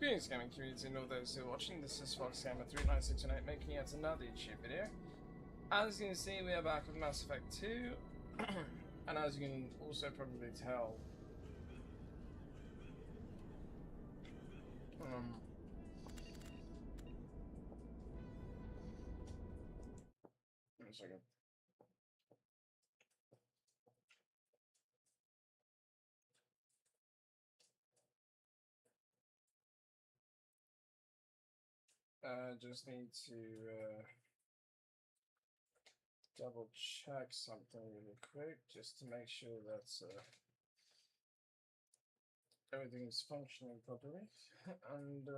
Greetings, gaming community and all those who are watching. This is FoxGamer39618 making yet another YouTube video. As you can see, we are back with Mass Effect 2, and as you can also probably tell, one second. Just need to double check something really quick, just to make sure that everything is functioning properly. And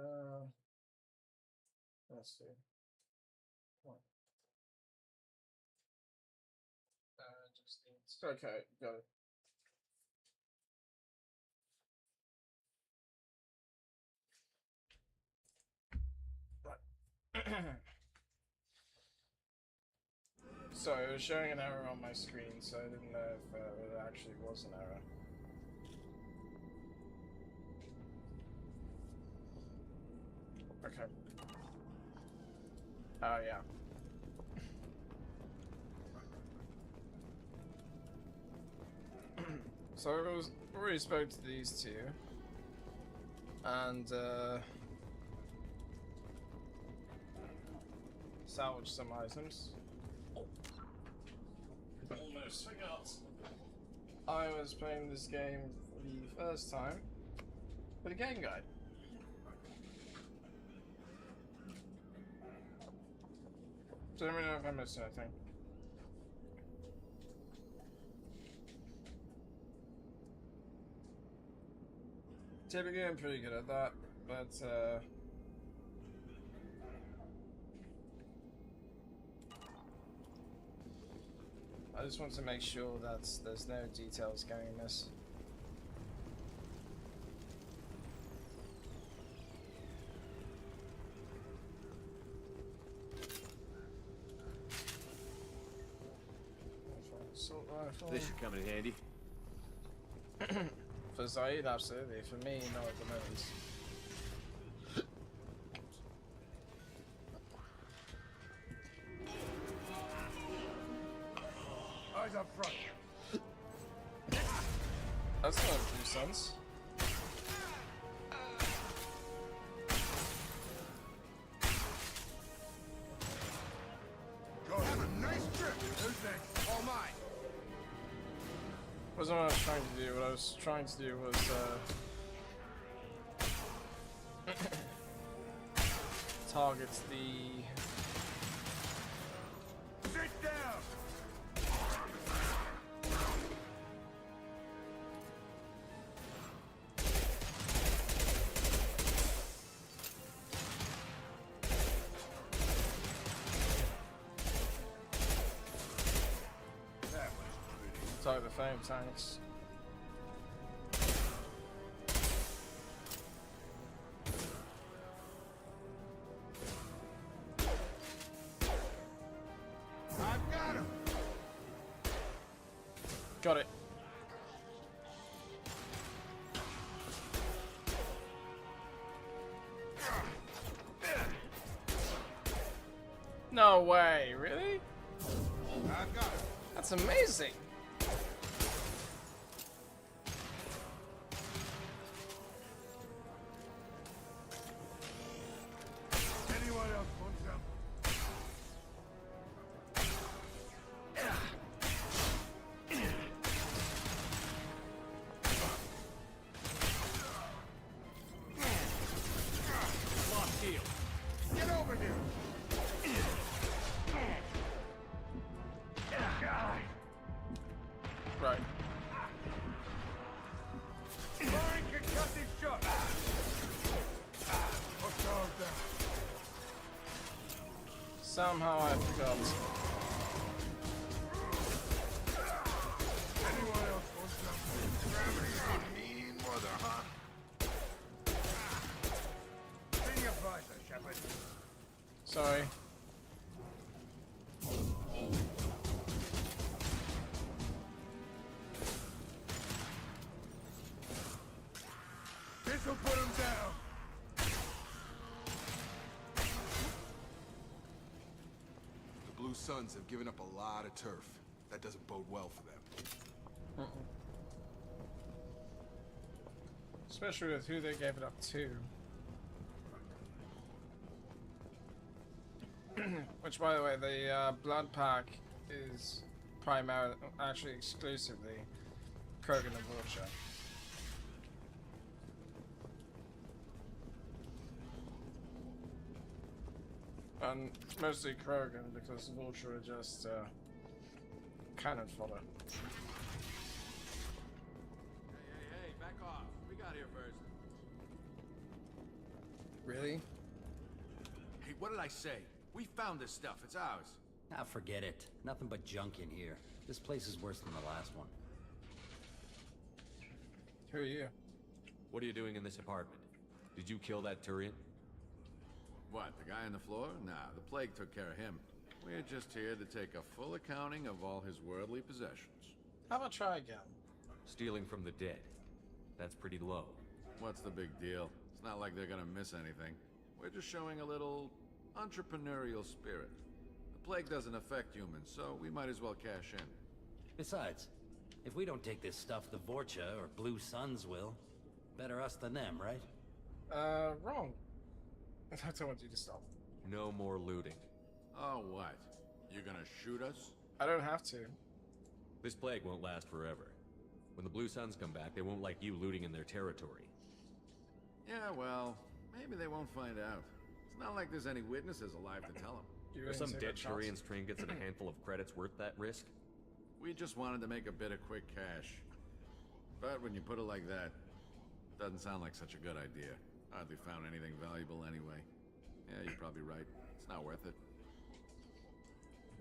let's see. Just need okay, got it. So it was showing an error on my screen, so I didn't know if it actually was an error. Okay. Oh yeah. So I already spoke to these two, and salvaged some items. Almost forgot. I was playing this game for the first time with a game guide. Don't really know if I missed anything. Typically I'm pretty good at that, but I just want to make sure that there's no details going amiss. This should come in handy. For Zaid, absolutely. For me, not at the moment. Eyes up front. That's not true sense. Go have a nice trip. Who's next? All mine. Wasn't what I was trying to do. What I was trying to do was target the. Sit down. Target the flame tanks. I've got him. Got it. No way, really? I've got him. That's amazing. Anyone else want some? Lost heel. Get over here. Right. Firing concussive shot. Hostiles down. Somehow I forgot. Anyone else want some? Gravity's a mean mother, huh? Senior advisor, Shepard. Sorry. This'll put him down. Blue Suns have given up a lot of turf. That doesn't bode well for them. Especially with who they gave it up to. Which, by the way, the Blood Pack is primarily, actually exclusively, Krogan and Vulture. And mostly Krogan, because Vulture are just cannon fodder. Hey, back off. We got here first. Really? Hey, what did I say? We found this stuff. It's ours. Ah, forget it. Nothing but junk in here. This place is worse than the last one. Who are you? What are you doing in this apartment? Did you kill that Turian? What, the guy on the floor? Nah, the plague took care of him. We're just here to take a full accounting of all his worldly possessions. How about try again? Stealing from the dead. That's pretty low. What's the big deal? It's not like they're gonna miss anything. We're just showing a little entrepreneurial spirit. The plague doesn't affect humans, so we might as well cash in. Besides, if we don't take this stuff, the Vorcha or Blue Suns will. Better us than them, right? Wrong. I don't want you to stop. No more looting. Oh, what? You're gonna shoot us? I don't have to. This plague won't last forever. When the Blue Suns come back, they won't like you looting in their territory. Yeah, well, maybe they won't find out. It's not like there's any witnesses alive to tell them. Are some dead Turian's trinkets and a handful of credits worth that risk? We just wanted to make a bit of quick cash. But when you put it like that, doesn't sound like such a good idea. Hardly found anything valuable anyway. Yeah, you're probably right. It's not worth it.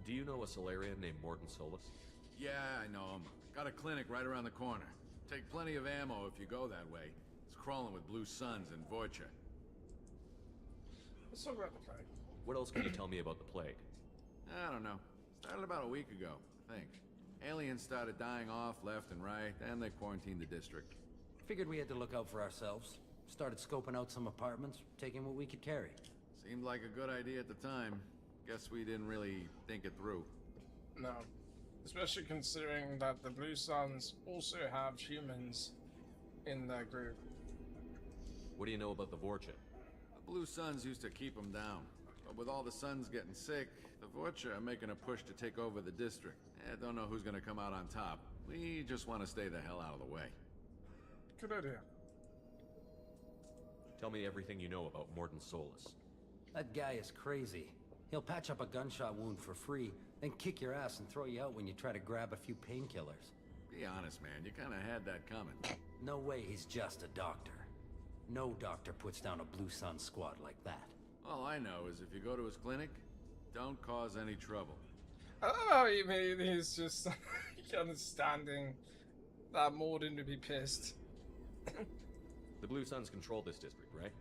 Do you know a Solarian named Morton Solus? Yeah, I know him. Got a clinic right around the corner. Take plenty of ammo if you go that way. It's crawling with Blue Suns and Vorcha. Let's talk about the plague. What else can you tell me about the plague? I don't know. Started about a week ago, I think. Aliens started dying off left and right, and they quarantined the district. Figured we had to look out for ourselves. Started scoping out some apartments, taking what we could carry. Seemed like a good idea at the time. Guess we didn't really think it through. No. Especially considering that the Blue Suns also have humans in their group. What do you know about the Vorcha? The Blue Suns used to keep them down. But with all the Suns getting sick, the Vorcha are making a push to take over the district. I don't know who's gonna come out on top. We just want to stay the hell out of the way. Good idea. Tell me everything you know about Morton Solus. That guy is crazy. He'll patch up a gunshot wound for free, then kick your ass and throw you out when you try to grab a few painkillers. Be honest, man. You kind of had that coming. No way he's just a doctor. No doctor puts down a Blue Sun squad like that. All I know is if you go to his clinic, don't cause any trouble. I don't know how you mean he's just understanding that Morden would be pissed. The Blue Suns control this district, right?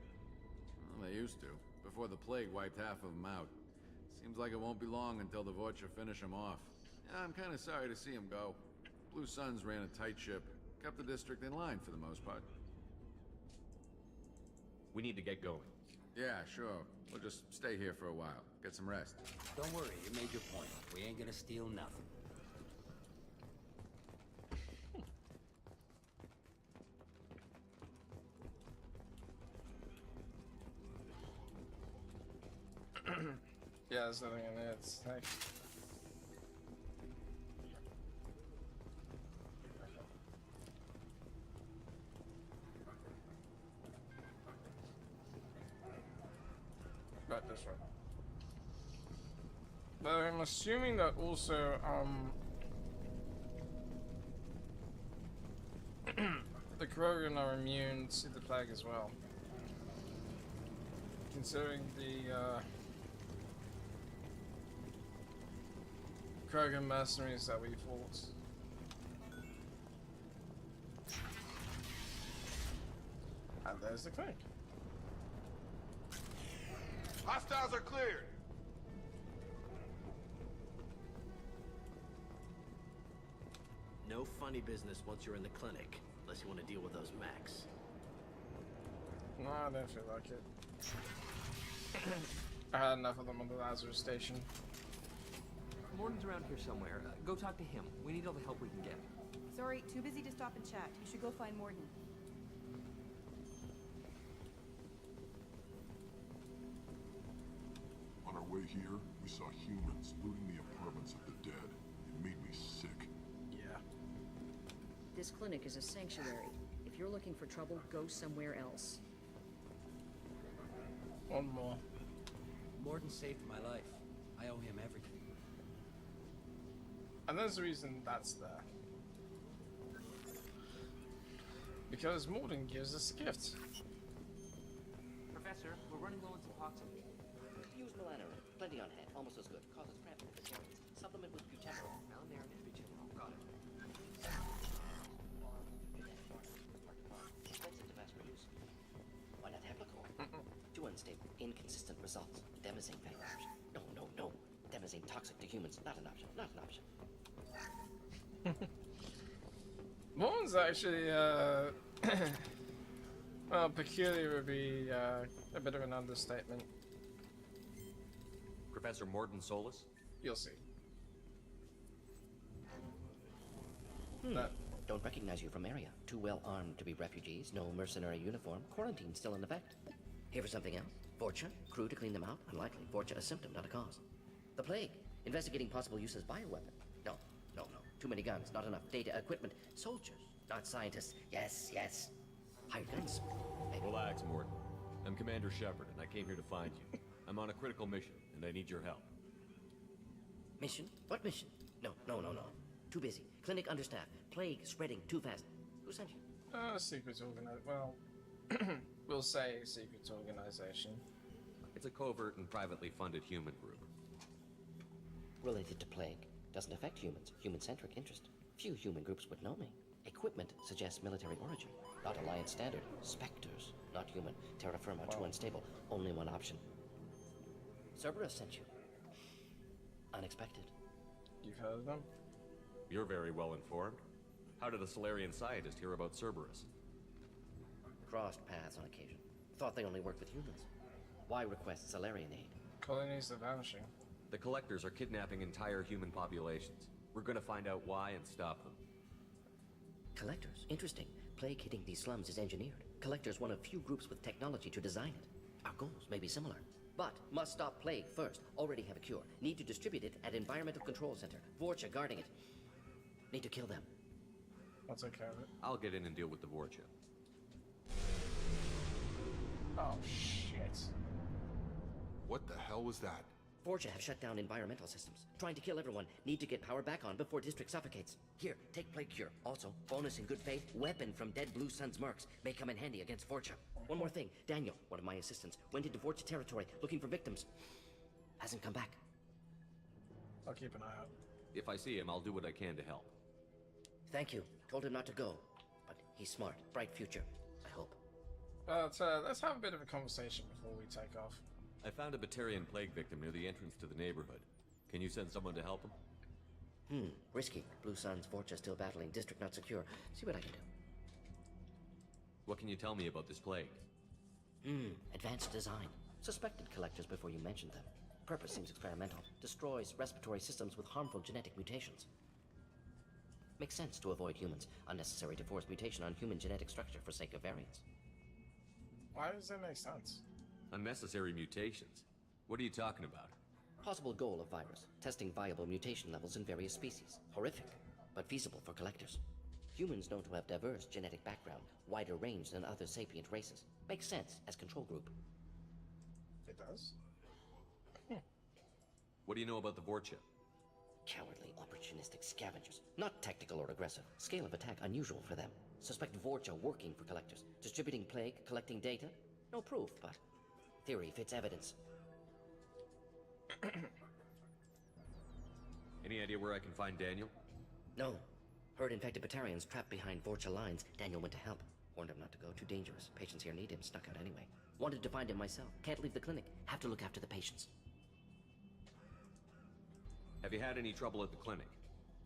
Well, they used to, before the plague wiped half of them out. Seems like it won't be long until the Vorcha finish them off. Yeah, I'm kind of sorry to see them go. Blue Suns ran a tight ship, kept the district in line for the most part. We need to get going. Yeah, sure. We'll just stay here for a while. Get some rest. Don't worry, you made your point. We ain't gonna steal nothing. Yeah, there's nothing in there. It's like... Right, this way. But I'm assuming that also, the Krogan are immune to the plague as well. Considering the, Krogan mercenaries that we fought. And there's the clinic. Hostiles are cleared. No funny business once you're in the clinic, unless you want to deal with those mechs. No, I don't feel like it. I had enough of them on the Lazarus station. Morton's around here somewhere. Go talk to him. We need all the help we can get. Sorry, too busy to stop and chat. You should go find Morton. On our way here, we saw humans looting the apartments of the dead. It made me sick. Yeah. This clinic is a sanctuary. If you're looking for trouble, go somewhere else. One more. Morton saved my life. I owe him everything. And there's a reason that's there. Because Morden gives us gifts. Professor, we're running low on some toxin. Use melanorin. Plenty on hand. Almost as good. Causes cramping at the joints. Supplement with butanol. Melanarin and butanol. Got it. Expensive to mass produce. Why not Heplicol? Too unstable. Inconsistent results. Demazine better option. No. Demazine toxic to humans. Not an option. Not an option. Morden's actually, well, peculiar would be a bit of an understatement. Professor Morton Solus? You'll see. Don't recognize you from area. Too well armed to be refugees. No mercenary uniform. Quarantine still in effect. Here for something else? Vorcha? Crew to clean them out? Unlikely. Vorcha a symptom, not a cause. The plague. Investigating possible use as bioweapon. No. Too many guns, not enough data, equipment. Soldiers, not scientists. Yes. Hired guns. Maybe. Relax, Morton. I'm Commander Shepard, and I came here to find you. I'm on a critical mission, and I need your help. Mission? What mission? No. Too busy. Clinic understaffed. Plague spreading too fast. Who sent you? Secret well, we'll say secret organization. It's a covert and privately funded human group. Related to plague. Doesn't affect humans. Human-centric interest. Few human groups would know me. Equipment suggests military origin. Not Alliance standard. Spectres. Not human. Terra firma. Too unstable. Only one option. Cerberus sent you. Unexpected. You've heard of them? You're very well informed. How did a Solarian scientist hear about Cerberus? Crossed paths on occasion. Thought they only worked with humans. Why request Solarian aid? Colonies are vanishing. The Collectors are kidnapping entire human populations. We're gonna find out why and stop them. Collectors? Interesting. Plague hitting these slums is engineered. Collectors one of few groups with technology to design it. Our goals may be similar. But must stop plague first. Already have a cure. Need to distribute it at Environmental Control Center. Vorcha guarding it. Need to kill them. I'll take care of it. I'll get in and deal with the Vorcha. Oh, shit. What the hell was that? Vorcha have shut down environmental systems. Trying to kill everyone. Need to get power back on before district suffocates. Here, take plague cure. Also, bonus in good faith, weapon from dead Blue Sun's mercs. May come in handy against Vorcha. One more thing. Daniel, one of my assistants, went into Vorcha territory looking for victims. Hasn't come back. I'll keep an eye out. If I see him, I'll do what I can to help. Thank you. Told him not to go. But he's smart. Bright future. I hope. But let's have a bit of a conversation before we take off. I found a Batarian plague victim near the entrance to the neighborhood. Can you send someone to help him? Risky. Blue Sun's Vorcha still battling. District not secure. See what I can do. What can you tell me about this plague? Advanced design. Suspected collectors before you mentioned them. Purpose seems experimental. Destroys respiratory systems with harmful genetic mutations. Makes sense to avoid humans. Unnecessary to force mutation on human genetic structure for sake of variance. Why does that make sense? Unnecessary mutations? What are you talking about? Possible goal of virus. Testing viable mutation levels in various species. Horrific, but feasible for collectors. Humans known to have diverse genetic background, wider range than other sapient races. Makes sense as control group. It does? What do you know about the Vorcha? Cowardly, opportunistic scavengers. Not tactical or aggressive. Scale of attack unusual for them. Suspect Vorcha working for collectors. Distributing plague, collecting data. No proof, but theory fits evidence. Any idea where I can find Daniel? No. Heard infected Batarians trapped behind Vorcha lines. Daniel went to help. Warned him not to go. Too dangerous. Patients here need him. Snuck out anyway. Wanted to find him myself. Can't leave the clinic. Have to look after the patients. Have you had any trouble at the clinic?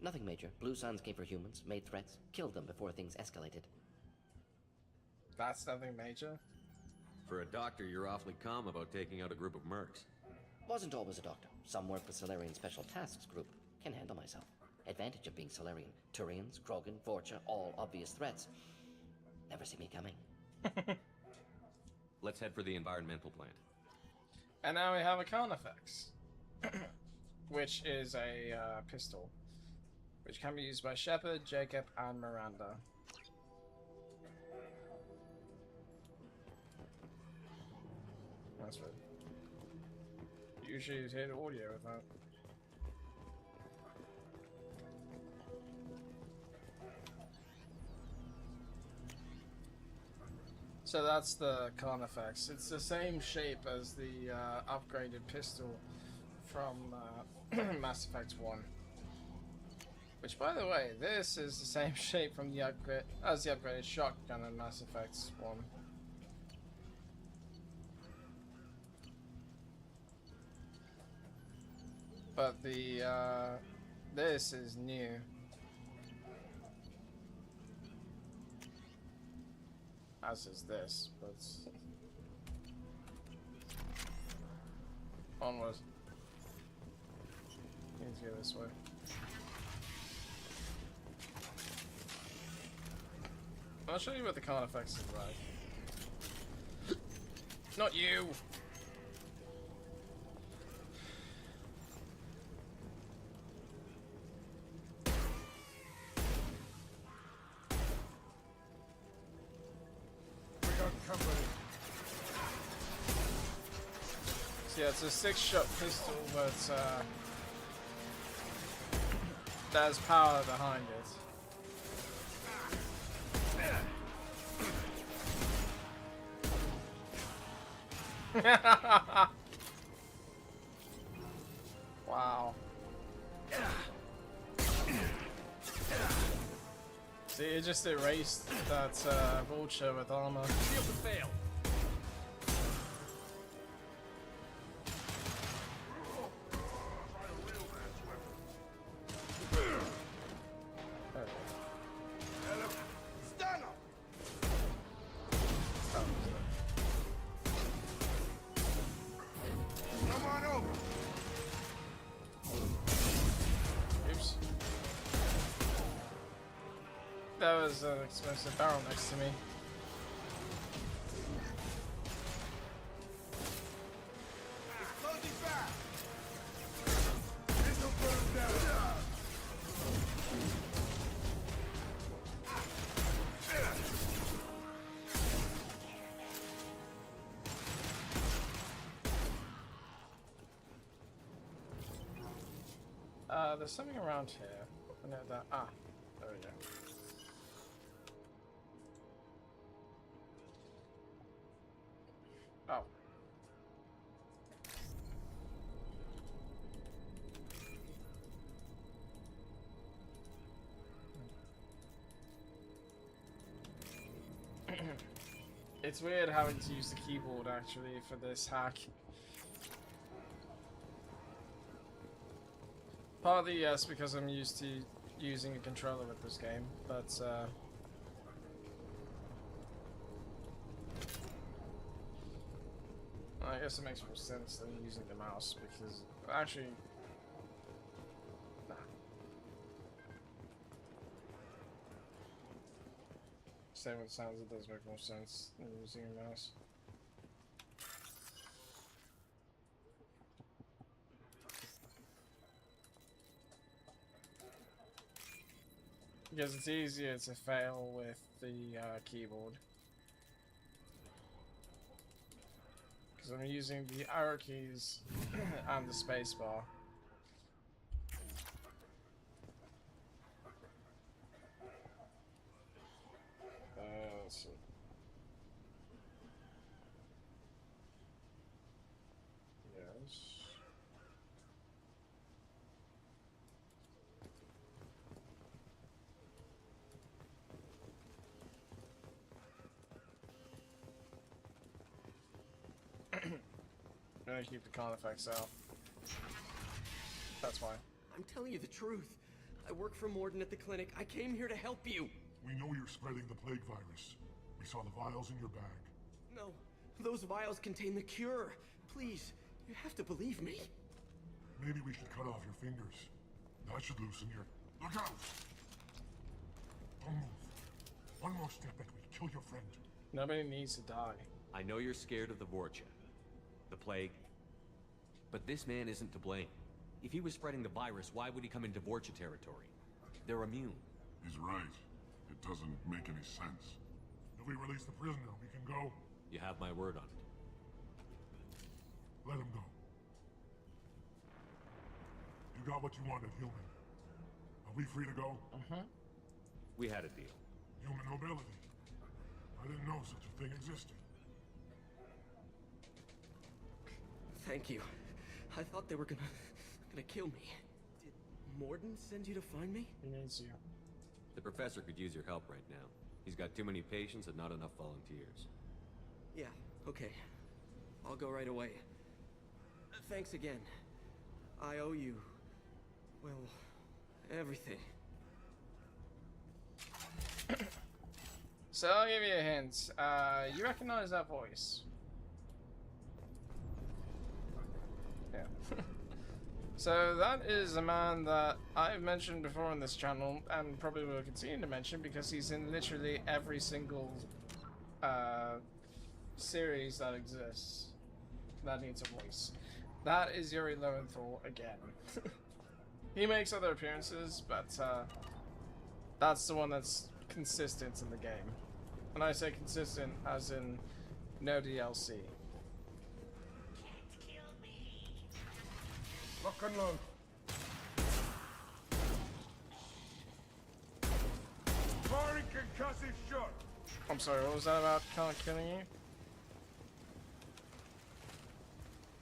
Nothing major. Blue Suns came for humans, made threats, killed them before things escalated. That's nothing major? For a doctor, you're awfully calm about taking out a group of mercs. Wasn't always a doctor. Some work with Solarian Special Tasks Group. Can handle myself. Advantage of being Solarian. Turians, Krogan, Vorcha, all obvious threats. Never see me coming. Let's head for the environmental plant. And now we have a Carnifex, which is a pistol, which can be used by Shepard, Jacob, and Miranda. That's weird. Usually you'd hear the audio with that. So that's the Carnifex. It's the same shape as the upgraded pistol from Mass Effect 1. Which, by the way, this is the same shape from the upgraded shotgun in Mass Effect 1. But the this is new. As is this, but onward. Need to go this way. I'll show you what the Carnifex is like. Not you! So yeah, it's a 6-shot pistol, but there's power behind it. Wow. See, it just erased that vulture with armor. Shield to fail. That was an explosive barrel next to me. There's something around here. I know that. Ah, there we go. Oh. It's weird having to use the keyboard actually for this hack. Partly yes, because I'm used to using a controller with this game, but I guess it makes more sense than using the mouse, because actually, nah. Same with sounds, it does make more sense than using a mouse. Because it's easier to fail with the keyboard. Because I'm using the arrow keys and the spacebar. Let's see. Yes. I'm gonna keep the Carnifex out. That's why. I'm telling you the truth. I work for Morden at the clinic. I came here to help you. We know you're spreading the plague virus. We saw the vials in your bag. No, those vials contain the cure. Please, you have to believe me. Maybe we should cut off your fingers. That should loosen your... Look out! Don't move. One more step and we kill your friend. Nobody needs to die. I know you're scared of the Vorcha, the plague, but this man isn't to blame. If he was spreading the virus, why would he come into Vorcha territory? They're immune. He's right. It doesn't make any sense. If we release the prisoner, we can go. You have my word on it. Let him go. You got what you wanted, human. Are we free to go? We had a deal. Human mobility. I didn't know such a thing existed. Thank you. I thought they were gonna kill me. Did Morden send you to find me? He needs you. The professor could use your help right now. He's got too many patients and not enough volunteers. Yeah, okay. I'll go right away. Thanks again. I owe you... well, everything. So I'll give you a hint. You recognize that voice? Yeah. So that is a man that I've mentioned before on this channel, and probably will continue to mention because he's in literally every single series that exists that needs a voice. That is Yuri Lowenthal again. He makes other appearances, but that's the one that's consistent in the game. And I say consistent as in no DLC. Lock and load. Firing concussive shot. I'm sorry, what was that about killing you?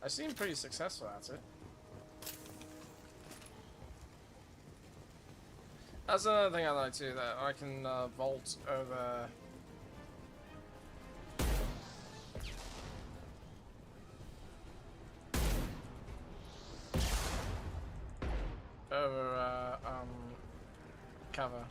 I seem pretty successful at it. That's another thing I like too, that I can vault over cover.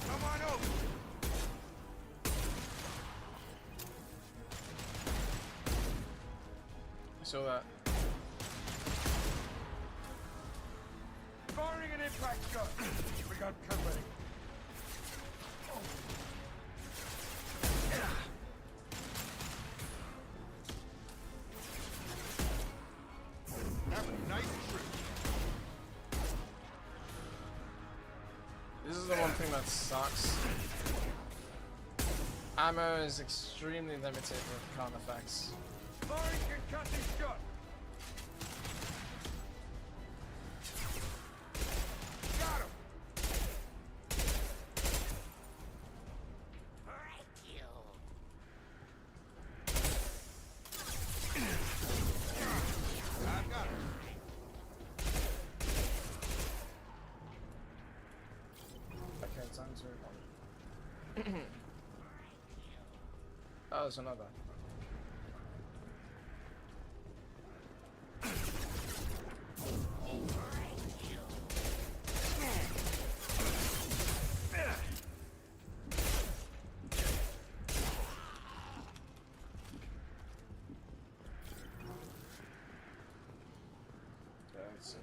Come on over. I saw that. Firing an impact shot. We got company. Have a nice trip. This is the one thing that sucks. Ammo is extremely limited with con effects. Firing concussive shot. Got him. I got him. Okay, time to oh, there's another. That's it.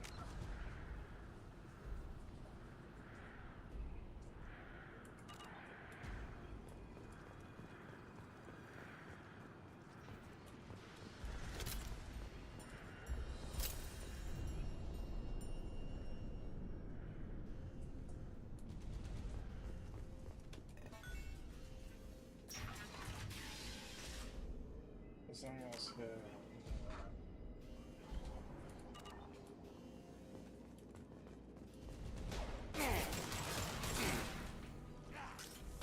There's something else here.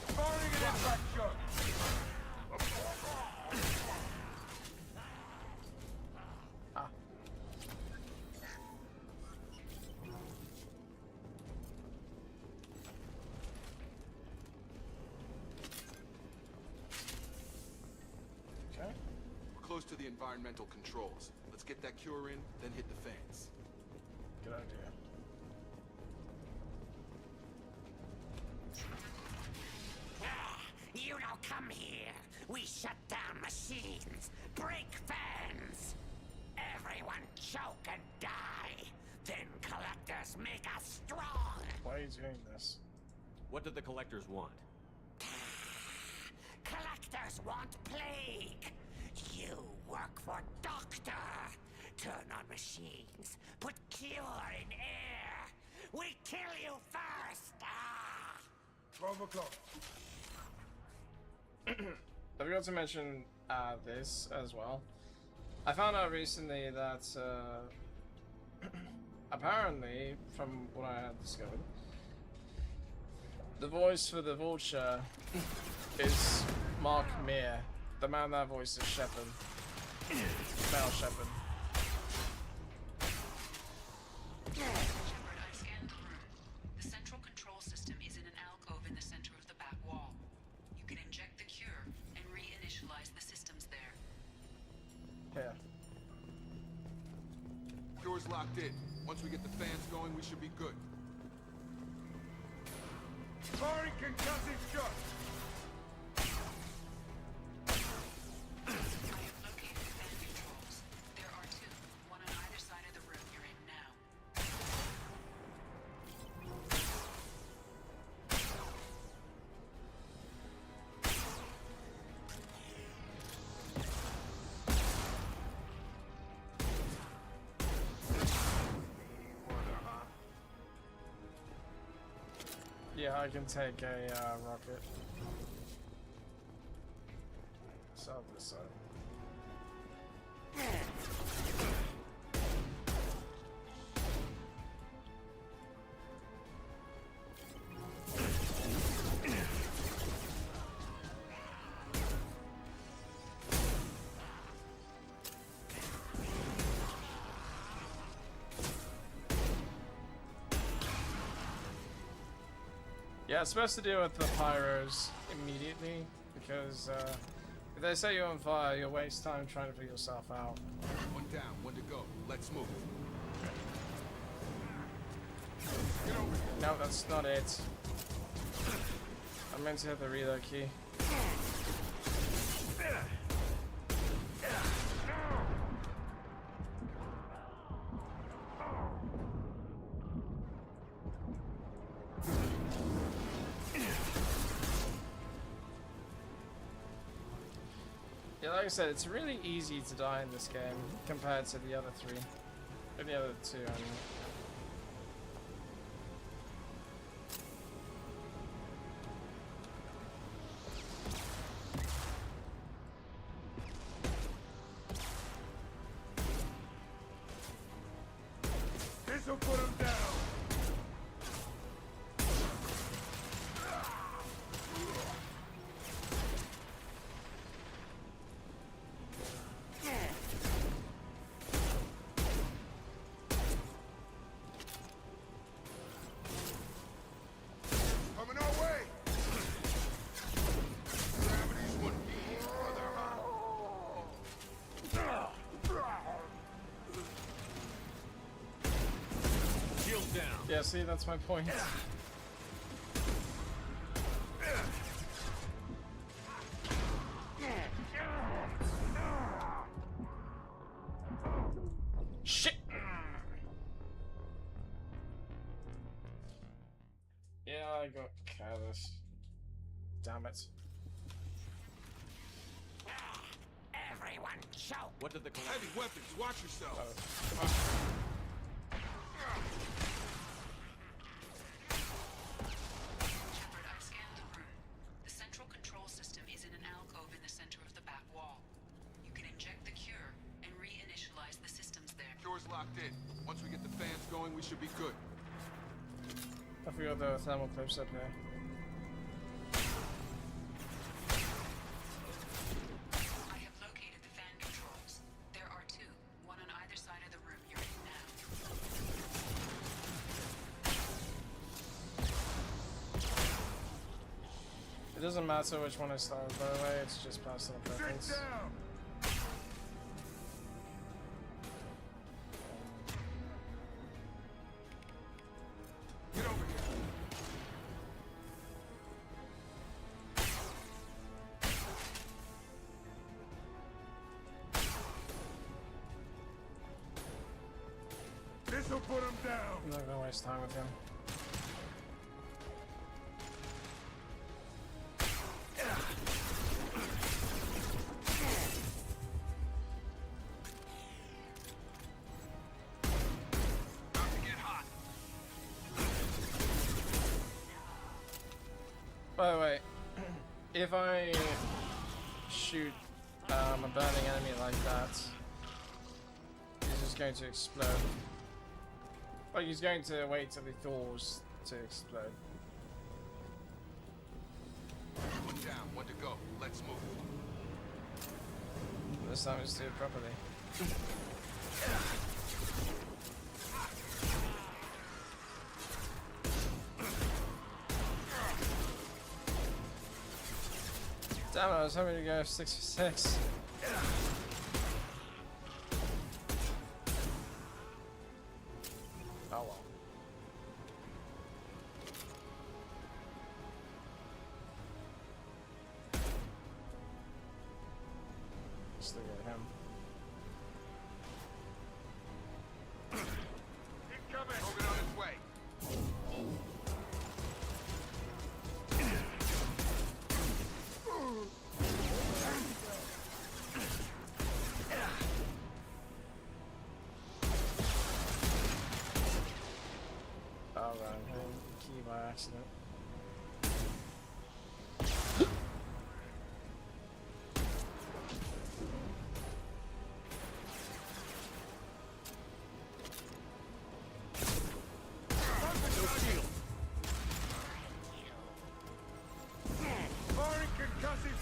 Firing an impact shot. Ah. Okay. We're close to the environmental controls. Let's get that cure in, then hit the fans. Good idea. machines, break fans. Everyone choke and die. Then collectors make us strong. Why are you doing this? What do the collectors want? Collectors want plague. You work for Doctor. Turn on machines. Put cure in air. We kill you first. 12 o'clock. I forgot to mention this as well. I found out recently that apparently, from what I had discovered, the voice for the Vulture is Mark Meer, the man that voices Shepard, Male Shepard. Shepard, I've scanned the room. The central control system is in an alcove in the center of the back wall. You can inject the cure and reinitialize the systems there. Here. Door's locked in. Once we get the fans going, we should be good. Firing concussive shot. I have located the fan controls. There are two, one on either side of the room you're in now. Yeah, I can take a rocket. South this side. Yeah, it's supposed to deal with the pyros immediately, because if they set you on fire, you'll waste time trying to figure yourself out. One down, one to go. Let's move. No, that's not it. I meant to hit the reload key. Yeah, like I said, it's really easy to die in this game compared to the other three. Or the other two, I mean. This'll put him down. Coming our way. Gravity's one beat, brother, Shield down. Yeah, see, that's my point. Shit! Yeah, I got careless. Damn it. Everyone choke. What did the Heavy weapons, watch yourself. Shepard, I've scanned the room. The central control system is in an alcove in the center of the back wall. You can inject the cure and reinitialize the systems there. Door's locked in. Once we get the fans going, we should be good. I forgot the thermal clips up here. I have located the fan controls. There are two, one on either side of the room you're in now. It doesn't matter which one I start with, by the way, it's just personal preference. Sit down. Get over here. This'll put him down. I'm not gonna waste time with him. By the way, if I shoot a burning enemy like that, he's just going to explode. Like, he's going to wait till he thaws to explode. One down, one to go. Let's move. This time let's do it properly. Damn it, I was hoping to go 6 for 6. Oh well. Still get him. Incoming! Hogan on his way. Oh, right, I'm hitting the key by accident. Firing concussive.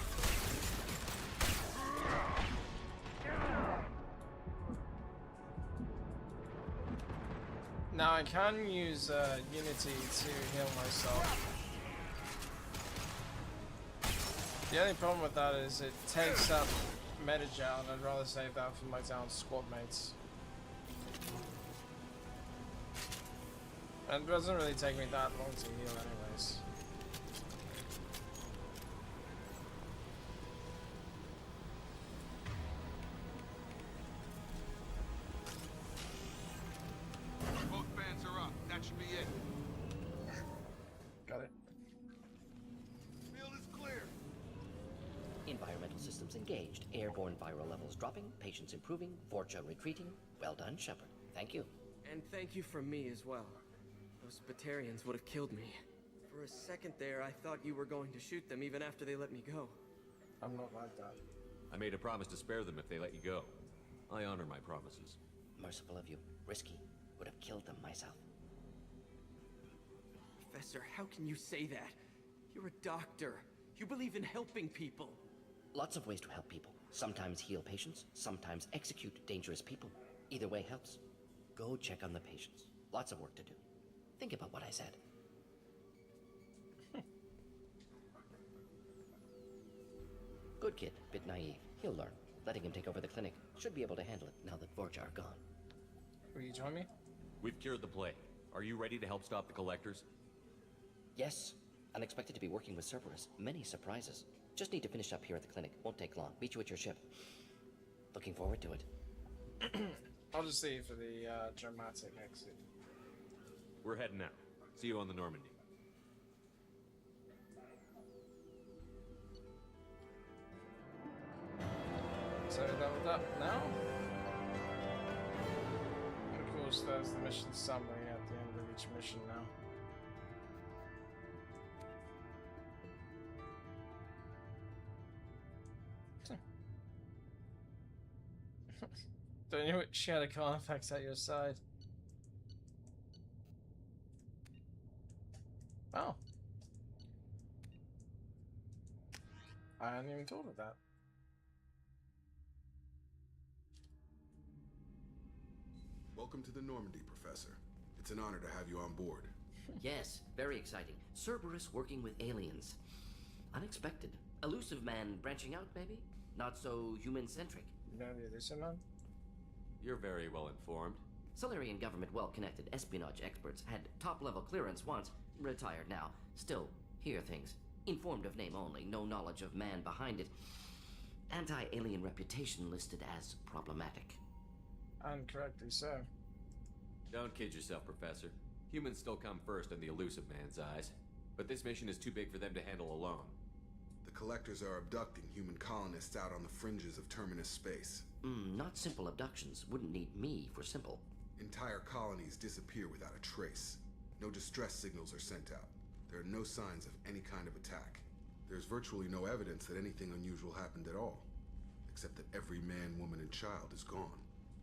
Now I can use Unity to heal myself. The only problem with that is it takes up metagel, and I'd rather save that for my down squad mates. And it doesn't really take me that long to heal anyways. Both bands are up. That should be it. Got it. Field is clear. Environmental systems engaged. Airborne viral levels dropping. Patients improving. Vorcha retreating. Well done, Shepard. Thank you. And thank you from me as well. Those Batarians would have killed me. For a second there, I thought you were going to shoot them even after they let me go. I'm not like that. I made a promise to spare them if they let you go. I honor my promises. Merciful of you. Risky. Would have killed them myself. Professor, how can you say that? You're a doctor. You believe in helping people. Lots of ways to help people. Sometimes heal patients, sometimes execute dangerous people. Either way helps. Go check on the patients. Lots of work to do. Think about what I said. Good kid, bit naive. He'll learn. Letting him take over the clinic. Should be able to handle it now that Vorcha are gone. Will you join me? We've cured the plague. Are you ready to help stop the collectors? Yes. Unexpected to be working with Cerberus. Many surprises. Just need to finish up here at the clinic. Won't take long. Meet you at your ship. Looking forward to it. I'll just see you for the dramatic exit. We're heading out. See you on the Normandy. So we're done with that now. And of course there's the mission summary at the end of each mission now. Don't you wish you had a Carnifax at your side? Oh. I hadn't even thought of that. Welcome to the Normandy, Professor. It's an honor to have you on board. Yes, very exciting. Cerberus working with aliens. Unexpected. Elusive man branching out, maybe? Not so human-centric. You know the elusive man? You're very well informed. Solarian government well-connected espionage experts had top-level clearance once. Retired now. Still, hear things. Informed of name only, no knowledge of man behind it. Anti-alien reputation listed as problematic. And correctly so. Don't kid yourself, Professor. Humans still come first in the elusive man's eyes. But this mission is too big for them to handle alone. The Collectors are abducting human colonists out on the fringes of Terminus space. Not simple abductions. Wouldn't need me for simple. Entire colonies disappear without a trace. No distress signals are sent out. There are no signs of any kind of attack. There's virtually no evidence that anything unusual happened at all. Except that every man, woman, and child is gone.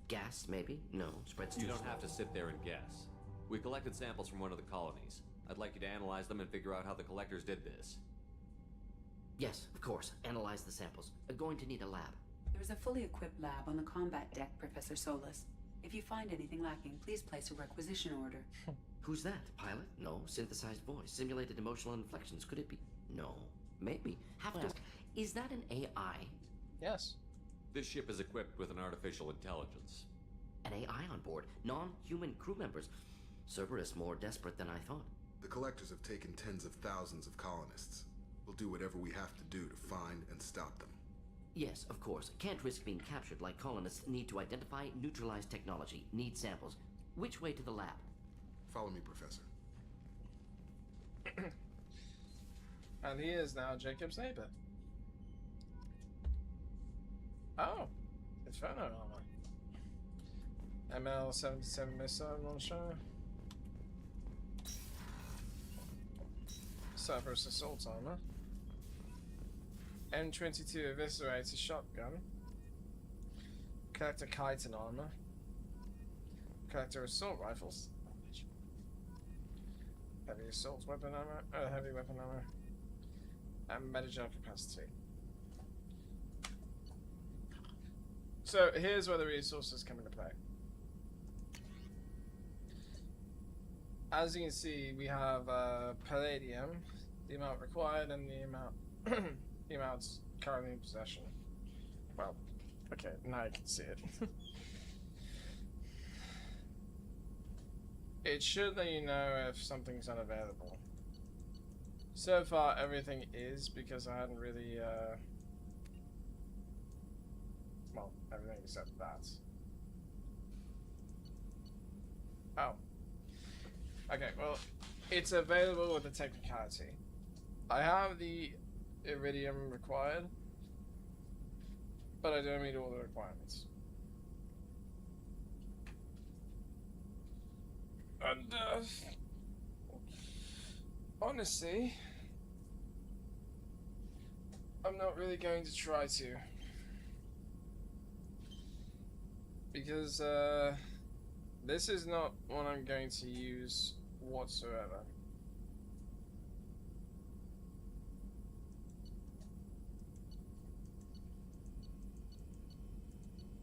Gas, maybe? No, spreads too You don't slow. have to sit there and guess. We collected samples from one of the colonies. I'd like you to analyze them and figure out how the Collectors did this. Yes, of course. Analyze the samples. Going to need a lab. There's a fully equipped lab on the combat deck, Professor Solus. If you find anything lacking, please place a requisition order. Who's that? Pilot? No. Synthesized voice. Simulated emotional inflections. Could it be? No. Maybe. Have to. Is that an AI? Yes. This ship is equipped with an artificial intelligence. An AI on board? Non-human crew members? Cerberus more desperate than I thought. The Collectors have taken tens of thousands of colonists. We'll do whatever we have to do to find and stop them. Yes, of course. Can't risk being captured like colonists. Need to identify, neutralize technology. Need samples. Which way to the lab? Follow me, Professor. And he is now Jacob's neighbor. Oh, Inferno armor. ML-77 missile launcher. Cerberus assault armor. M22 eviscerator shotgun. Collector chitin armor. Collector assault rifles. Heavy assault weapon armor. Heavy weapon armor. And metagel capacity. So here's where the resources come into play. As you can see, we have palladium, the amount required, and the amount the amounts currently in possession. Well, okay, now you can see it. It should let you know if something's unavailable. So far, everything is, because I hadn't really, well, everything except that. Oh. Okay, well, it's available with the technicality. I have the iridium required, but I don't meet all the requirements. And, honestly, I'm not really going to try to. Because, this is not what I'm going to use whatsoever.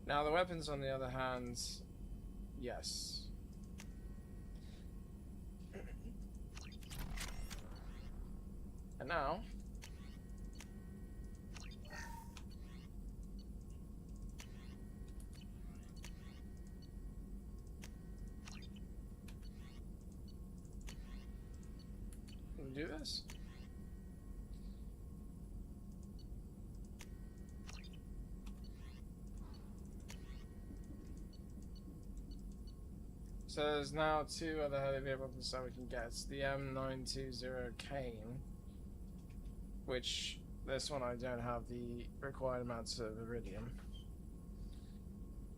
Now the weapons, on the other hand, yes. And now, can we do this? So there's now two other heavy weapons that we can get. It's the M920 Cane, which this one I don't have the required amounts of iridium.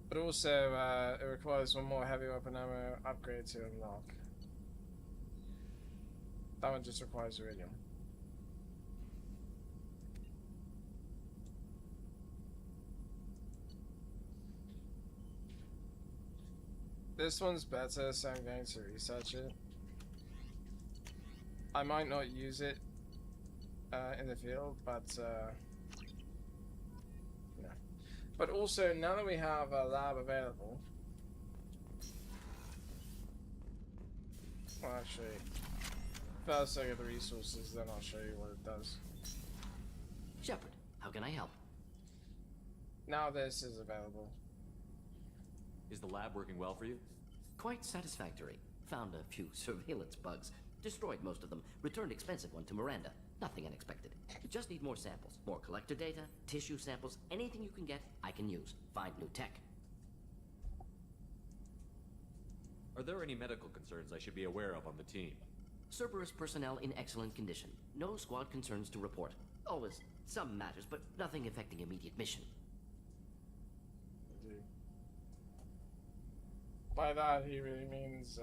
But also, it requires one more heavy weapon ammo upgrade to unlock. That one just requires iridium. This one's better, so I'm going to research it. I might not use it in the field, but no. But also, now that we have a lab available, well, actually, first I get the resources, then I'll show you what it does. Shepard, how can I help? Now this is available. Is the lab working well for you? Quite satisfactory. Found a few surveillance bugs. Destroyed most of them. Returned expensive one to Miranda. Nothing unexpected. Just need more samples. More collector data, tissue samples, anything you can get, I can use. Find new tech. Are there any medical concerns I should be aware of on the team? Cerberus personnel in excellent condition. No squad concerns to report. Always some matters, but nothing affecting immediate mission. By that, he really means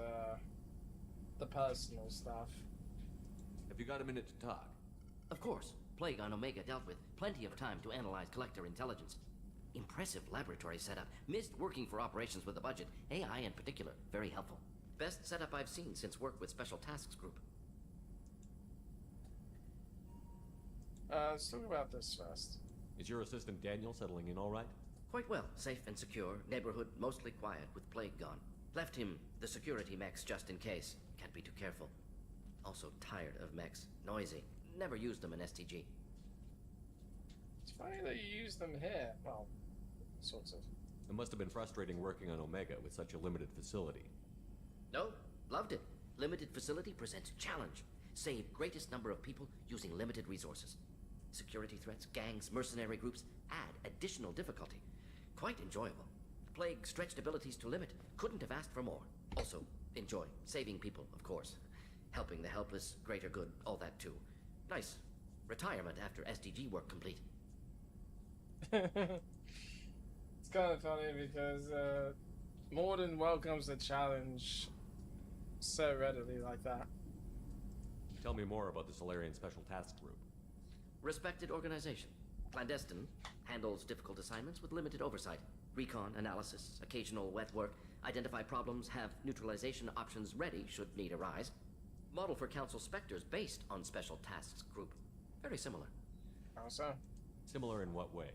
the personal stuff. Have you got a minute to talk? Of course. Plague on Omega dealt with. Plenty of time to analyze collector intelligence. Impressive laboratory setup. Missed working for operations with a budget. AI in particular. Very helpful. Best setup I've seen since work with Special Tasks Group. Let's talk about this first. Is your assistant Daniel settling in all right? Quite well. Safe and secure. Neighborhood mostly quiet with Plague gone. Left him the security mechs just in case. Can't be too careful. Also tired of mechs. Noisy. Never used them in STG. It's funny that you use them here. Well, sorts of. It must have been frustrating working on Omega with such a limited facility. No, loved it. Limited facility presents challenge. Save greatest number of people using limited resources. Security threats, gangs, mercenary groups add additional difficulty. Quite enjoyable. Plague stretched abilities to limit. Couldn't have asked for more. Also, enjoy. Saving people, of course. Helping the helpless, greater good, all that too. Nice. Retirement after SDG work complete. It's kind of funny because Morden welcomes the challenge so readily like that. Tell me more about the Solarian Special Task Group. Respected organization. Clandestine. Handles difficult assignments with limited oversight. Recon, analysis, occasional wet work. Identify problems, have neutralization options ready should need arise. Model for Council Spectres based on Special Tasks Group. Very similar. How so? Similar in what way?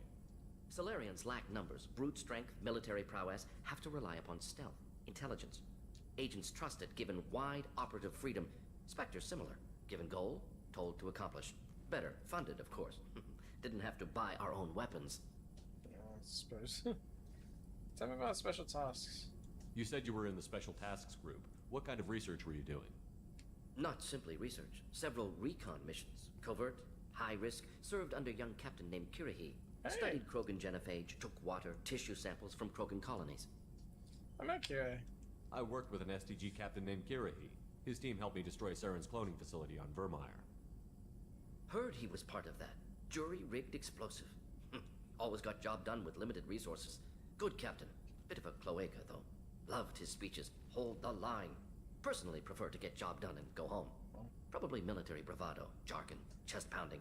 Solarians lack numbers, brute strength, military prowess, have to rely upon stealth, intelligence. Agents trusted, given wide operative freedom. Spectres similar, given goal, told to accomplish. Better, funded, of course. Didn't have to buy our own weapons. Yeah, I suppose. Tell me about special tasks. You said you were in the Special Tasks Group. What kind of research were you doing? Not simply research. Several recon missions. Covert, high risk, served under young captain named Kirahi. Hey. Studied Krogan genophage, took water, tissue samples from Krogan colonies. I'm not Kira. I worked with an SDG captain named Kirahi. His team helped me destroy Saren's cloning facility on Vermeer. Heard he was part of that. Jury-rigged explosive. Always got job done with limited resources. Good captain. Bit of a cloaca, though. Loved his speeches. Hold the line. Personally prefer to get job done and go home. Probably military bravado, jargon, chest pounding.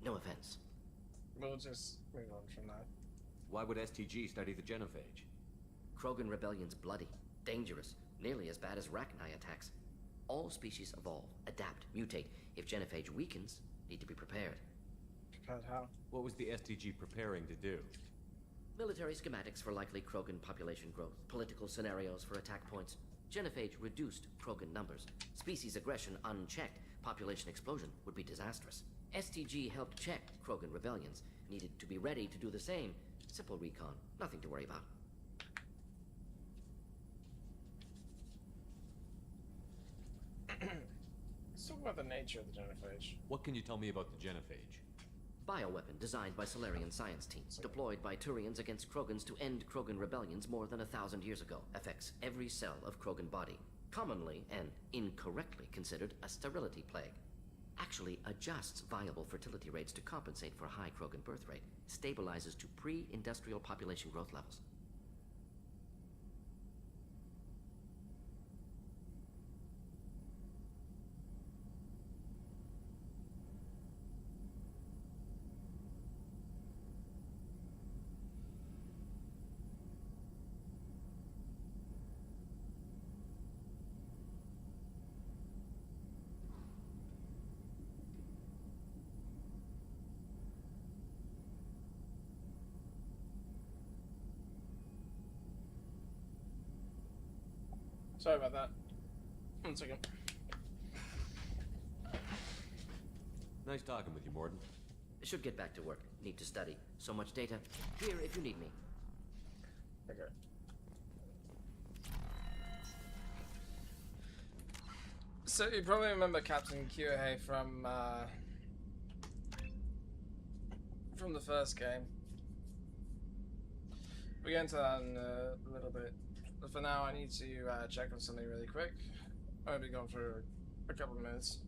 No offense. We'll just move on from that. Why would STG study the genophage? Krogan rebellion's bloody, dangerous, nearly as bad as Rachni attacks. All species evolve, adapt, mutate. If genophage weakens, need to be prepared. Prepared how? What was the STG preparing to do? Military schematics for likely Krogan population growth, political scenarios for attack points. Genophage reduced Krogan numbers. Species aggression unchecked, population explosion would be disastrous. STG helped check Krogan rebellions. Needed to be ready to do the same. Simple recon, nothing to worry about. Let's talk about the nature of the genophage. What can you tell me about the genophage? Bioweapon designed by Solarian science teams, deployed by Turians against Krogans to end Krogan rebellions more than 1,000 years ago. Affects every cell of Krogan body. Commonly and incorrectly considered a sterility plague. Actually adjusts viable fertility rates to compensate for high Krogan birth rate. Stabilizes to pre-industrial population growth levels. Sorry about that. 1 second. Nice talking with you, Morden. Should get back to work. Need to study. So much data. Here if you need me. Okay. So you probably remember Captain Kyohei from the first game. We'll get into that in a little bit. But for now, I need to check on something really quick. I'll be gone for a couple of minutes.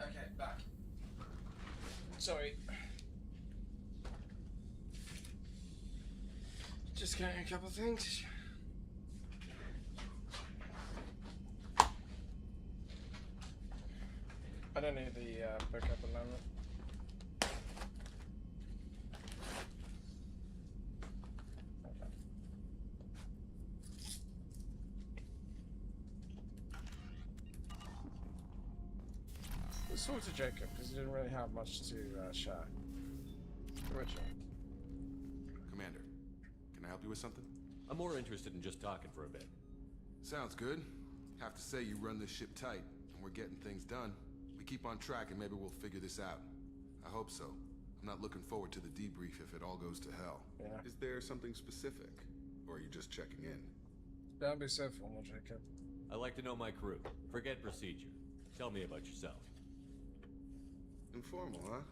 Okay, back. Sorry. Just getting a couple of things. I don't need the book at the moment. Let's talk to Jacob, because he didn't really have much to share. Richard. Commander, can I help you with something? I'm more interested in just talking for a bit. Sounds good. Have to say you run this ship tight, and we're getting things done. We keep on track and maybe we'll figure this out. I hope so. I'm not looking forward to the debrief if it all goes to hell. Yeah. Is there something specific? Or are you just checking in? Don't be so formal, Jacob. I like to know my crew. Forget procedure. Tell me about yourself. Informal, huh?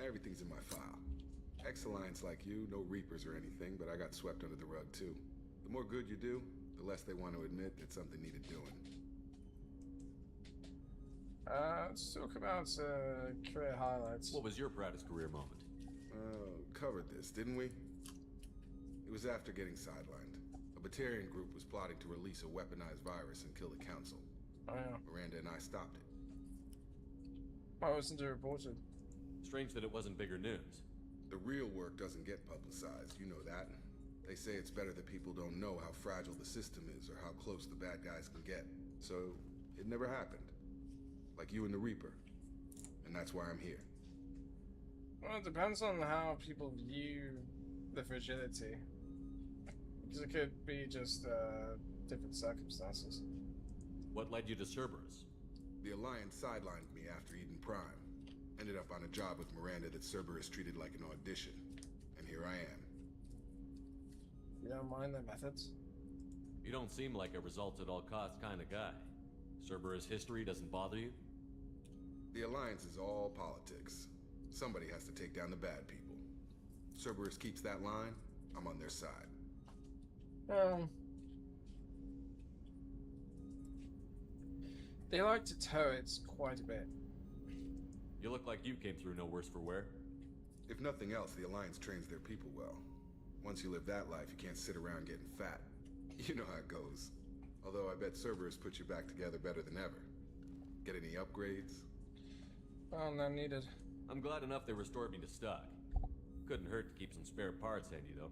Everything's in my file. Ex-Alliance like you, no Reapers or anything, but I got swept under the rug too. The more good you do, the less they want to admit that something needed doing. Let's talk about career highlights. What was your proudest career moment? Covered this, didn't we? It was after getting sidelined. A Batarian group was plotting to release a weaponized virus and kill the Council. Oh, yeah. Miranda and I stopped it. Why wasn't it reported? Strange that it wasn't bigger news. The real work doesn't get publicized, you know that. They say it's better that people don't know how fragile the system is or how close the bad guys can get. So, it never happened. Like you and the Reaper. And that's why I'm here. Well, it depends on how people view the fragility. Because it could be just different circumstances. What led you to Cerberus? The Alliance sidelined me after Eden Prime. Ended up on a job with Miranda that Cerberus treated like an audition. And here I am. You don't mind their methods? You don't seem like a results-at-all-costs kind of guy. Cerberus history doesn't bother you? The Alliance is all politics. Somebody has to take down the bad people. Cerberus keeps that line, I'm on their side. They like to toe it quite a bit. You look like you came through no worse for wear. If nothing else, the Alliance trains their people well. Once you live that life, you can't sit around getting fat. You know how it goes. Although I bet Cerberus puts you back together better than ever. Get any upgrades? Oh, none needed. I'm glad enough they restored me to stock. Couldn't hurt to keep some spare parts handy, though.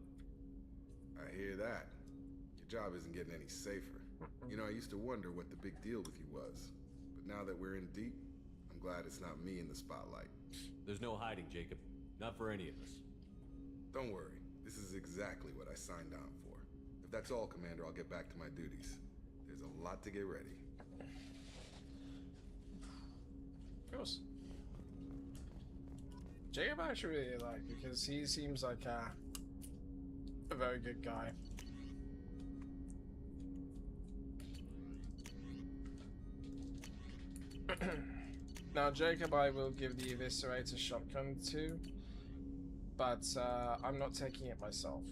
I hear that. Your job isn't getting any safer. You know, I used to wonder what the big deal with you was. But now that we're in deep, I'm glad it's not me in the spotlight. There's no hiding, Jacob. Not for any of us. Don't worry. This is exactly what I signed on for. If that's all, Commander, I'll get back to my duties. There's a lot to get ready. Of course. Jacob I actually really like because he seems like a very good guy. Now, Jacob, I will give the Eviscerator shotgun to, but I'm not taking it myself.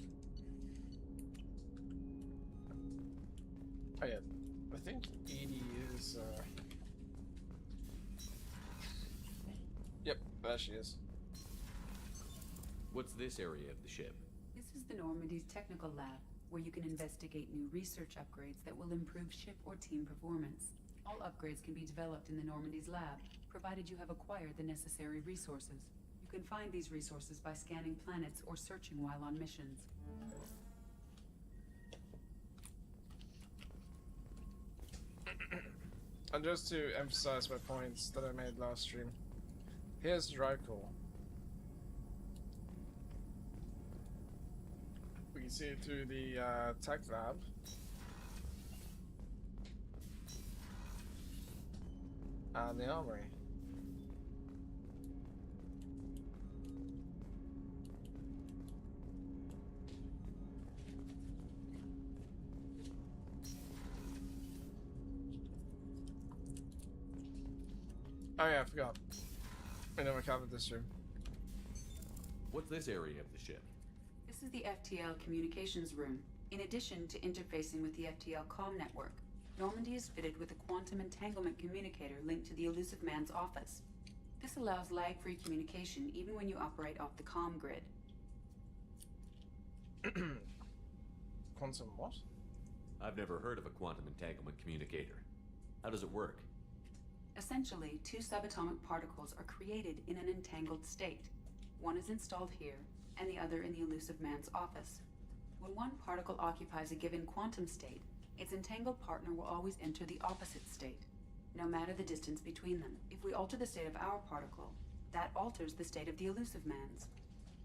Oh yeah, I think Edie is. Yep, there she is. What's this area of the ship? This is the Normandy's technical lab, where you can investigate new research upgrades that will improve ship or team performance. All upgrades can be developed in the Normandy's lab, provided you have acquired the necessary resources. You can find these resources by scanning planets or searching while on missions. And just to emphasize my points that I made last stream, here's Drykul. We can see it through the tech lab. And the armory. Oh yeah, I forgot. I never covered this room. What's this area of the ship? This is the FTL communications room. In addition to interfacing with the FTL comm network, Normandy is fitted with a quantum entanglement communicator linked to the Elusive Man's office. This allows lag-free communication even when you operate off the comm grid. Quantum what? I've never heard of a quantum entanglement communicator. How does it work? Essentially, two subatomic particles are created in an entangled state. One is installed here, and the other in the Elusive Man's office. When one particle occupies a given quantum state, its entangled partner will always enter the opposite state, no matter the distance between them. If we alter the state of our particle, that alters the state of the Elusive Man's.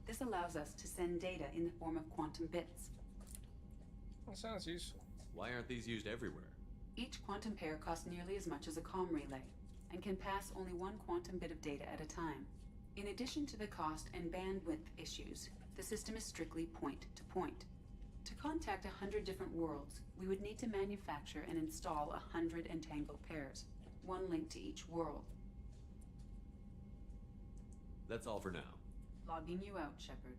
This allows us to send data in the form of quantum bits. That sounds useful. Why aren't these used everywhere? Each quantum pair costs nearly as much as a comm relay, and can pass only one quantum bit of data at a time. In addition to the cost and bandwidth issues, the system is strictly point-to-point. To contact 100 different worlds, we would need to manufacture and install 100 entangled pairs, one linked to each world. That's all for now. Logging you out, Shepard.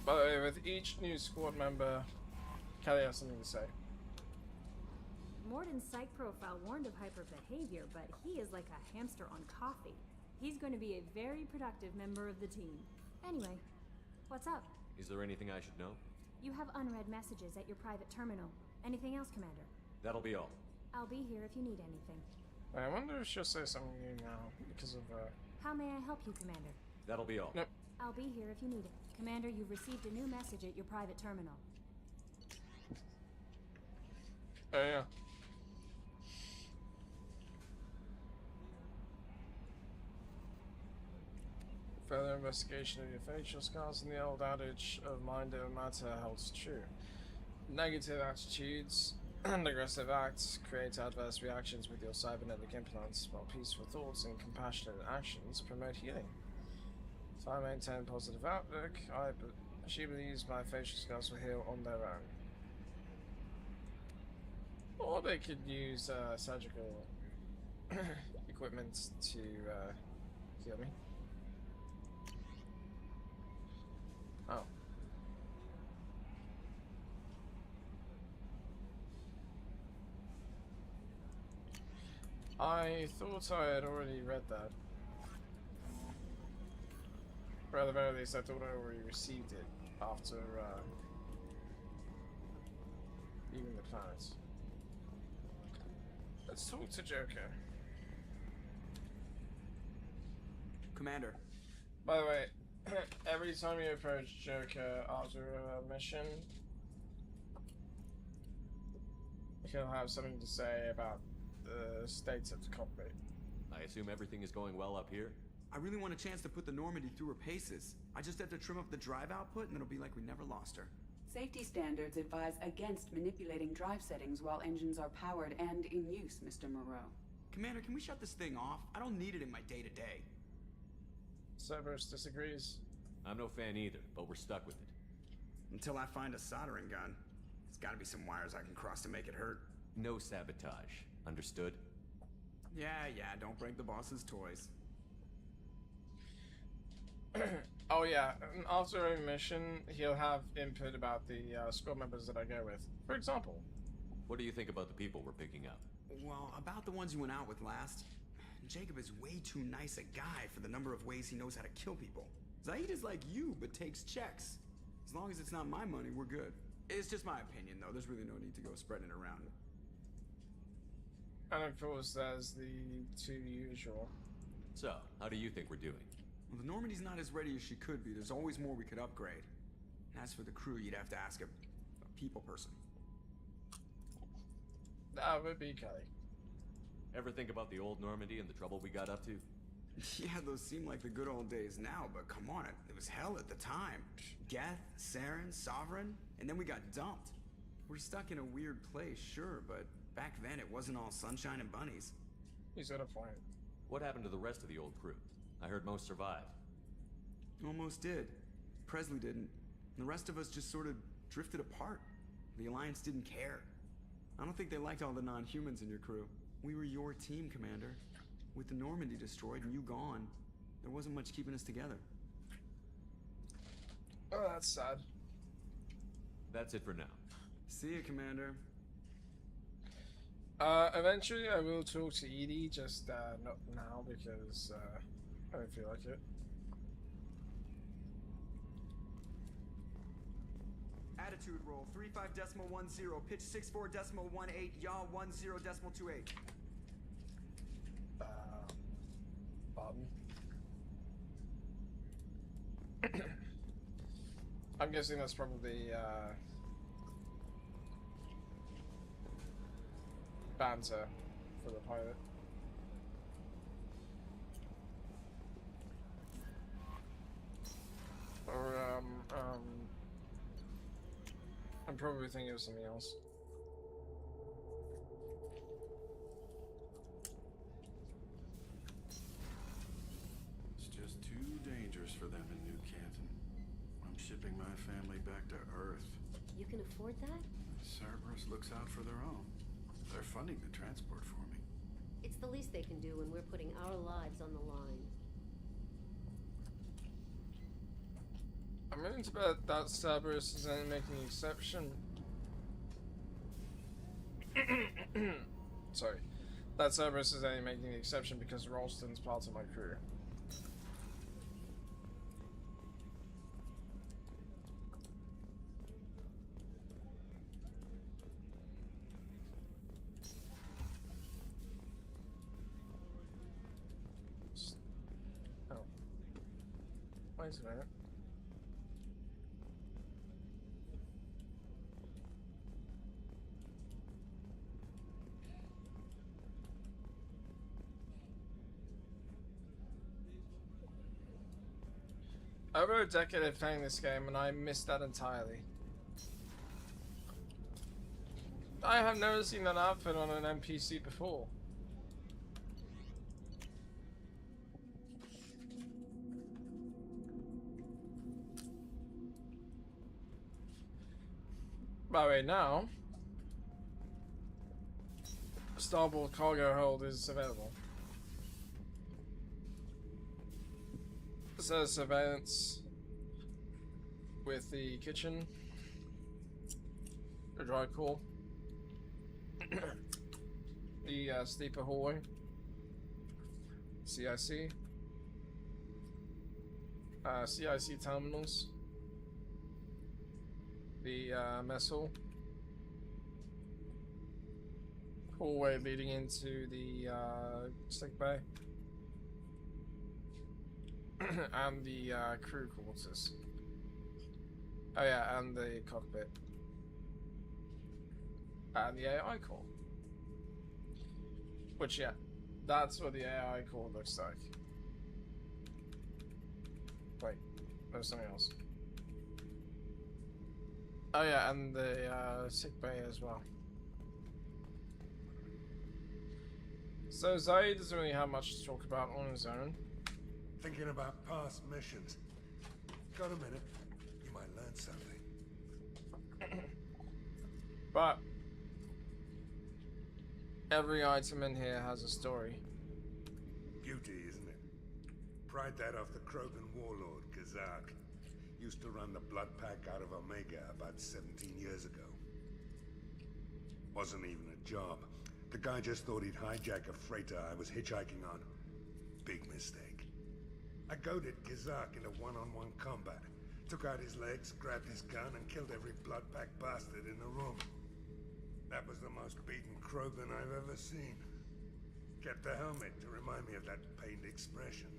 By the way, with each new squad member, Kelly has something to say. Morden's psych profile warned of hyper behavior, but he is like a hamster on coffee. He's going to be a very productive member of the team. Anyway, what's up? Is there anything I should know? You have unread messages at your private terminal. Anything else, Commander? That'll be all. I'll be here if you need anything. I wonder if she'll say something new now, because of, How may I help you, Commander? That'll be all. Nope. I'll be here if you need it. Commander, you've received a new message at your private terminal. Oh yeah. Further investigation of your facial scars and the old adage of mind over matter holds true. Negative attitudes and aggressive acts create adverse reactions with your cybernetic implants, while peaceful thoughts and compassionate actions promote healing. So I maintain positive outlook. She believes my facial scars will heal on their own. Or they could use surgical equipment to heal me. Oh. I thought I had already read that. Or at the very least, I thought I already received it after leaving the planet. Let's talk to Joker. Commander. By the way, every time you approach Joker after a mission, he'll have something to say about the state of the cockpit. I assume everything is going well up here? I really want a chance to put the Normandy through her paces. I just have to trim up the drive output and it'll be like we never lost her. Safety standards advise against manipulating drive settings while engines are powered and in use, Mr. Moreau. Commander, can we shut this thing off? I don't need it in my day-to-day. Cerberus disagrees. I'm no fan either, but we're stuck with it. Until I find a soldering gun. There's gotta be some wires I can cross to make it hurt. No sabotage. Understood? Yeah, don't break the boss's toys. Oh yeah, after every mission, he'll have input about the squad members that I go with. For example. What do you think about the people we're picking up? Well, about the ones you went out with last, Jacob is way too nice a guy for the number of ways he knows how to kill people. Zaid is like you, but takes checks. As long as it's not my money, we're good. It's just my opinion, though. There's really no need to go spreading it around. And of course, there's the two usual. So, how do you think we're doing? Well, the Normandy's not as ready as she could be. There's always more we could upgrade. And as for the crew, you'd have to ask a people person. That would be Kelly. Ever think about the old Normandy and the trouble we got up to? Yeah, those seem like the good old days now, but come on, it was hell at the time. Geth, Saren, Sovereign, and then we got dumped. We're stuck in a weird place, sure, but back then it wasn't all sunshine and bunnies. He's got a point. What happened to the rest of the old crew? I heard most survived. Almost did. Presley didn't. The rest of us just sort of drifted apart. The Alliance didn't care. I don't think they liked all the non-humans in your crew. We were your team, Commander. With the Normandy destroyed and you gone, there wasn't much keeping us together. Oh, that's sad. That's it for now. See ya, Commander. Eventually I will talk to Edie, just not now because I don't feel like it. Attitude roll 35.10, pitch 64.18, yaw 10.28. Pardon. I'm guessing that's probably banter for the pilot. Or I'm probably thinking of something else. It's just too dangerous for them in New Canton. I'm shipping my family back to Earth. You can afford that? Cerberus looks out for their own. They're funding the transport for me. It's the least they can do when we're putting our lives on the line. I'm willing to bet that Cerberus isn't making an exception. Sorry. That Cerberus is only making the exception because Ralston's part of my crew. Oh. Wait a minute. Over a decade of playing this game and I missed that entirely. I have never seen that outfit on an NPC before. By the way, now Starboard cargo hold is available. It says surveillance with the kitchen, a dry cool, the sleeper hallway, CIC, CIC terminals, the mess hall, hallway leading into the sick bay. And the crew quarters. Oh yeah, and the cockpit. And the AI core. Which, yeah, that's what the AI core looks like. Wait, there's something else. Oh yeah, and the sick bay as well. So Zaid doesn't really have much to talk about on his own. Thinking about past missions. Got a minute? You might learn something. But every item in here has a story. Beauty, isn't it? Pried that off the Krogan warlord, Kazak. Used to run the blood pack out of Omega about 17 years ago. Wasn't even a job. The guy just thought he'd hijack a freighter I was hitchhiking on. Big mistake. I goaded Kazak into one-on-one combat. Took out his legs, grabbed his gun, and killed every blood pack bastard in the room. That was the most beaten Krogan I've ever seen. Kept the helmet to remind me of that pained expression.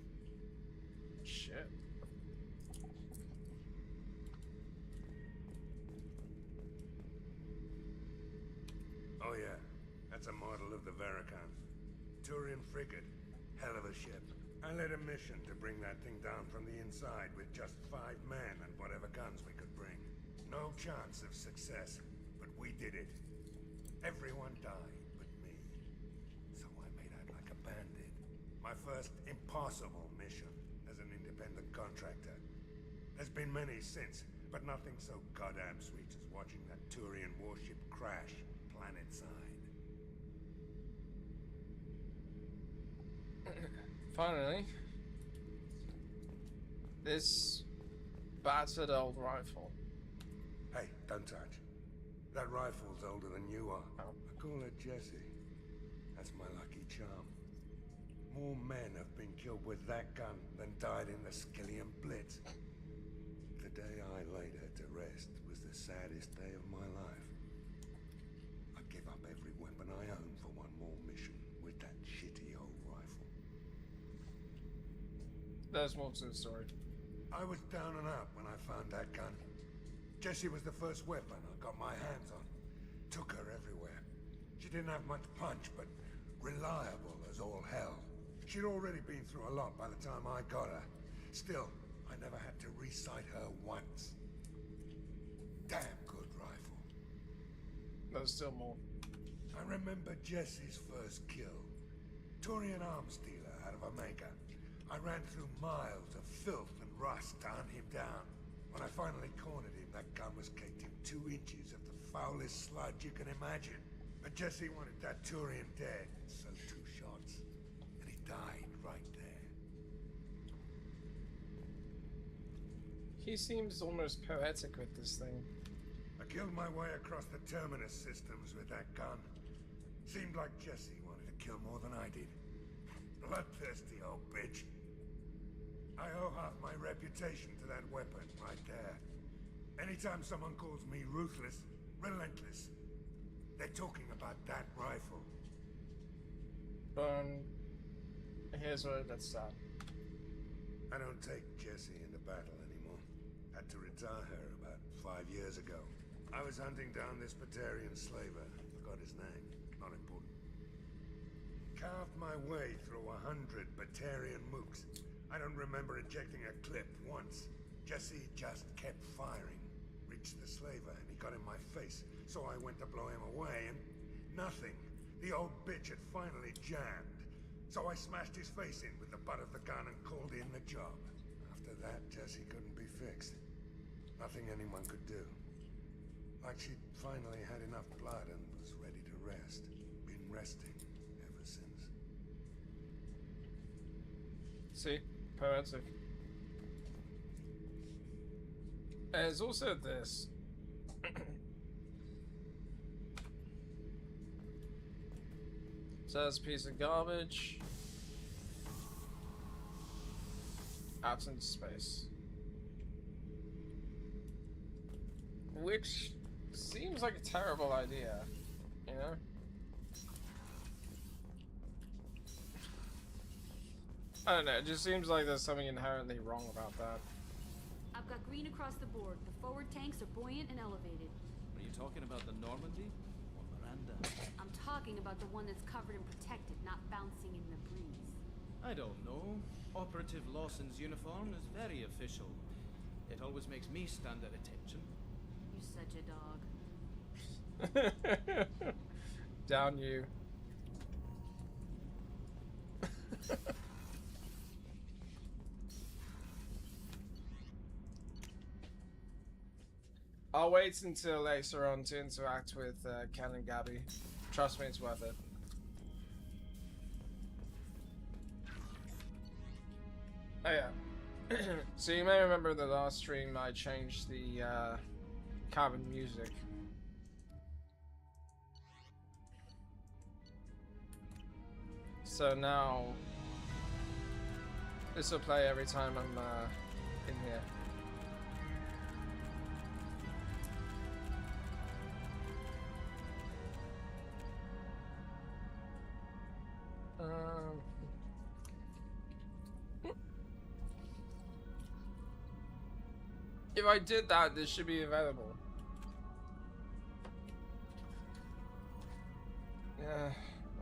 Shit. Oh yeah, that's a model of the Veracon. Turian frigate. Hell of a ship. I led a mission to bring that thing down from the inside with just 5 men and whatever guns we could bring. No chance of success, but we did it. Everyone died but me. So I made out like a bandit. My first impossible mission as an independent contractor. There's been many since, but nothing so goddamn sweet as watching that Turian warship crash planet-side. Finally, this battered old rifle. Hey, don't touch. That rifle's older than you are. I call her Jessie. That's my lucky charm. More men have been killed with that gun than died in the Skillian Blitz. The day I laid her to rest was the saddest day of my life. I give up every weapon I own for one more mission with that shitty old rifle. There's more to the story. I was down and out when I found that gun. Jessie was the first weapon I got my hands on. Took her everywhere. She didn't have much punch, but reliable as all hell. She'd already been through a lot by the time I got her. Still, I never had to re-sight her once. Damn good rifle. There's still more. I remember Jessie's first kill. Turian arms dealer out of Omega. I ran through miles of filth and rust to hunt him down. When I finally cornered him, that gun was caked in 2 inches of the foulest sludge you can imagine. But Jessie wanted that Turian dead, so 2 shots. And he died right there. He seems almost poetic with this thing. I killed my way across the terminus systems with that gun. Seemed like Jessie wanted to kill more than I did. Bloodthirsty old bitch. I owe half my reputation to that weapon right there. Anytime someone calls me ruthless, relentless, they're talking about that rifle. Here's where it gets sad. I don't take Jessie into battle anymore. Had to retire her about 5 years ago. I was hunting down this Batarian slaver. Forgot his name. Not important. Carved my way through 100 Batarian mooks. I don't remember ejecting a clip once. Jessie just kept firing. Reached the slaver and he got in my face, so I went to blow him away and nothing. The old bitch had finally jammed. So I smashed his face in with the butt of the gun and called in the job. After that, Jessie couldn't be fixed. Nothing anyone could do. Like she'd finally had enough blood and was ready to rest. Been resting ever since. See? Poetic. There's also this. Says piece of garbage. Out into space. Which seems like a terrible idea, you know? I don't know, it just seems like there's something inherently wrong about that. I've got green across the board. The forward tanks are buoyant and elevated. Are you talking about the Normandy or Miranda? I'm talking about the one that's covered and protected, not bouncing in the breeze. I don't know. Operative Lawson's uniform is very official. It always makes me stand at attention. You're such a dog. Down you. I'll wait until later on to interact with Ken and Gabby. Trust me, it's worth it. Oh yeah. So you may remember the last stream I changed the cabin music. So now this will play every time I'm in here. If I did that, this should be available. Yeah,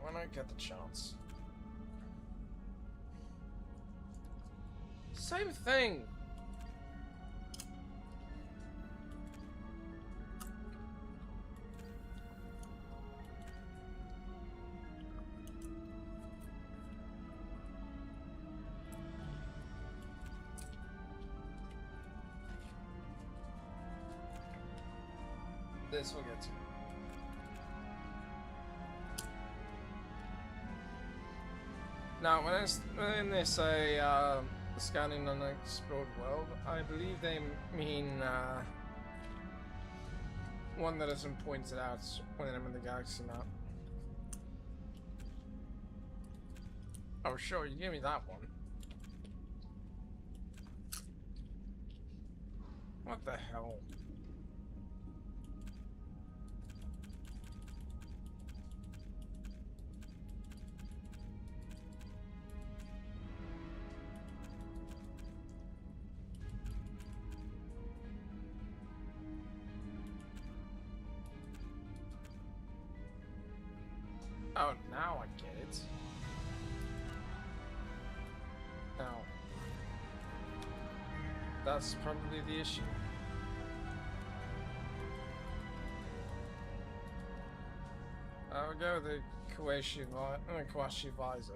when I get the chance. Same thing. This we'll get to. Now, when they say scanning unexplored world, I believe they mean one that isn't pointed out when I'm in the galaxy map. Oh, sure, you give me that one. What the hell? Oh, now I get it. Now, that's probably the issue. I'll go with the Kawashi visor.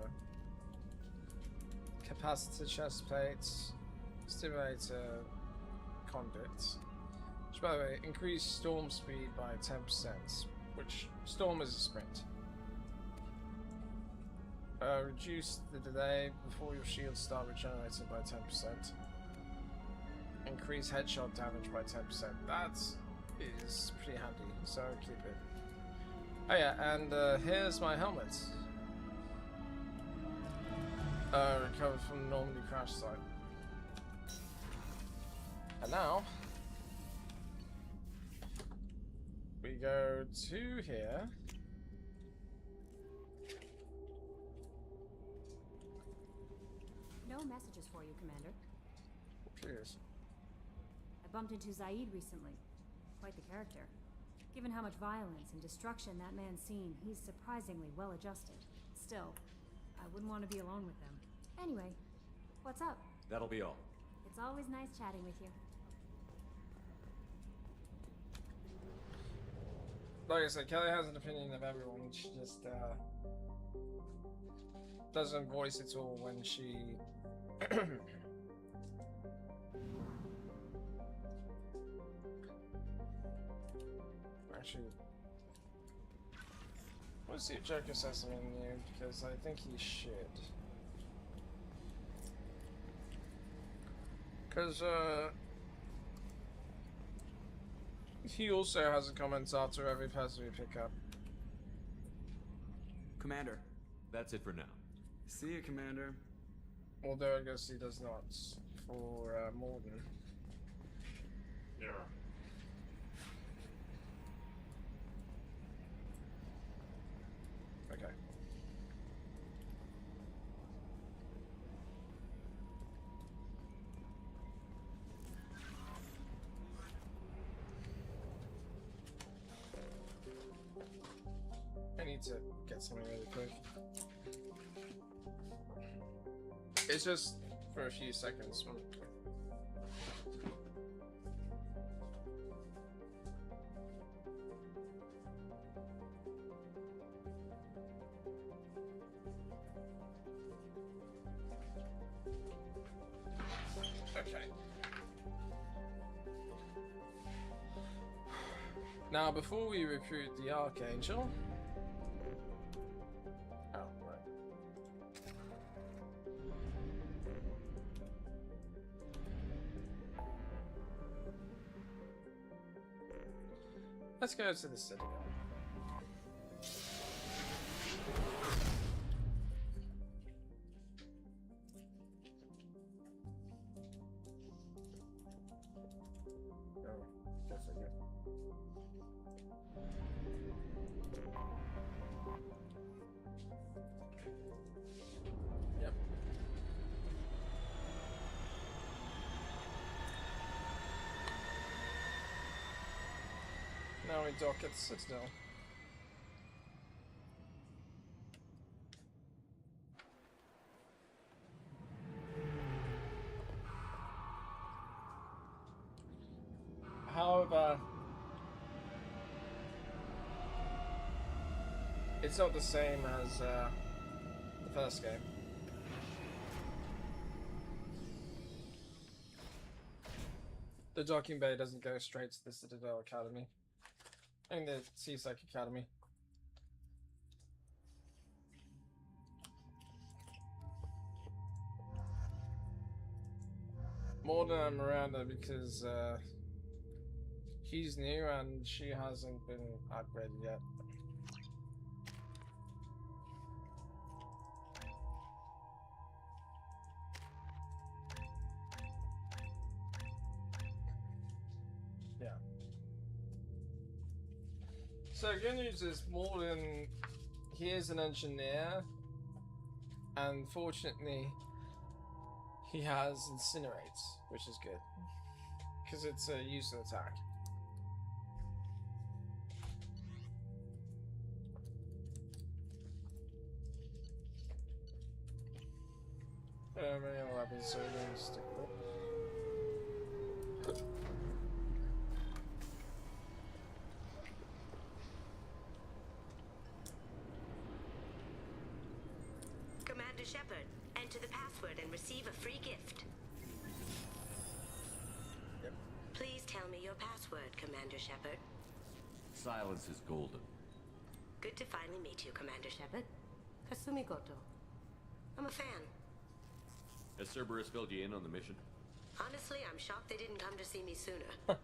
Capacitor chest plates, stimulator conduits. Which, by the way, increase storm speed by 10%, which storm is a sprint. Reduce the delay before your shields start regenerating by 10%. Increase headshot damage by 10%. That is pretty handy, so keep it. Oh yeah, and here's my helmet. Recovered from the Normandy crash site. And now we go to here. No messages for you, Commander. Cheers. I bumped into Zaid recently. Quite the character. Given how much violence and destruction that man's seen, he's surprisingly well adjusted. Still, I wouldn't want to be alone with him. Anyway, what's up? That'll be all. It's always nice chatting with you. Like I said, Kelly has an opinion of everyone. She just doesn't voice it all when she actually, let's see if Joker says something new, because I think he should. Because he also has a commentator every person we pick up. Commander. That's it for now. See you, Commander. Although I guess he does not for Morden. Yeah. Okay. I need to get something really quick. It's just for a few seconds. Okay. Now, before we recruit the Archangel... Oh, right. Let's go to the Citadel. Yep. Now we dock at the Citadel. However, it's not the same as the first game. The docking bay doesn't go straight to the Citadel Academy. I mean the Seasec Academy. More than Miranda because she's new and she hasn't been upgraded yet. Yeah. So good news is Morden, he is an engineer, and fortunately he has Incinerate, which is good, because it's a useless attack. Many weapons, so we're going to stick with it. Commander Shepard, enter the password and receive a free gift. Yep. Please tell me your password, Commander Shepard. Silence is golden. Good to finally meet you, Commander Shepard. Kasumi Goto. I'm a fan. Has Cerberus filled you in on the mission? Honestly, I'm shocked they didn't come to see me sooner.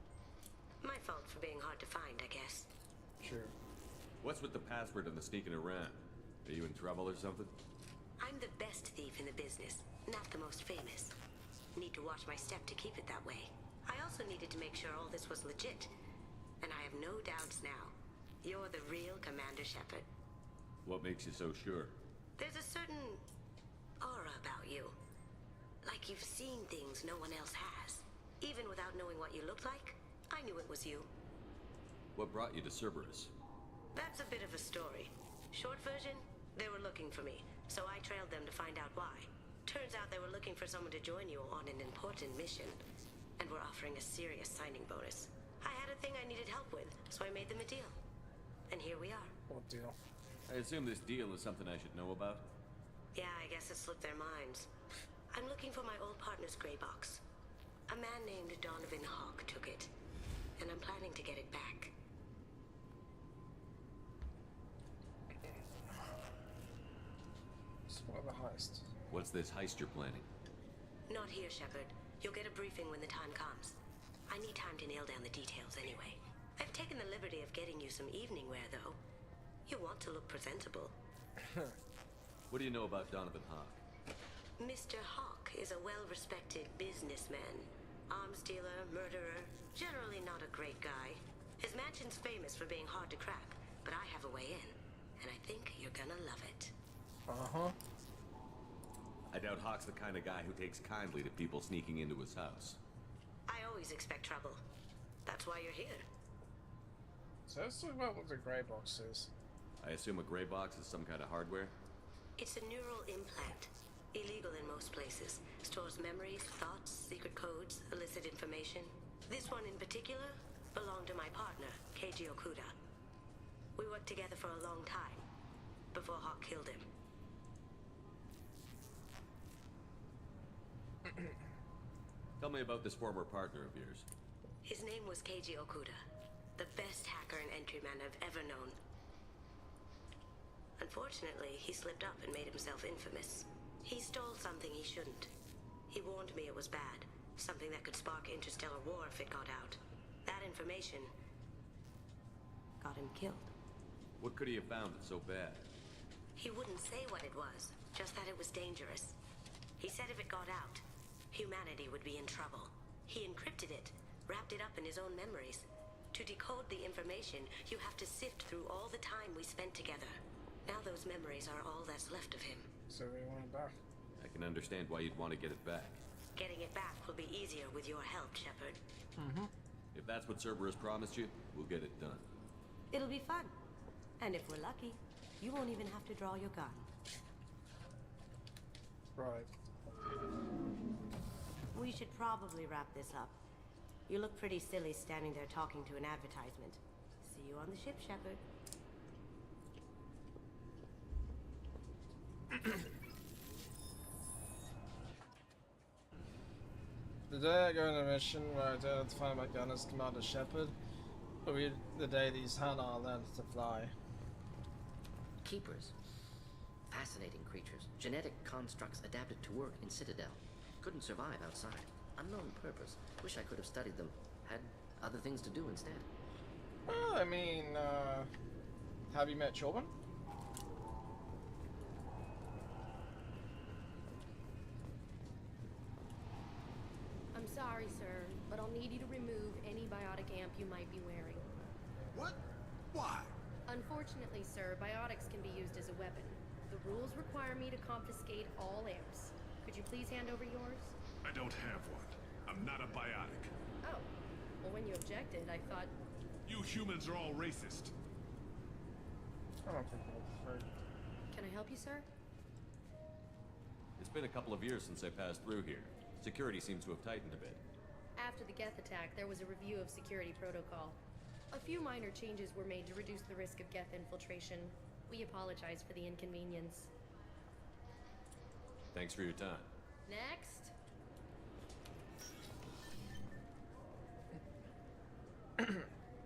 My fault for being hard to find, I guess. Sure. What's with the password and the sneaking around? Are you in trouble or something? I'm the best thief in the business, not the most famous. Need to watch my step to keep it that way. I also needed to make sure all this was legit. And I have no doubts now. You're the real Commander Shepard. What makes you so sure? There's a certain aura about you. Like you've seen things no one else has. Even without knowing what you looked like, I knew it was you. What brought you to Cerberus? That's a bit of a story. Short version, they were looking for me, so I trailed them to find out why. Turns out they were looking for someone to join you on an important mission, and were offering a serious signing bonus. I had a thing I needed help with, so I made them a deal. And here we are. What deal? I assume this deal is something I should know about? Yeah, I guess it slipped their minds. I'm looking for my old partner's gray box. A man named Donovan Hawk took it, and I'm planning to get it back. Spot the heist. What's this heist you're planning? Not here, Shepard. You'll get a briefing when the time comes. I need time to nail down the details anyway. I've taken the liberty of getting you some evening wear, though. You want to look presentable. What do you know about Donovan Hawk? Mr. Hawk is a well-respected businessman. Arms dealer, murderer, generally not a great guy. His mansion's famous for being hard to crack, but I have a way in, and I think you're gonna love it. Uh-huh. I doubt Hawk's the kind of guy who takes kindly to people sneaking into his house. I always expect trouble. That's why you're here. So let's talk about what the grey box is. I assume a gray box is some kind of hardware? It's a neural implant. Illegal in most places. Stores memories, thoughts, secret codes, illicit information. This one in particular belonged to my partner, Keiji Okuda. We worked together for a long time, before Hawk killed him. Tell me about this former partner of yours. His name was Keiji Okuda. The best hacker and entryman I've ever known. Unfortunately, he slipped up and made himself infamous. He stole something he shouldn't. He warned me it was bad. Something that could spark interstellar war if it got out. That information got him killed. What could he have found that's so bad? He wouldn't say what it was, just that it was dangerous. He said if it got out, humanity would be in trouble. He encrypted it, wrapped it up in his own memories. To decode the information, you have to sift through all the time we spent together. Now those memories are all that's left of him. So we want it back. I can understand why you'd want to get it back. Getting it back will be easier with your help, Shepard. If that's what Cerberus promised you, we'll get it done. It'll be fun. And if we're lucky, you won't even have to draw your gun. Right. We should probably wrap this up. You look pretty silly standing there talking to an advertisement. See you on the ship, Shepard. The day I go on a mission where I don't have to find my gun as Commander Shepard, will be the day these Hanar learn to fly. Keepers. Fascinating creatures. Genetic constructs adapted to work in Citadel. Couldn't survive outside. Unknown purpose. Wish I could have studied them. Had other things to do instead. Well, I mean, have you met Chorban? I'm sorry, sir, but I'll need you to remove any biotic amp you might be wearing. What? Why? Unfortunately, sir, biotics can be used as a weapon. The rules require me to confiscate all amps. Could you please hand over yours? I don't have one. I'm not a biotic. Oh. Well, when you objected, I thought... You humans are all racist. I don't think that's right. Can I help you, sir? It's been a couple of years since I passed through here. Security seems to have tightened a bit. After the Geth attack, there was a review of security protocol. A few minor changes were made to reduce the risk of Geth infiltration. We apologize for the inconvenience. Thanks for your time. Next.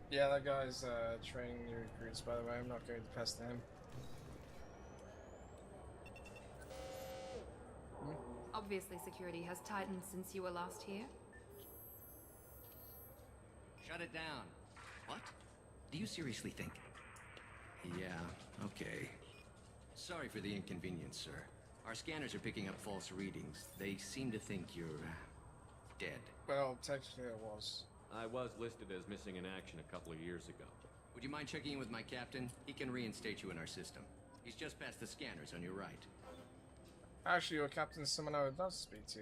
Yeah, that guy's training new recruits, by the way. I'm not going to pester him. Obviously, security has tightened since you were last here. Shut it down. What? Do you seriously think? Yeah, okay. Sorry for the inconvenience, sir. Our scanners are picking up false readings. They seem to think you're... dead. Well, technically it was. I was listed as missing in action a couple of years ago. Would you mind checking in with my captain? He can reinstate you in our system. He's just past the scanners on your right. Actually, your captain's someone I would love to speak to.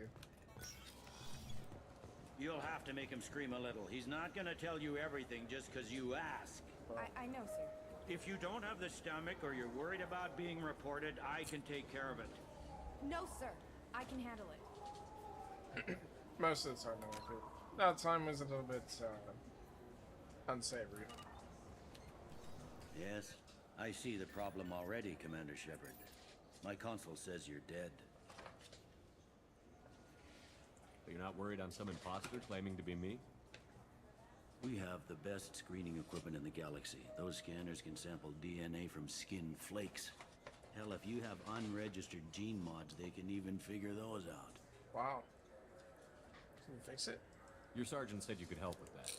You'll have to make him scream a little. He's not gonna tell you everything just because you ask. I know, sir. If you don't have the stomach or you're worried about being reported, I can take care of it. No, sir. I can handle it. Most of the time, no, but that time was a little bit unsavory. Yes, I see the problem already, Commander Shepard. My console says you're dead. But you're not worried I'm some imposter claiming to be me? We have the best screening equipment in the galaxy. Those scanners can sample DNA from skin flakes. Hell, if you have unregistered gene mods, they can even figure those out. Wow. Can you fix it? Your sergeant said you could help with that.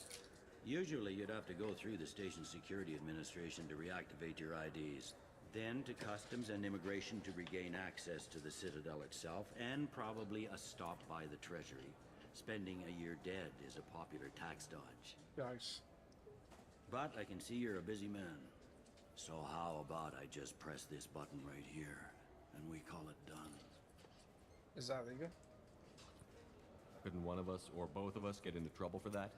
Usually you'd have to go through the station security administration to reactivate your IDs. Then to customs and immigration to regain access to the Citadel itself, and probably a stop by the Treasury. Spending a year dead is a popular tax dodge. Yikes. But I can see you're a busy man. So how about I just press this button right here, and we call it done? Is that legal? Couldn't one of us, or both of us, get into trouble for that?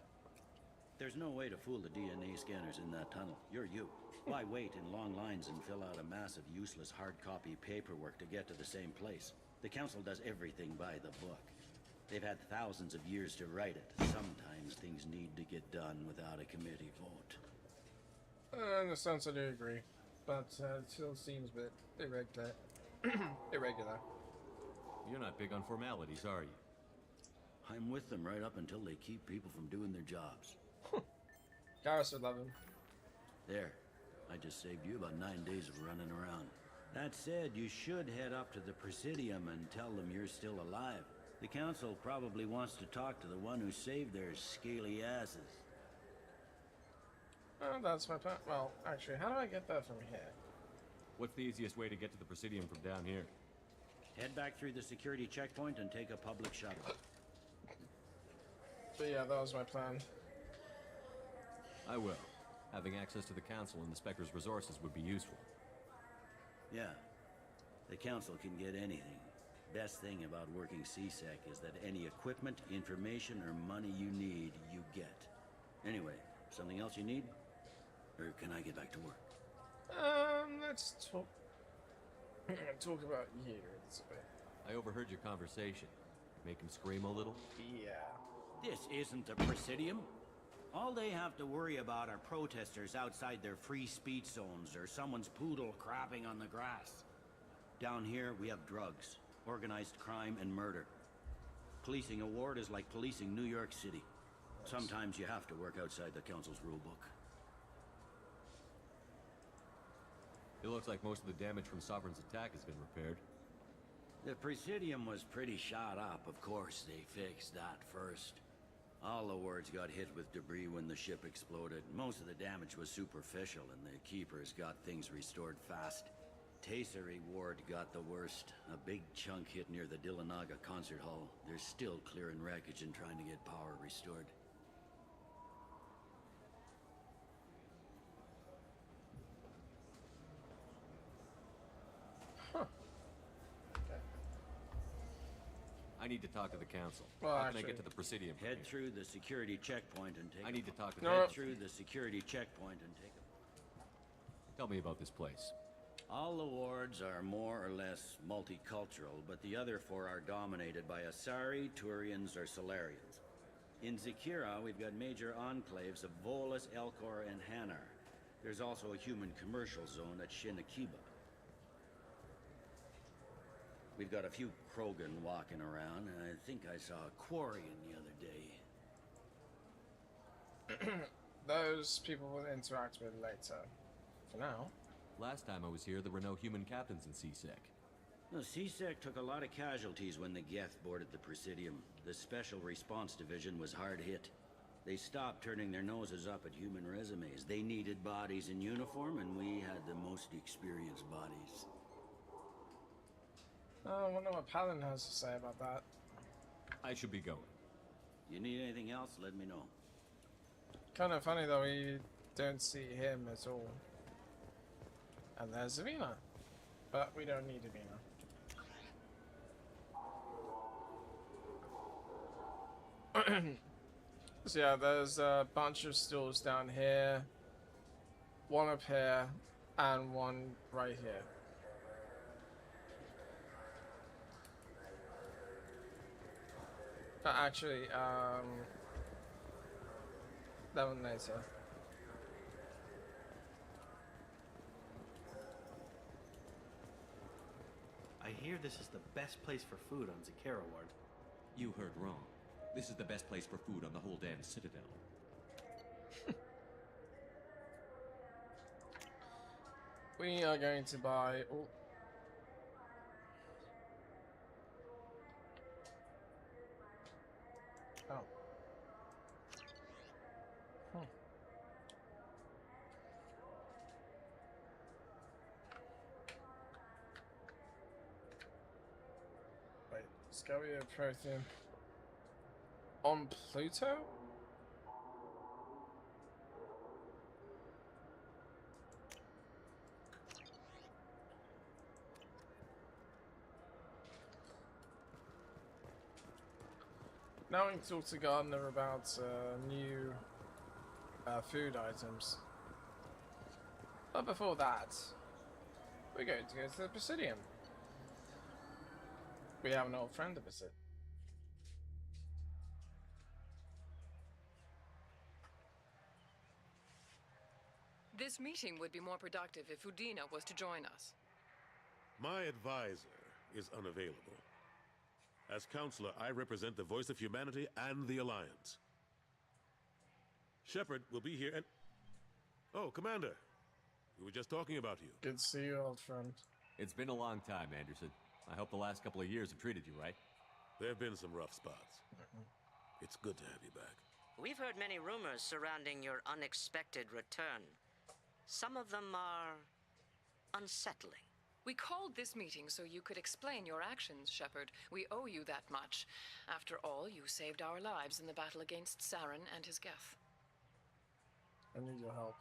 There's no way to fool the DNA scanners in that tunnel. You're you. Why wait in long lines and fill out a massive useless hard copy paperwork to get to the same place? The Council does everything by the book. They've had thousands of years to write it. Sometimes things need to get done without a committee vote. In a sense, I do agree. But it still seems a bit irregular. Irregular. You're not big on formalities, are you? I'm with them right up until they keep people from doing their jobs. Garrus would love him. There. I just saved you about 9 days of running around. That said, you should head up to the Presidium and tell them you're still alive. The Council probably wants to talk to the one who saved their scaly asses. Oh, that's my plan. Well, actually, how do I get there from here? What's the easiest way to get to the Presidium from down here? Head back through the security checkpoint and take a public shuttle. But yeah, that was my plan. I will. Having access to the Council and the Spectre's resources would be useful. Yeah. The Council can get anything. Best thing about working CSEC is that any equipment, information, or money you need, you get. Anyway, something else you need? Or can I get back to work? Let's talk about you. I overheard your conversation. Make him scream a little? Yeah. This isn't the Presidium. All they have to worry about are protesters outside their free speech zones or someone's poodle crapping on the grass. Down here, we have drugs, organized crime, and murder. Policing a ward is like policing New York City. Sometimes you have to work outside the Council's rulebook. It looks like most of the damage from Sovereign's attack has been repaired. The Presidium was pretty shot up. Of course, they fixed that first. All the wards got hit with debris when the ship exploded. Most of the damage was superficial, and the Keepers got things restored fast. Tasery Ward got the worst. A big chunk hit near the Dillanaga concert hall. They're still clearing wreckage and trying to get power restored. I need to talk to the Council. Well, How can I get to the Presidium? Head through the security checkpoint and take. I need to talk to Head through the security checkpoint and take. Tell me about this place. All the wards are more or less multicultural, but the other 4 are dominated by Asari, Turians, or Solarians. In Zakira, we've got major enclaves of Volus, Elcor, and Hanar. There's also a human commercial zone at Shinakiba. We've got a few Krogan walking around, and I think I saw a Quarian the other day. Those people will interact with later. For now. Last time I was here, there were no human captains in CSEC. The CSEC took a lot of casualties when the Geth boarded the Presidium. The Special Response Division was hard hit. They stopped turning their noses up at human resumes. They needed bodies in uniform, and we had the most experienced bodies. I wonder what Palin has to say about that. I should be going. You need anything else, let me know. Kind of funny though, we don't see him at all. And there's Zavina. But we don't need Zavina. So yeah, there's a bunch of stools down here. One up here. And one right here. But actually, that one later. I hear this is the best place for food on Zakira Ward. You heard wrong. This is the best place for food on the whole damn Citadel. We are going to buy... Oh. Oh. Wait, Scalia Prothean on Pluto? Now we can talk to Gardner about new food items. But before that, we're going to go to the Presidium. We have an old friend to visit. This meeting would be more productive if Udina was to join us. My advisor is unavailable. As counselor, I represent the voice of humanity and the Alliance. Shepard will be here and... Oh, Commander. We were just talking about you. Good to see you, old friend. It's been a long time, Anderson. I hope the last couple of years have treated you right. There have been some rough spots. It's good to have you back. We've heard many rumors surrounding your unexpected return. Some of them are unsettling. We called this meeting so you could explain your actions, Shepard. We owe you that much. After all, you saved our lives in the battle against Saren and his Geth. I need your help.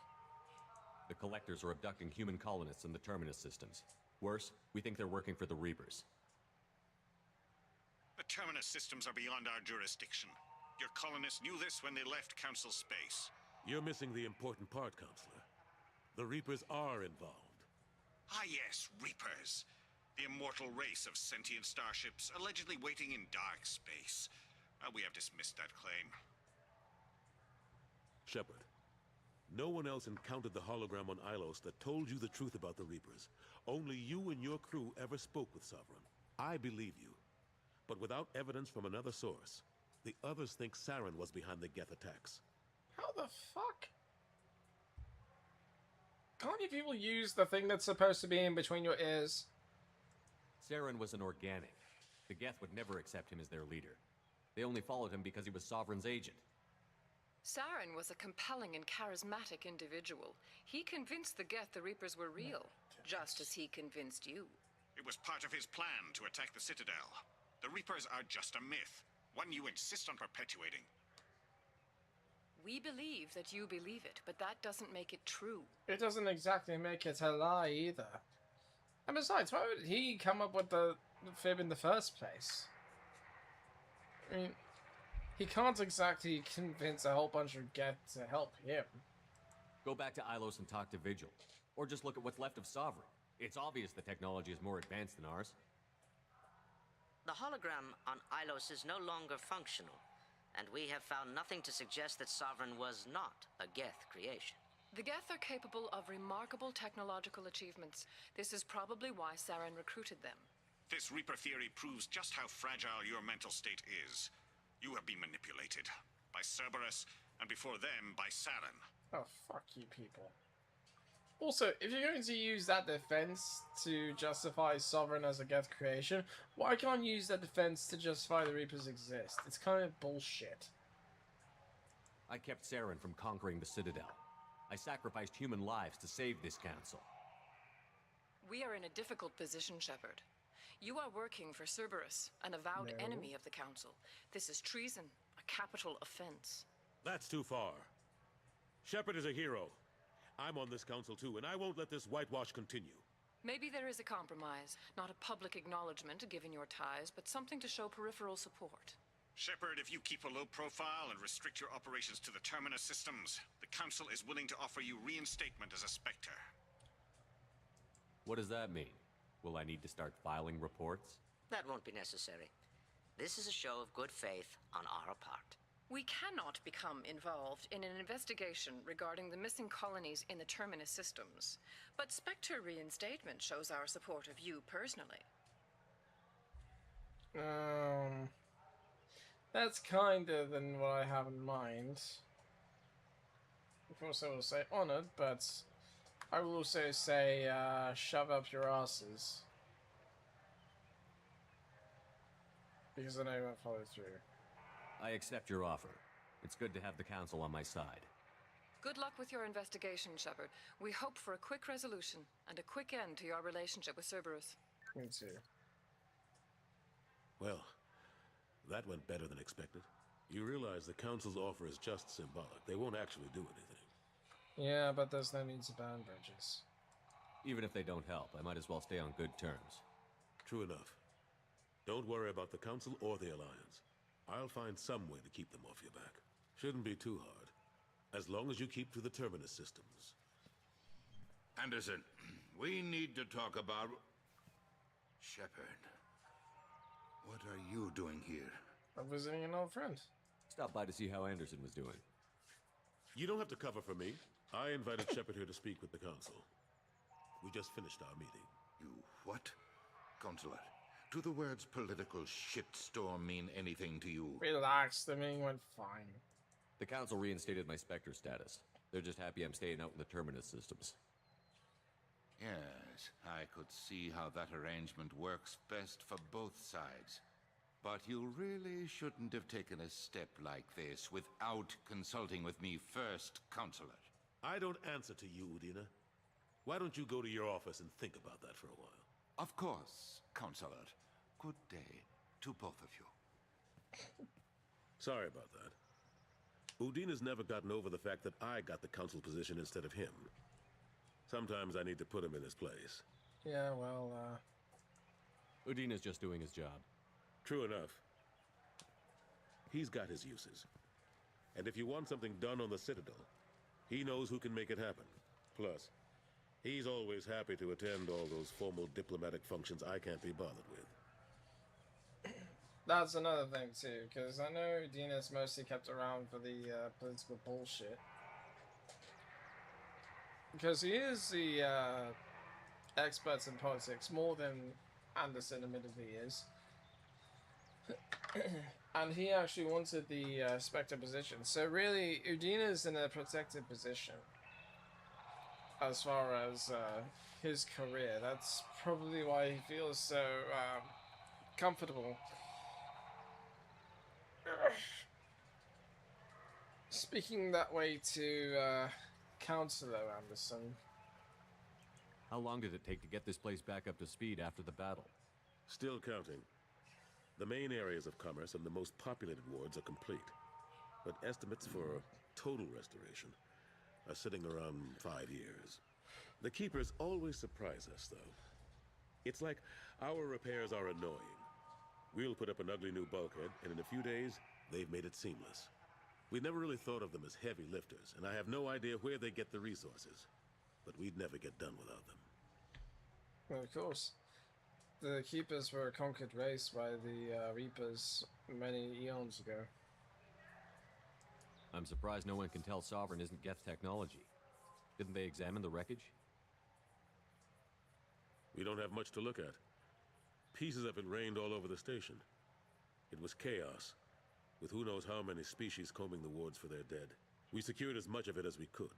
The Collectors are abducting human colonists in the Terminus systems. Worse, we think they're working for the Reapers. The Terminus systems are beyond our jurisdiction. Your colonists knew this when they left Council space. You're missing the important part, Counselor. The Reapers are involved. Ah yes, Reapers. The immortal race of sentient starships allegedly waiting in dark space. We have dismissed that claim. Shepard, no one else encountered the hologram on Ilos that told you the truth about the Reapers. Only you and your crew ever spoke with Sovereign. I believe you. But without evidence from another source, the others think Saren was behind the Geth attacks. How the fuck? Can't you people use the thing that's supposed to be in between your ears? Saren was an organic. The Geth would never accept him as their leader. They only followed him because he was Sovereign's agent. Saren was a compelling and charismatic individual. He convinced the Geth the Reapers were real, just as he convinced you. It was part of his plan to attack the Citadel. The Reapers are just a myth, one you insist on perpetuating. We believe that you believe it, but that doesn't make it true. It doesn't exactly make it a lie either. And besides, why would he come up with the fib in the first place? I mean, he can't exactly convince a whole bunch of Geth to help him. Go back to Ilos and talk to Vigil. Or just look at what's left of Sovereign. It's obvious the technology is more advanced than ours. The hologram on Ilos is no longer functional, and we have found nothing to suggest that Sovereign was not a Geth creation. The Geth are capable of remarkable technological achievements. This is probably why Saren recruited them. This Reaper theory proves just how fragile your mental state is. You have been manipulated by Cerberus, and before them, by Saren. Oh, fuck you people. Also, if you're going to use that defense to justify Sovereign as a Geth creation, why can't you use that defense to justify the Reapers exist? It's kind of bullshit. I kept Saren from conquering the Citadel. I sacrificed human lives to save this council. We are in a difficult position, Shepard. You are working for Cerberus, an avowed enemy of the Council. This is treason, a capital offense. That's too far. Shepard is a hero. I'm on this council too, and I won't let this whitewash continue. Maybe there is a compromise. Not a public acknowledgement given your ties, but something to show peripheral support. Shepard, if you keep a low profile and restrict your operations to the Terminus systems, the Council is willing to offer you reinstatement as a Spectre. What does that mean? Will I need to start filing reports? That won't be necessary. This is a show of good faith on our part. We cannot become involved in an investigation regarding the missing colonies in the Terminus systems, but Spectre reinstatement shows our support of you personally. That's kinder than what I have in mind. Of course I will say honored, but I will also say shove up your asses. Because I know you won't follow through. I accept your offer. It's good to have the council on my side. Good luck with your investigation, Shepard. We hope for a quick resolution and a quick end to your relationship with Cerberus. Me too. Well, that went better than expected. You realize the council's offer is just symbolic. They won't actually do anything. Yeah, but there's no need to burn bridges. Even if they don't help, I might as well stay on good terms. True enough. Don't worry about the council or the Alliance. I'll find some way to keep them off your back. Shouldn't be too hard. As long as you keep to the Terminus systems. Anderson, we need to talk about... Shepard. What are you doing here? I'm visiting an old friend. Stop by to see how Anderson was doing. You don't have to cover for me. I invited Shepard here to speak with the council. We just finished our meeting. You what? Counselor, do the words political shitstorm mean anything to you? Relax, the meeting went fine. The Council reinstated my Spectre status. They're just happy I'm staying out in the Terminus systems. Yes, I could see how that arrangement works best for both sides. But you really shouldn't have taken a step like this without consulting with me first, Counselor. I don't answer to you, Udina. Why don't you go to your office and think about that for a while? Of course, Counselor. Good day to both of you. Sorry about that. Udina's never gotten over the fact that I got the council position instead of him. Sometimes I need to put him in his place. Yeah, well, Udina's just doing his job. True enough. He's got his uses. And if you want something done on the Citadel, he knows who can make it happen. Plus, he's always happy to attend all those formal diplomatic functions I can't be bothered with. that's another thing too, because I know Dina's mostly kept around for the political bullshit. Because he is the expert in politics, more than Anderson admittedly is. And he actually wanted the Spectre position. So really, Udina's in a protected position as far as his career. That's probably why he feels so comfortable. Speaking that way to Counselor Anderson. How long did it take to get this place back up to speed after the battle? Still counting. The main areas of commerce and the most populated wards are complete. But estimates for total restoration are sitting around 5 years. The Keepers always surprise us, though. It's like our repairs are annoying. We'll put up an ugly new bulkhead, and in a few days, they've made it seamless. We never really thought of them as heavy lifters, and I have no idea where they get the resources. But we'd never get done without them. Well, of course. The Keepers were a conquered race by the Reapers many eons ago. I'm surprised no one can tell Sovereign isn't Geth technology. Didn't they examine the wreckage? We don't have much to look at. Pieces of it rained all over the station. It was chaos, with who knows how many species combing the wards for their dead. We secured as much of it as we could.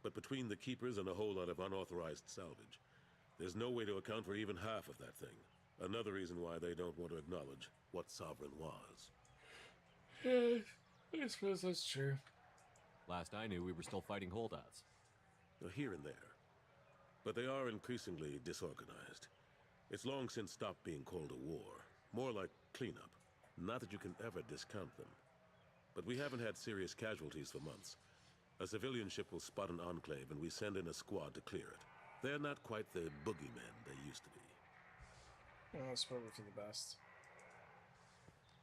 But between the Keepers and a whole lot of unauthorized salvage, there's no way to account for even half of that thing. Another reason why they don't want to acknowledge what Sovereign was. I suppose that's true. Last I knew, we were still fighting holdouts. Here and there. But they are increasingly disorganized. It's long since stopped being called a war. More like cleanup. Not that you can ever discount them. But we haven't had serious casualties for months. A civilian ship will spot an enclave and we send in a squad to clear it. They're not quite the boogeymen they used to be. Well, that's probably for the best.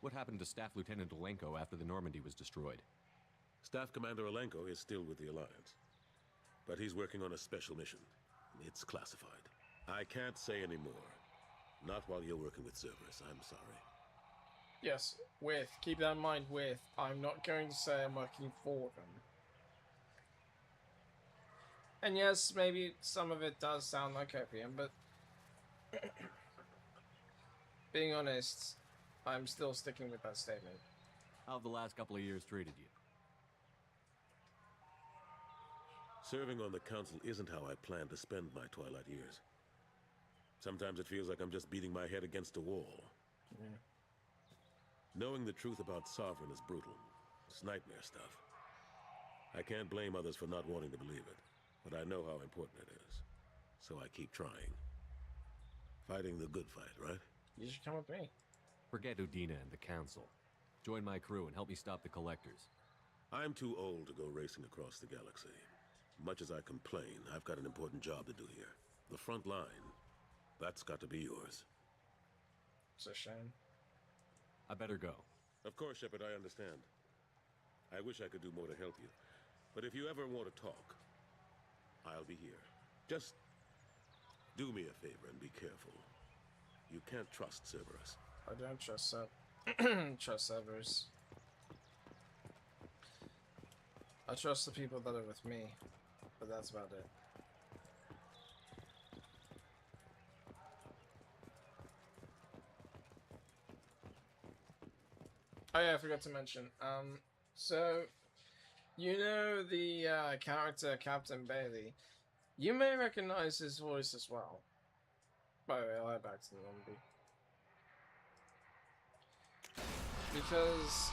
What happened to Staff Lieutenant Olenko after the Normandy was destroyed? Staff Commander Olenko is still with the Alliance. But he's working on a special mission. It's classified. I can't say any more. Not while you're working with Cerberus, I'm sorry. Yes, with. Keep that in mind, with. I'm not going to say I'm working for them. And yes, maybe some of it does sound like opium, but being honest, I'm still sticking with that statement. How have the last couple of years treated you? Serving on the Council isn't how I plan to spend my twilight years. Sometimes it feels like I'm just beating my head against a wall. Yeah. Knowing the truth about Sovereign is brutal. It's nightmare stuff. I can't blame others for not wanting to believe it. But I know how important it is. So I keep trying. Fighting the good fight, right? You should come with me. Forget Udina and the Council. Join my crew and help me stop the Collectors. I'm too old to go racing across the galaxy. Much as I complain, I've got an important job to do here. The front line, that's got to be yours. It's a shame. I better go. Of course, Shepard, I understand. I wish I could do more to help you. But if you ever want to talk, I'll be here. Just do me a favor and be careful. You can't trust Cerberus. I don't trust trust Cerberus. I trust the people that are with me, but that's about it. Oh yeah, I forgot to mention. So You know the character Captain Bailey. You may recognize his voice as well. By the way, I'll head back to the lobby. Because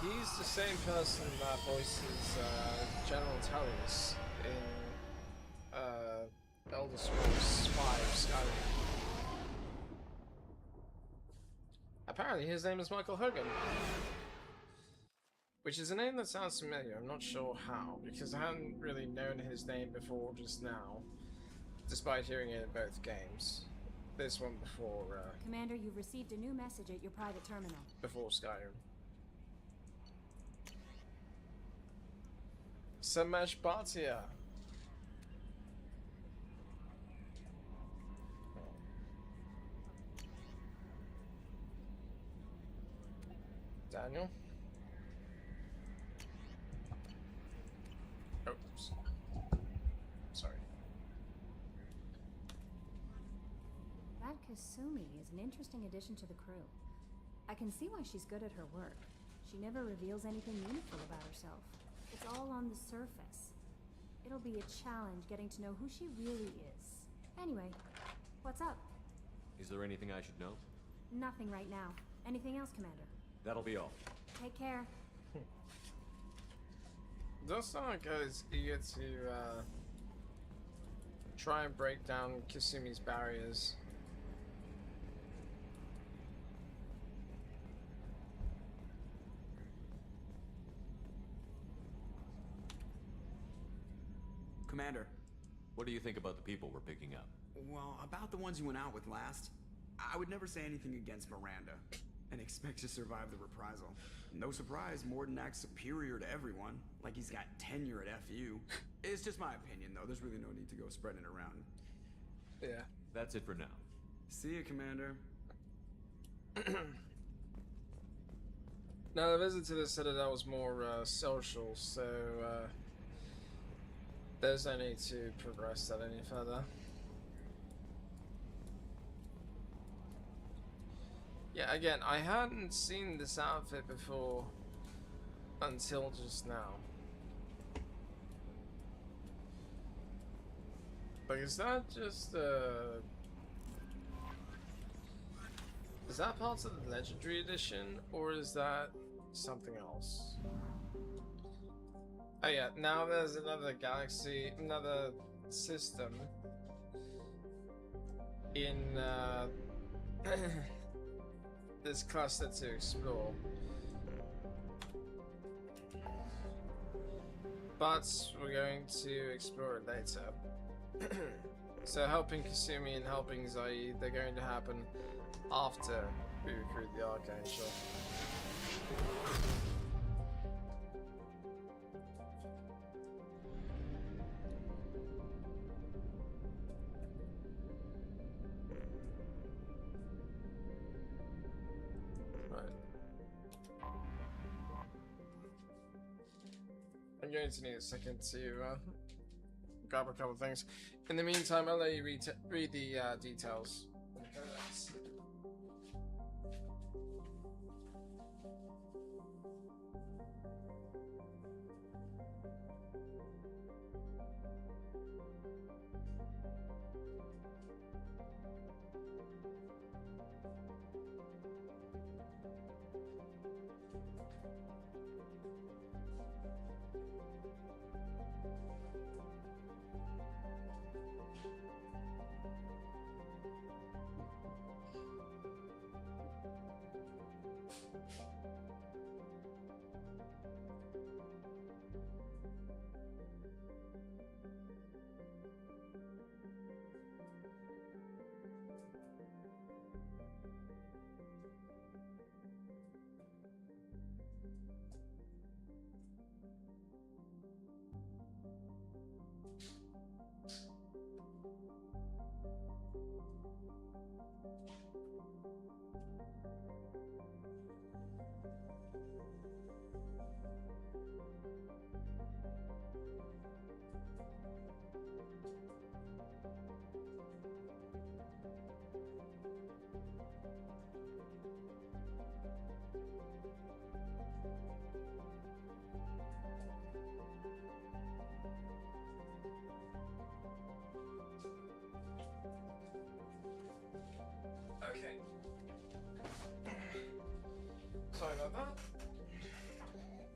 he's the same person that voices General Tullius in Elder Scrolls 5 Skyrim. Apparently his name is Michael Hogan. Which is a name that sounds familiar, I'm not sure how, because I hadn't really known his name before just now, despite hearing it in both games. This one before, Commander, you've received a new message at your private terminal. Before Skyrim. Samesh Bhatia. Daniel? Oops. Sorry. That Kasumi is an interesting addition to the crew. I can see why she's good at her work. She never reveals anything meaningful about herself. It's all on the surface. It'll be a challenge getting to know who she really is. Anyway, what's up? Is there anything I should know? Nothing right now. Anything else, Commander? That'll be all. Take care. Does sound like I was eager to try and break down Kasumi's barriers. Commander. What do you think about the people we're picking up? Well, about the ones you went out with last, I would never say anything against Miranda and expect to survive the reprisal. No surprise, Morden acts superior to everyone, like he's got tenure at FU. It's just my opinion, though. There's really no need to go spreading it around. Yeah. That's it for now. See ya, Commander. Now, the visit to the Citadel was more social, so there's no need to progress that any further. Yeah, again, I hadn't seen this outfit before until just now. But is that just is that part of the Legendary Edition, or is that something else? Oh yeah, now there's another galaxy, another system in this cluster to explore. But we're going to explore it later. So helping Kasumi and helping Zaid, they're going to happen after we recruit the Archangel. I'm going to need a second to grab a couple of things. In the meantime, I'll let you read the details.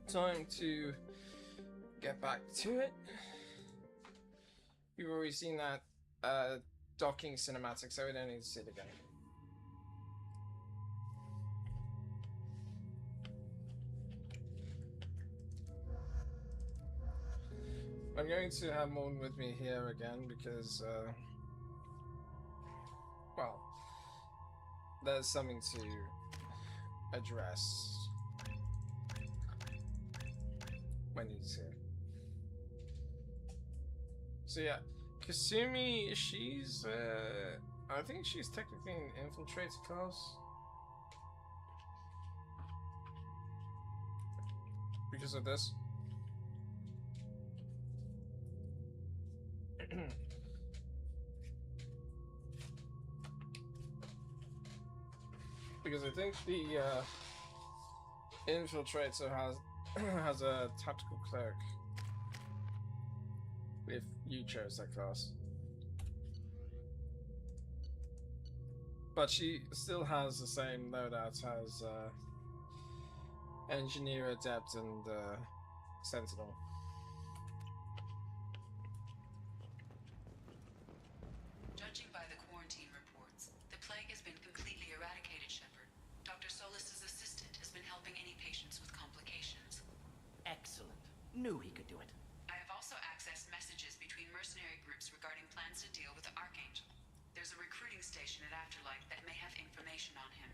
time to get back to it. You've already seen that docking cinematic, so we don't need to see it again. I'm going to have Morton with me here again because, well, there's something to address when he's here. So yeah, Kasumi, she's, I think she's technically an infiltrator class. Because of this. Because I think the infiltrator has a tactical cleric. If you chose that class, but she still has the same loadout as engineer, adept, and sentinel. Judging by the quarantine reports, the plague has been completely eradicated, Shepard. Dr. Solis's assistant has been helping any patients with complications. Excellent. Knew he could do it. I have also accessed messages between mercenary groups regarding plans to deal with the Archangel. There's a recruiting station at Afterlight that may have information on him.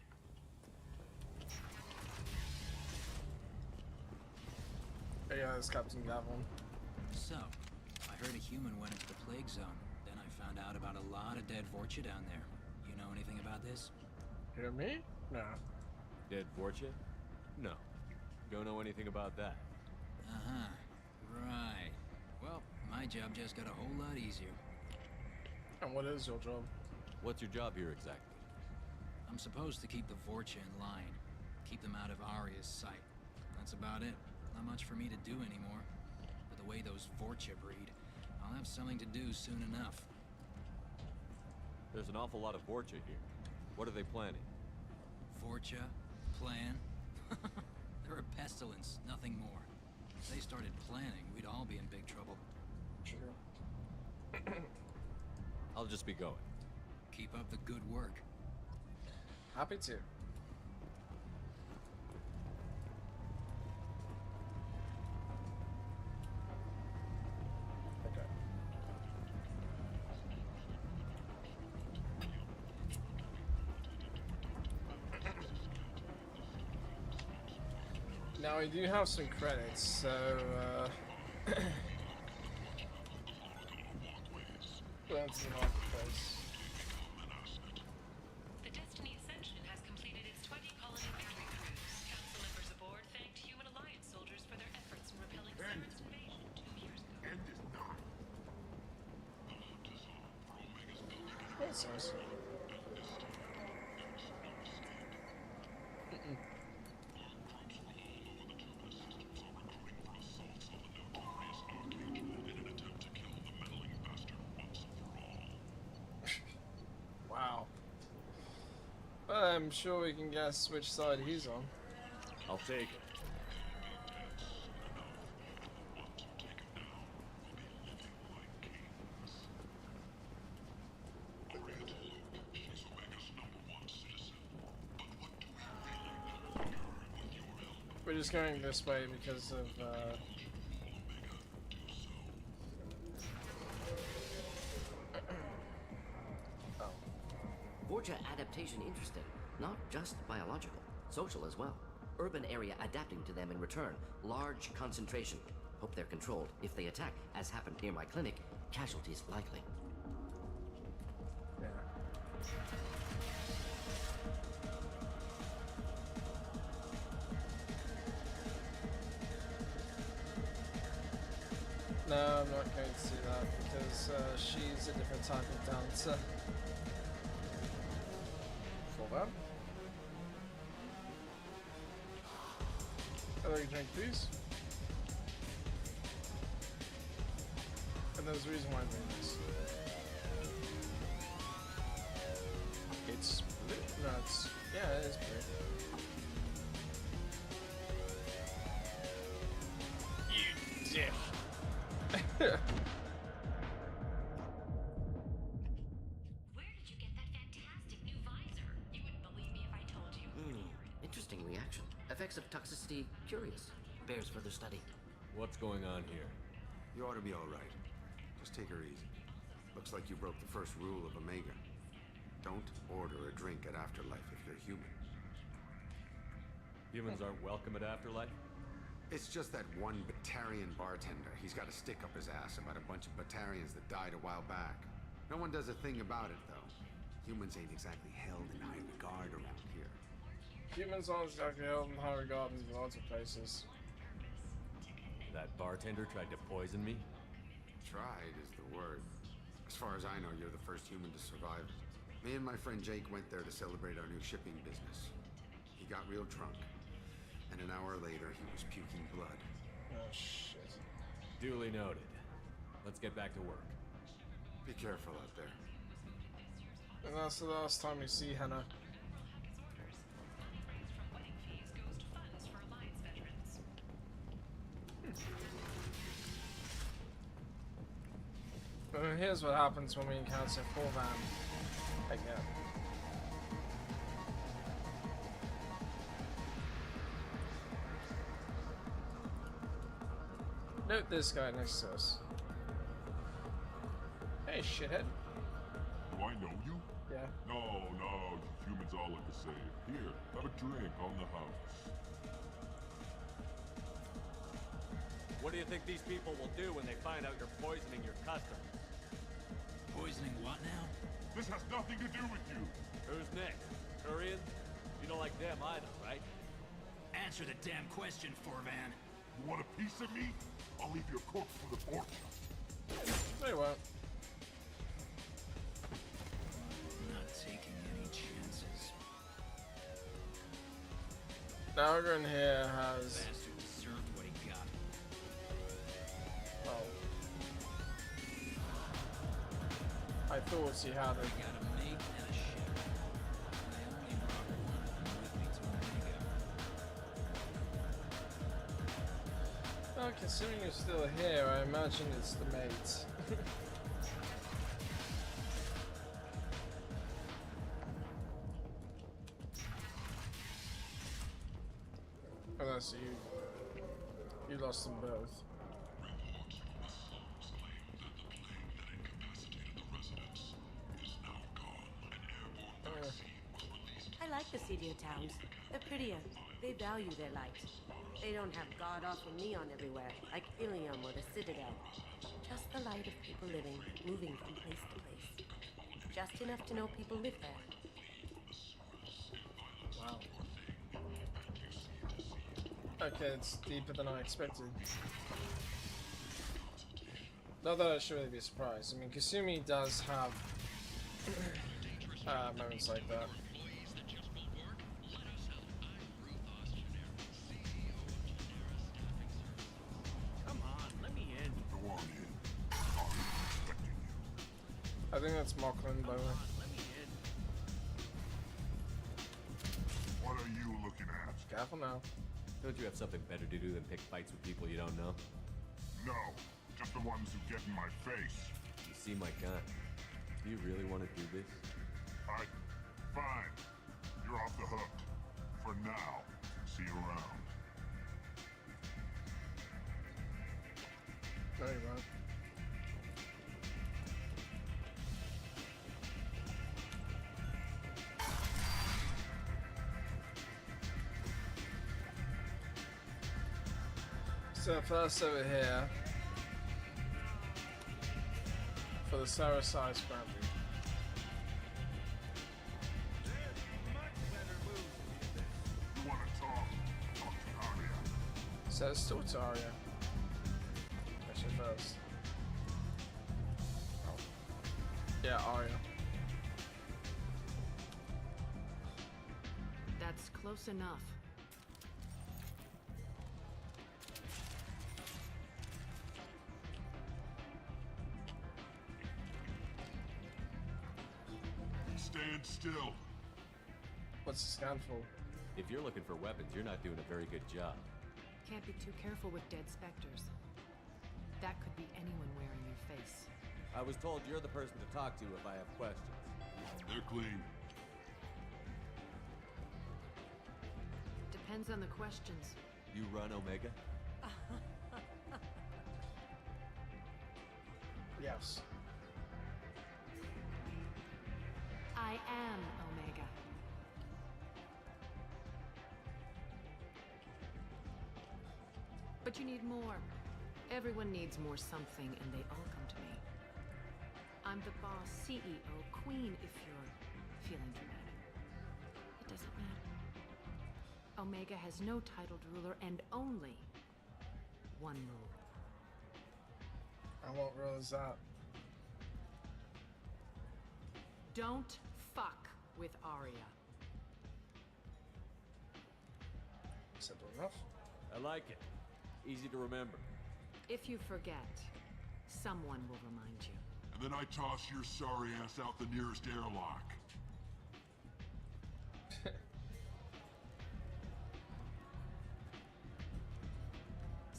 Hey guys, Captain Gavin. So, I heard a human went into the plague zone. Then I found out about a lot of dead Vorcha down there. You know anything about this? Hear me? No. Dead Vorcha? No. Don't know anything about that. Uh-huh. Right. Well, my job just got a whole lot easier. And what is your job? What's your job here exactly? I'm supposed to keep the Vorcha in line. Keep them out of Arya's sight. That's about it. Not much for me to do anymore. But the way those Vorcha breed, I'll have something to do soon enough. There's an awful lot of Vorcha here. What are they planning? Vorcha? Plan? They're a pestilence, nothing more. If they started planning, we'd all be in big trouble. True. I'll just be going. Keep up the good work. Happy to. Okay. Now we do have some credits, so go into the marketplace. The Destiny Ascension has completed its 20 colony victory cruise. Council members aboard thanked Human Alliance soldiers for their efforts in repelling Cyrus invasion 2 years ago. That's nice. Wow. Well, I'm sure we can guess which side he's on. I'll take it. We're just going this way because of Vorcha adaptation interesting. Not just biological, social as well. Urban area adapting to them in return. Large concentration. Hope they're controlled. If they attack, as happened near my clinic, casualties likely. Yeah. No, I'm not going to do that because she's a different type of dancer. For that. I'll let you drink, please. And there's a reason why I'm doing this. It's blue? No, it's... yeah, it is blue. Effects of toxicity curious. Bears further study. What's going on here? You ought to be all right. Just take her easy. Looks like you broke the first rule of Omega. Don't order a drink at Afterlife if you're human. Humans aren't welcome at Afterlife? It's just that one Batarian bartender. He's got a stick up his ass about a bunch of Batarians that died a while back. No one does a thing about it, though. Humans ain't exactly held in high regard around here. Humans aren't exactly held in high regard in lots of places. That bartender tried to poison me? Tried is the word. As far as I know, you're the first human to survive it. Me and my friend Jake went there to celebrate our new shipping business. He got real drunk, and an hour later he was puking blood. Oh shit. Duly noted. Let's get back to work. Be careful out there. And that's the last time we see Hannah. Here's what happens when we encounter Forvan again. Note this guy next to us. Hey, shithead. Do I know you? Yeah. No, humans all look the same. Here, have a drink on the house. What do you think these people will do when they find out you're poisoning your customers? Poisoning what now? This has nothing to do with you. Who's next? Koreans? You don't like them either, right? Answer the damn question, Forvan. You want a piece of me? I'll leave your corpse for the fortune. No, you won't. Not taking any chances. Now everyone here has. Bastard deserved what he got. Well, I thought he had it. I got a mate and a ship. I only brought one with me to Omega. Well, considering you're still here, I imagine it's the mate. Unless you lost them both. I like the city of towns. They're prettier. They value their light. They don't have god-awful neon everywhere, like Ilium or the Citadel. Just the light of people living, moving from place to place. Just enough to know people live there. Wow. Okay, it's deeper than I expected. Not that I should really be surprised. I mean, Kasumi does have moments like that. Come on, let me in. Go on in. I'm expecting you. I think that's Mocklin, by the way. Let me in. What are you looking at? Careful now. Don't you have something better to do than pick fights with people you don't know? No, just the ones who get in my face. You seem like God. Do you really want to do this? Fine. You're off the hook. For now. See you around. No, you won't. So first over here for the specialised scramble. You want to talk to Arya. So it's still to Arya. Actually first. Oh. Yeah, Arya. That's close enough. Stand still. What's the scan for? If you're looking for weapons, you're not doing a very good job. Can't be too careful with dead specters. That could be anyone wearing your face. I was told you're the person to talk to if I have questions. They're clean. Depends on the questions. You run Omega? Yes. I am Omega. But you need more. Everyone needs more something, and they all come to me. I'm the boss, CEO, queen, if you're feeling dramatic. It doesn't matter. Omega has no titled ruler and only one rule. And what rule is that? Don't fuck with Arya. Simple enough. I like it. Easy to remember. If you forget, someone will remind you. And then I toss your sorry ass out the nearest airlock.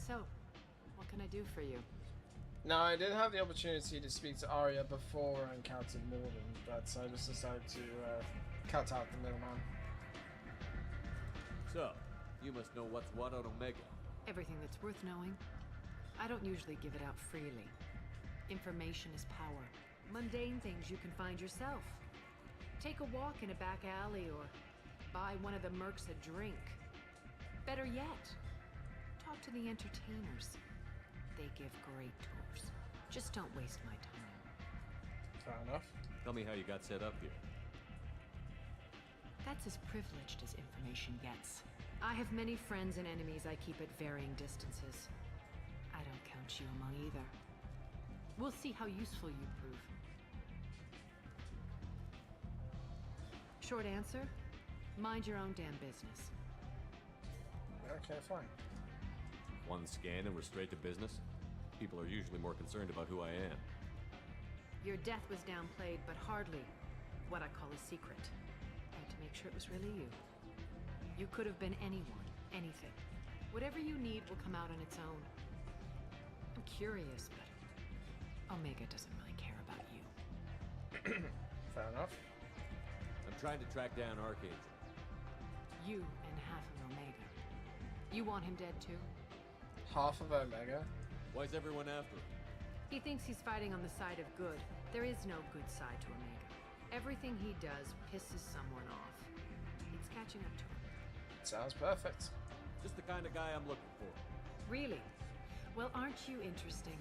So, what can I do for you? Now, I did have the opportunity to speak to Arya before I encountered Morden, but I just decided to cut out the middleman. So, you must know what's what on Omega. Everything that's worth knowing. I don't usually give it out freely. Information is power. Mundane things you can find yourself. Take a walk in a back alley or buy one of the mercs a drink. Better yet, talk to the entertainers. They give great tours. Just don't waste my time. Fair enough. Tell me how you got set up here. That's as privileged as information gets. I have many friends and enemies I keep at varying distances. I don't count you among either. We'll see how useful you prove. Short answer, mind your own damn business. Okay, fine. One scan and we're straight to business? People are usually more concerned about who I am. Your death was downplayed, but hardly what I call a secret. I had to make sure it was really you. You could have been anyone, anything. Whatever you need will come out on its own. I'm curious, but Omega doesn't really care about you. Fair enough. I'm trying to track down Archangel. You and half of Omega. You want him dead too? Half of Omega? Why is everyone after him? He thinks he's fighting on the side of good. There is no good side to Omega. Everything he does pisses someone off. It's catching up to him. Sounds perfect. Just the kind of guy I'm looking for. Really? Well, aren't you interesting?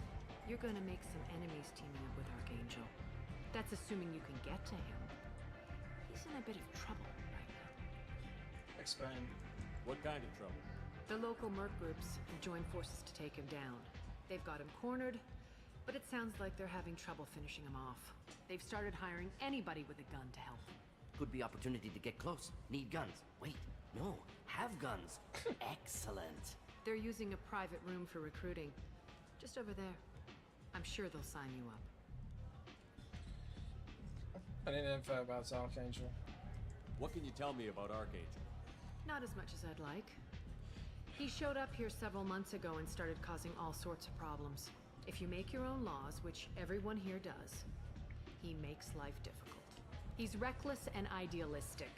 You're gonna make some enemies teaming up with Archangel. That's assuming you can get to him. He's in a bit of trouble right now. Explain. What kind of trouble? The local merc groups have joined forces to take him down. They've got him cornered, but it sounds like they're having trouble finishing him off. They've started hiring anybody with a gun to help them. Could be opportunity to get close. Need guns. Wait, no, have guns. Excellent. They're using a private room for recruiting. Just over there. I'm sure they'll sign you up. I need info about Archangel. What can you tell me about Archangel? Not as much as I'd like. He showed up here several months ago and started causing all sorts of problems. If you make your own laws, which everyone here does, he makes life difficult. He's reckless and idealistic.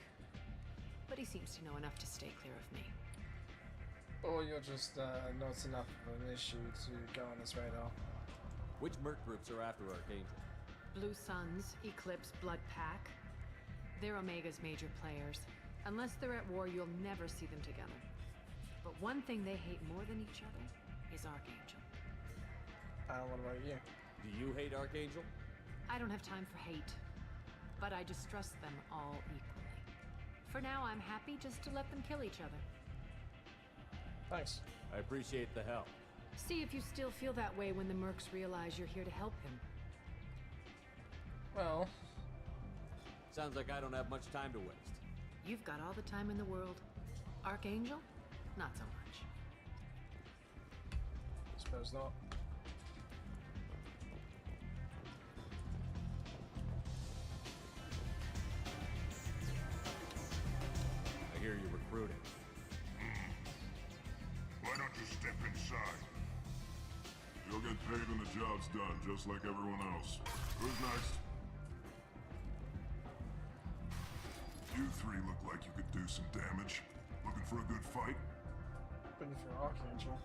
But he seems to know enough to stay clear of me. Or you're just not enough of an issue to go on his radar. Which merc groups are after Archangel? Blue Suns, Eclipse, Blood Pack. They're Omega's major players. Unless they're at war, you'll never see them together. But one thing they hate more than each other is Archangel. What about you? Do you hate Archangel? I don't have time for hate, but I distrust them all equally. For now, I'm happy just to let them kill each other. Thanks. I appreciate the help. See if you still feel that way when the mercs realize you're here to help him. Well... Sounds like I don't have much time to waste. You've got all the time in the world. Archangel? Not so much. Suppose not. I hear you're recruiting. Why don't you step inside? You'll get paid when the job's done, just like everyone else. Who's next? You three look like you could do some damage. Looking for a good fight? Looking for Archangel.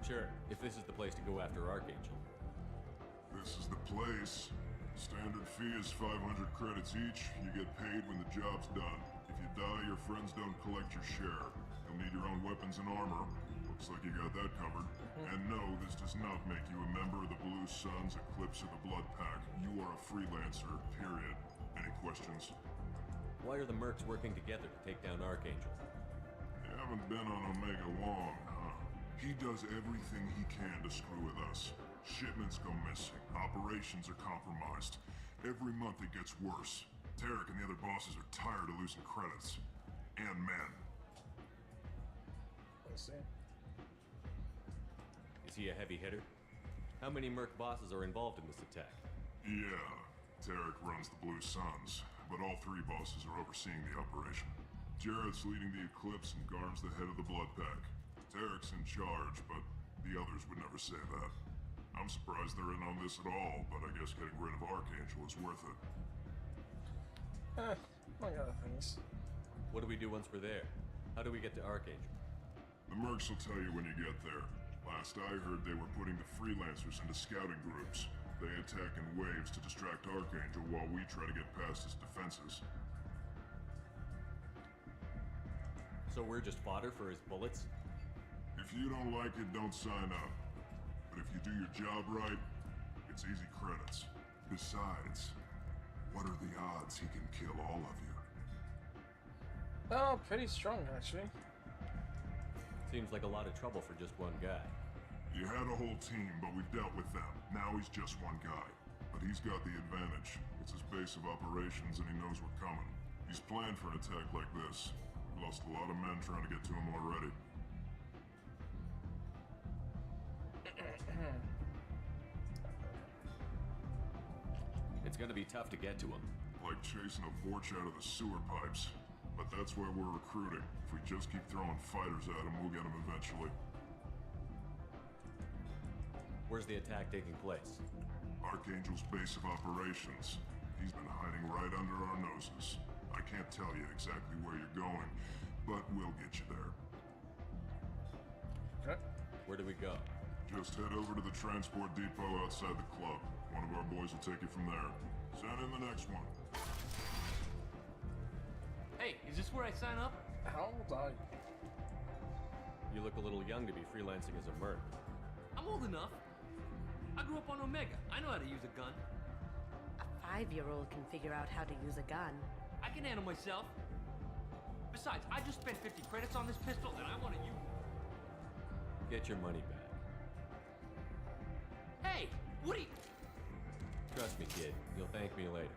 Sure, if this is the place to go after Archangel. This is the place. Standard fee is 500 credits each. You get paid when the job's done. If you die, your friends don't collect your share. You'll need your own weapons and armor. Looks like you got that covered. And no, this does not make you a member of the Blue Suns, Eclipse, or the Blood Pack. You are a freelancer, period. Any questions? Why are the mercs working together to take down Archangel? You haven't been on Omega long, huh? He does everything he can to screw with us. Shipments go missing. Operations are compromised. Every month it gets worse. Tarek and the other bosses are tired of losing credits. And men. I see. Is he a heavy hitter? How many merc bosses are involved in this attack? Yeah, Tarek runs the Blue Suns, but all three bosses are overseeing the operation. Jarrett's leading the Eclipse and Garm's the head of the Blood Pack. Tarek's in charge, but the others would never say that. I'm surprised they're in on this at all, but I guess getting rid of Archangel is worth it. Among other things. What do we do once we're there? How do we get to Archangel? The mercs will tell you when you get there. Last I heard, they were putting the freelancers into scouting groups. They attack in waves to distract Archangel while we try to get past his defenses. So we're just fodder for his bullets? If you don't like it, don't sign up. But if you do your job right, it's easy credits. Besides, what are the odds he can kill all of you? Oh, pretty strong, actually. Seems like a lot of trouble for just one guy. You had a whole team, but we've dealt with them. Now he's just one guy. But he's got the advantage. It's his base of operations and he knows we're coming. He's planned for an attack like this. We've lost a lot of men trying to get to him already. It's gonna be tough to get to him. Like chasing a Vorch out of the sewer pipes. But that's why we're recruiting. If we just keep throwing fighters at him, we'll get him eventually. Where's the attack taking place? Archangel's base of operations. He's been hiding right under our noses. I can't tell you exactly where you're going, but we'll get you there. Okay. Where do we go? Just head over to the transport depot outside the club. One of our boys will take you from there. Send in the next one. Hey, is this where I sign up? How old are you? You look a little young to be freelancing as a merc. I'm old enough. I grew up on Omega. I know how to use a gun. A 5-year-old can figure out how to use a gun. I can handle myself. Besides, I just spent 50 credits on this pistol and I want to use it. Get your money back. Hey, Woody! Trust me, kid. You'll thank me later.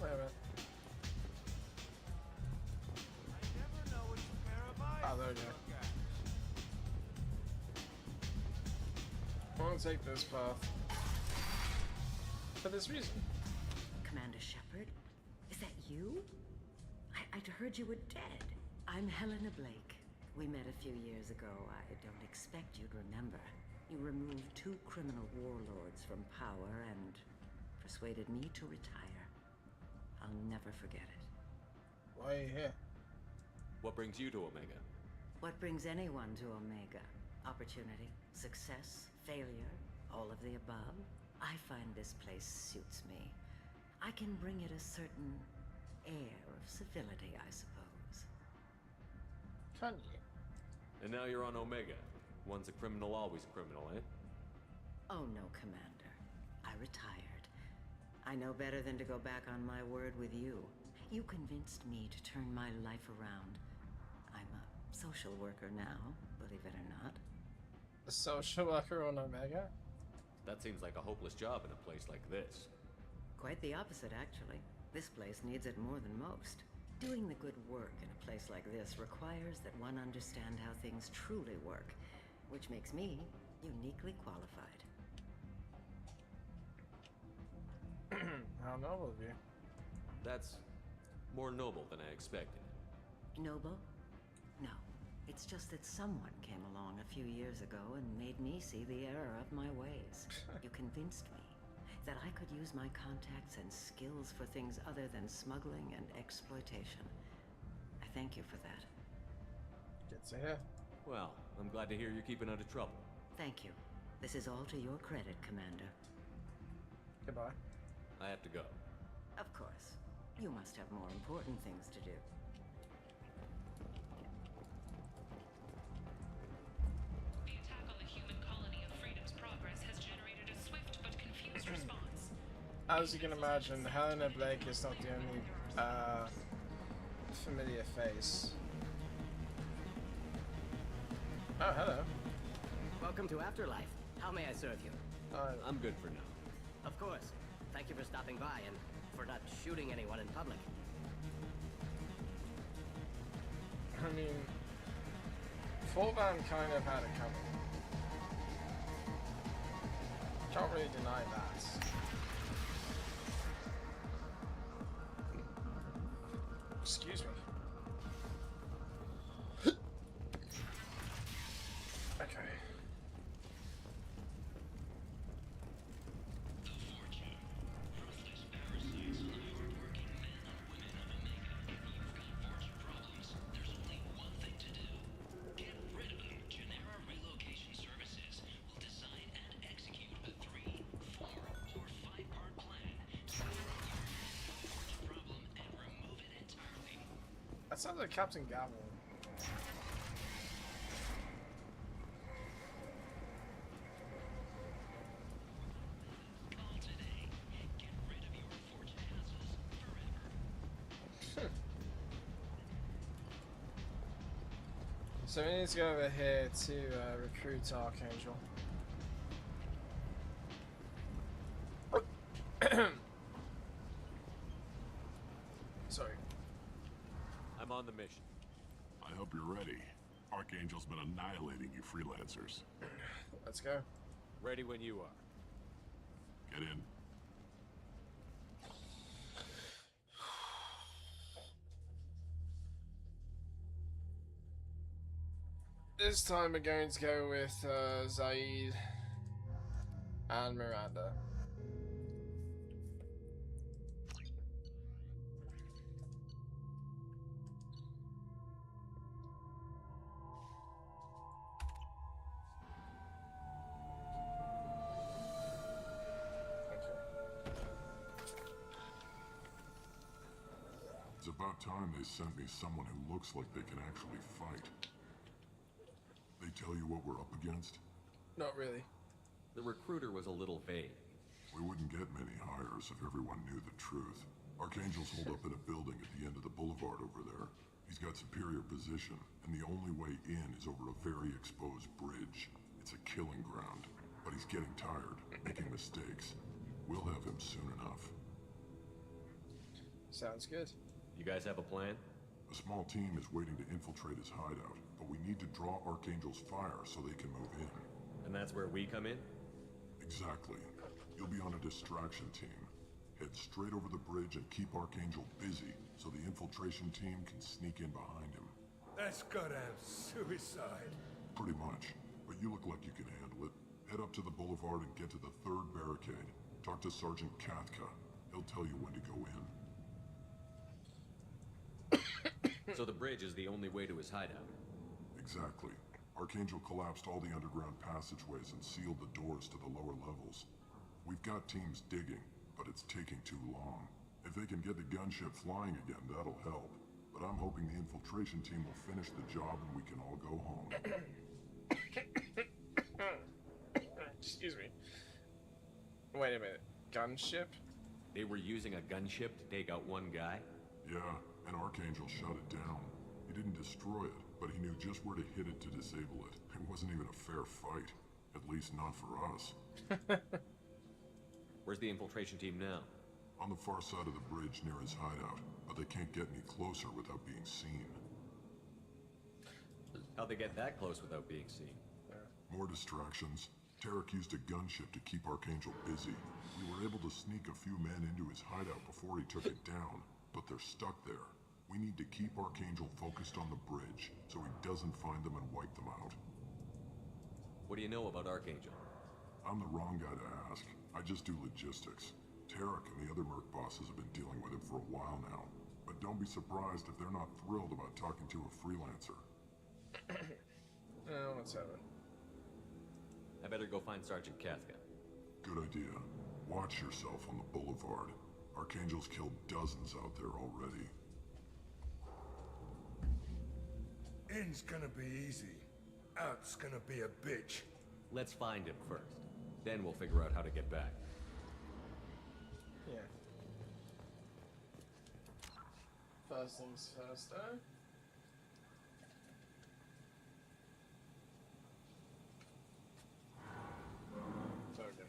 Wait a minute. Ah, there we go. I won't take this path. For this reason. Commander Shepard? Is that you? I'd heard you were dead. I'm Helena Blake. We met a few years ago. I don't expect you'd remember. You removed 2 criminal warlords from power and persuaded me to retire. I'll never forget it. Why are you here? What brings you to Omega? What brings anyone to Omega? Opportunity, success, failure, all of the above? I find this place suits me. I can bring it a certain air of civility, I suppose. Can you? And now you're on Omega. Once a criminal, always a criminal, eh? Oh no, Commander. I retired. I know better than to go back on my word with you. You convinced me to turn my life around. I'm a social worker now, believe it or not. A social worker on Omega? That seems like a hopeless job in a place like this. Quite the opposite, actually. This place needs it more than most. Doing the good work in a place like this requires that one understand how things truly work, which makes me uniquely qualified. How noble of you. That's More noble than I expected. Noble? No. It's just that someone came along a few years ago and made me see the error of my ways. You convinced me that I could use my contacts and skills for things other than smuggling and exploitation. I thank you for that. Good to hear. Well, I'm glad to hear you're keeping out of trouble. Thank you. This is all to your credit, Commander. Goodbye. I have to go. Of course. You must have more important things to do. The attack on the human colony of Freedom's Progress has generated a swift but confused response. As you can imagine, Helena Blake is not the only familiar face. Oh, hello. Welcome to Afterlife. How may I serve you? I'm good for now. Of course. Thank you for stopping by and for not shooting anyone in public. I mean, Forban kind of had it coming. Can't really deny that. Excuse me. Okay. That sounds like Captain Gavel. So we need to go over here to recruit Archangel. Sorry. I'm on the mission. I hope you're ready. Archangel's been annihilating you freelancers. Let's go. Ready when you are. Get in. This time we're going to go with Zaid and Miranda. It's about time they sent me someone who looks like they can actually fight. They tell you what we're up against? Not really. The recruiter was a little vague. We wouldn't get many hires if everyone knew the truth. Archangel's holed up in a building at the end of the boulevard over there. He's got superior position, and the only way in is over a very exposed bridge. It's a killing ground, but he's getting tired, making mistakes. We'll have him soon enough. Sounds good. You guys have a plan? A small team is waiting to infiltrate his hideout, but we need to draw Archangel's fire so they can move in. And that's where we come in? Exactly. You'll be on a distraction team. Head straight over the bridge and keep Archangel busy so the infiltration team can sneak in behind him. That's goddamn suicide. Pretty much, but you look like you can handle it. Head up to the boulevard and get to the third barricade. Talk to Sergeant Katka. He'll tell you when to go in. So the bridge is the only way to his hideout? Exactly. Archangel collapsed all the underground passageways and sealed the doors to the lower levels. We've got teams digging, but it's taking too long. If they can get the gunship flying again, that'll help. But I'm hoping the infiltration team will finish the job and we can all go home. Excuse me. Wait a minute. Gunship? They were using a gunship to take out one guy? Yeah, and Archangel shut it down. He didn't destroy it, but he knew just where to hit it to disable it. It wasn't even a fair fight. At least not for us. Where's the infiltration team now? On the far side of the bridge near his hideout, but they can't get any closer without being seen. How'd they get that close without being seen? More distractions. Tarek used a gunship to keep Archangel busy. We were able to sneak a few men into his hideout before he took it down. but they're stuck there. We need to keep Archangel focused on the bridge, so he doesn't find them and wipe them out. What do you know about Archangel? I'm the wrong guy to ask. I just do logistics. Tarek and the other Merc bosses have been dealing with him for a while now. But don't be surprised if they're not thrilled about talking to a freelancer. Let's have it. I better go find Sergeant Kafka. Good idea. Watch yourself on the boulevard. Archangel's killed dozens out there already. In's gonna be easy. Out's gonna be a bitch. Let's find him first. Then we'll figure out how to get back. Yeah. First things first, though. Okay.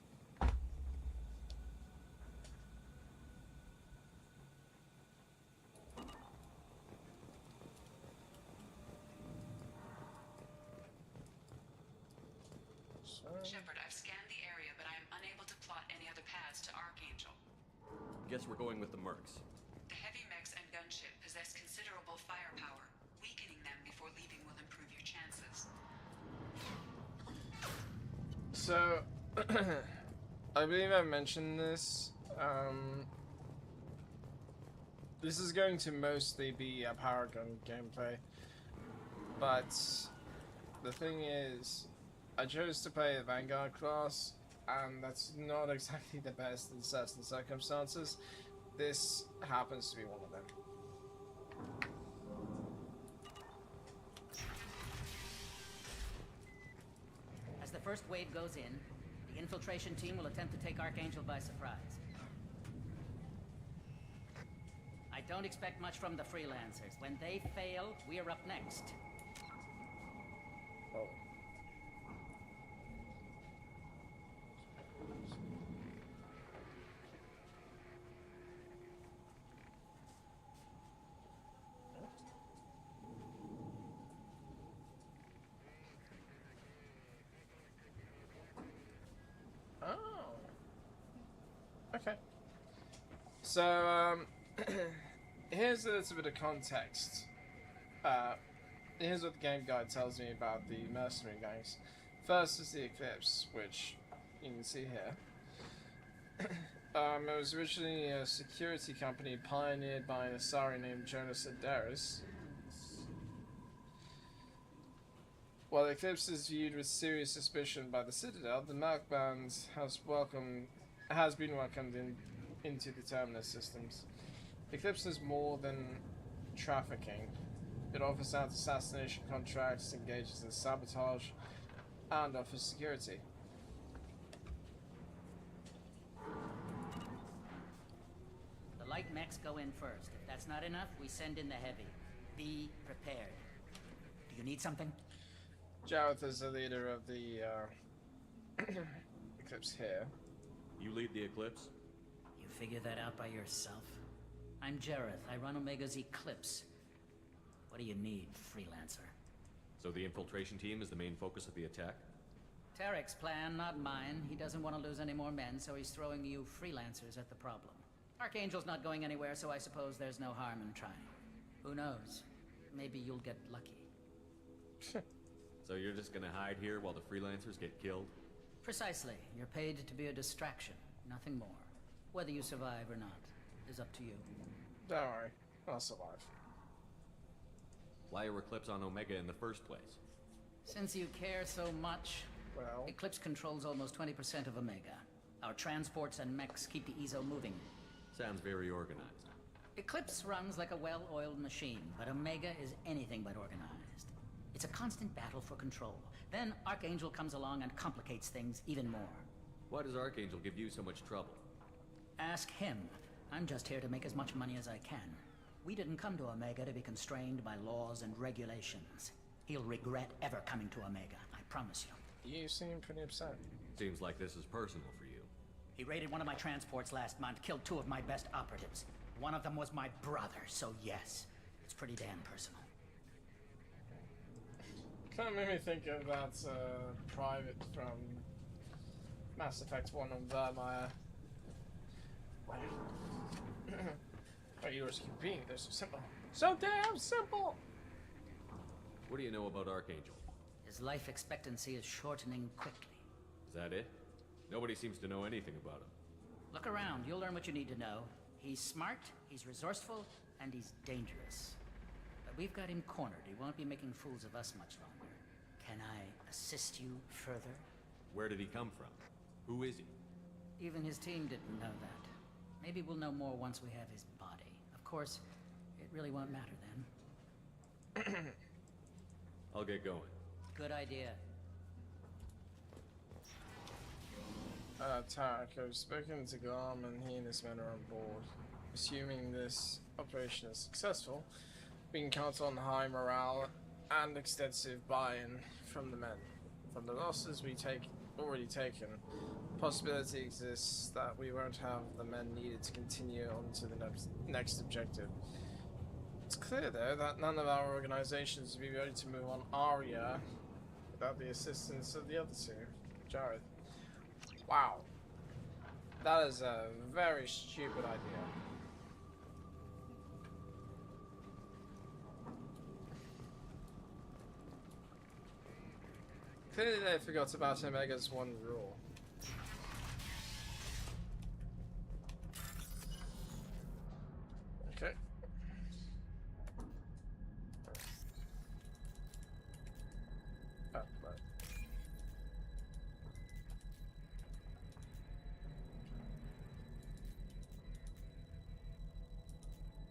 Shepard, I've scanned the area, but I am unable to plot any other paths to Archangel. Guess we're going with the Mercs. The heavy mechs and gunship possess considerable firepower. Weakening them before leaving will improve your chances. So, I believe I mentioned this. This is going to mostly be a power gun gameplay, but the thing is, I chose to play the Vanguard class, and that's not exactly the best in certain circumstances. This happens to be one of them. As the first wave goes in, the infiltration team will attempt to take Archangel by surprise. I don't expect much from the freelancers. When they fail, we're up next. Oh. Okay. So, here's a little bit of context. Here's what the game guide tells me about the mercenary gangs. First is the Eclipse, which you can see here. It was originally a security company pioneered by an Asari named Jonas Adaris. While Eclipse is viewed with serious suspicion by the Citadel, the Merc Band has been welcomed into the Terminus systems. Eclipse is more than trafficking. It offers out assassination contracts, engages in sabotage, and offers security. The light mechs go in first. If that's not enough, we send in the heavy. Be prepared. Do you need something? Jareth is the leader of the Eclipse here. You lead the Eclipse? You figure that out by yourself? I'm Jareth. I run Omega's Eclipse. What do you need, freelancer? So the infiltration team is the main focus of the attack? Tarek's plan, not mine. He doesn't want to lose any more men, so he's throwing you freelancers at the problem. Archangel's not going anywhere, so I suppose there's no harm in trying. Who knows? Maybe you'll get lucky. So you're just gonna hide here while the freelancers get killed? Precisely. You're paid to be a distraction, nothing more. Whether you survive or not is up to you. Don't worry, I'll survive. Why are Eclipse on Omega in the first place? Since you care so much, well, Eclipse controls almost 20% of Omega. Our transports and mechs keep the EZO moving. Sounds very organized. Eclipse runs like a well-oiled machine, but Omega is anything but organized. It's a constant battle for control. Then Archangel comes along and complicates things even more. Why does Archangel give you so much trouble? Ask him. I'm just here to make as much money as I can. We didn't come to Omega to be constrained by laws and regulations. He'll regret ever coming to Omega, I promise you. You seem pretty upset. Seems like this is personal for you. He raided one of my transports last month, killed 2 of my best operatives. One of them was my brother, so yes, it's pretty damn personal. Kind of made me think of that private from Mass Effect 1 on Vermeer. Oh, yours keep being they're so simple. So damn simple! What do you know about Archangel? His life expectancy is shortening quickly. Is that it? Nobody seems to know anything about him. Look around, you'll learn what you need to know. He's smart, he's resourceful, and he's dangerous. But we've got him cornered. He won't be making fools of us much longer. Can I assist you further? Where did he come from? Who is he? Even his team didn't know that. Maybe we'll know more once we have his body. Of course, it really won't matter then. I'll get going. Good idea. Tarek, I've spoken to Garm and he and his men are on board. Assuming this operation is successful, we can count on high morale and extensive buy-in from the men. From the losses we already taken, possibility exists that we won't have the men needed to continue on to the next objective. It's clear, though, that none of our organizations will be ready to move on Aria without the assistance of the other two. Jared. Wow. That is a very stupid idea. Clearly they forgot about Omega's one rule. Okay. Oh, right.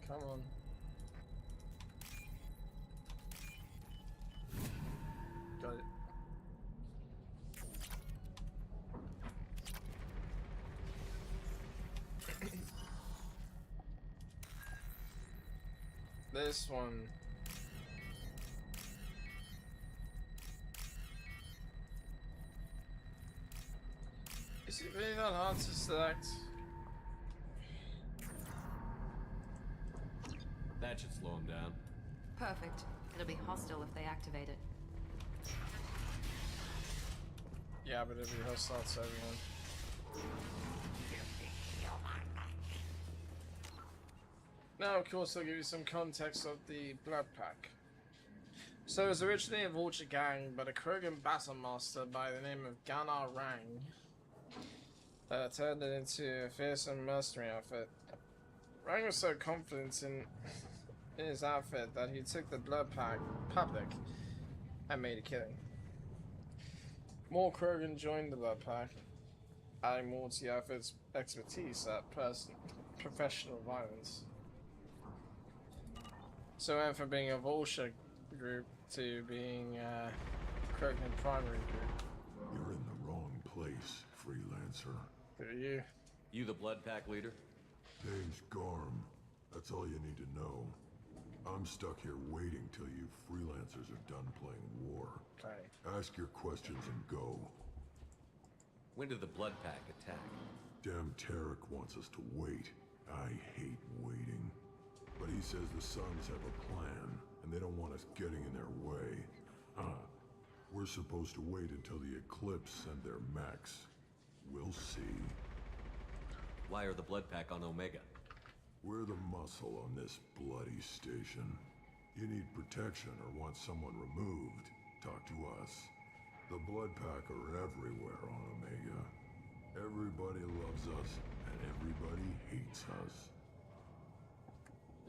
Come on. Got it. This one. Is it really that hard to select? That should slow him down. Perfect. It'll be hostile if they activate it. Yeah, but it'll be hostile to everyone. Now, of course, I'll give you some context of the Blood Pack. So it was originally a vulture gang, but a Krogan battle master by the name of Ganar Rang turned it into a fearsome mercenary outfit. Rang was so confident in his outfit that he took the Blood Pack public and made a killing. More Krogan joined the Blood Pack, adding more to the outfit's expertise at professional violence. So it went from being a vulture group to being a Krogan primary group. You're in the wrong place, freelancer. Who are you? You the Blood Pack leader? Name's Garm. That's all you need to know. I'm stuck here waiting till you freelancers are done playing war. Okay. Ask your questions and go. When did the Blood Pack attack? Damn Tarek wants us to wait. I hate waiting. But he says the Suns have a plan, and they don't want us getting in their way. We're supposed to wait until the Eclipse send their mechs. We'll see. Why are the Blood Pack on Omega? We're the muscle on this bloody station. You need protection or want someone removed, talk to us. The Blood Pack are everywhere on Omega. Everybody loves us, and everybody hates us.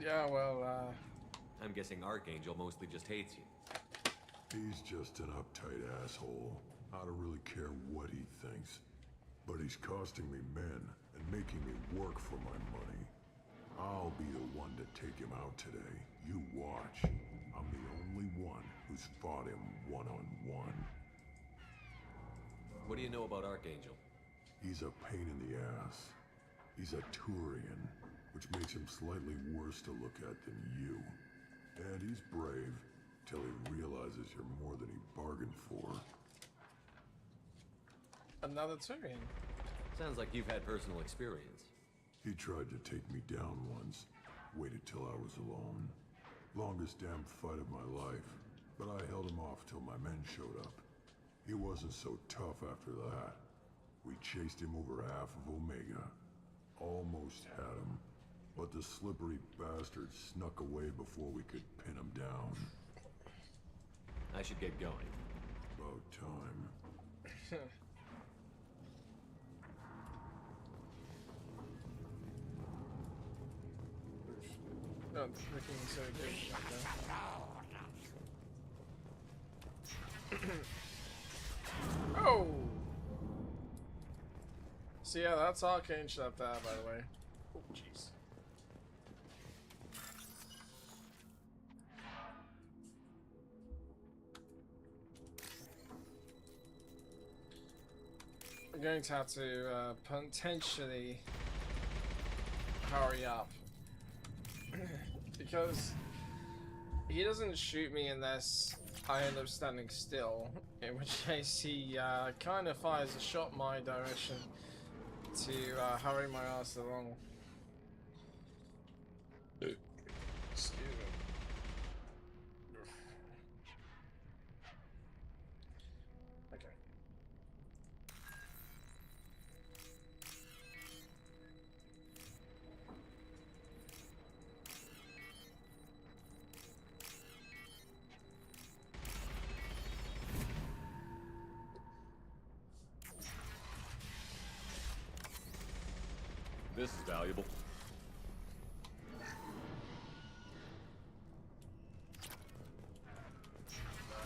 Yeah, well, I'm guessing Archangel mostly just hates you. He's just an uptight asshole. I don't really care what he thinks. But he's costing me men and making me work for my money. I'll be the one to take him out today. You watch. I'm the only one who's fought him one-on-one. What do you know about Archangel? He's a pain in the ass. He's a Turian, which makes him slightly worse to look at than you. And he's brave, till he realizes you're more than he bargained for. another Turian. Sounds like you've had personal experience. He tried to take me down once. Waited till I was alone. Longest damn fight of my life. But I held him off till my men showed up. He wasn't so tough after that. We chased him over half of Omega. Almost had him. But the slippery bastard snuck away before we could pin him down. I should get going. About time. Not looking so good right now. Oh! So yeah, that's Archangel up there, by the way. Oh, jeez. I'm going to have to potentially hurry up. Because he doesn't shoot me unless I end up standing still, in which case he kind of fires a shot my direction to hurry my ass along. Excuse me. Okay. This is valuable.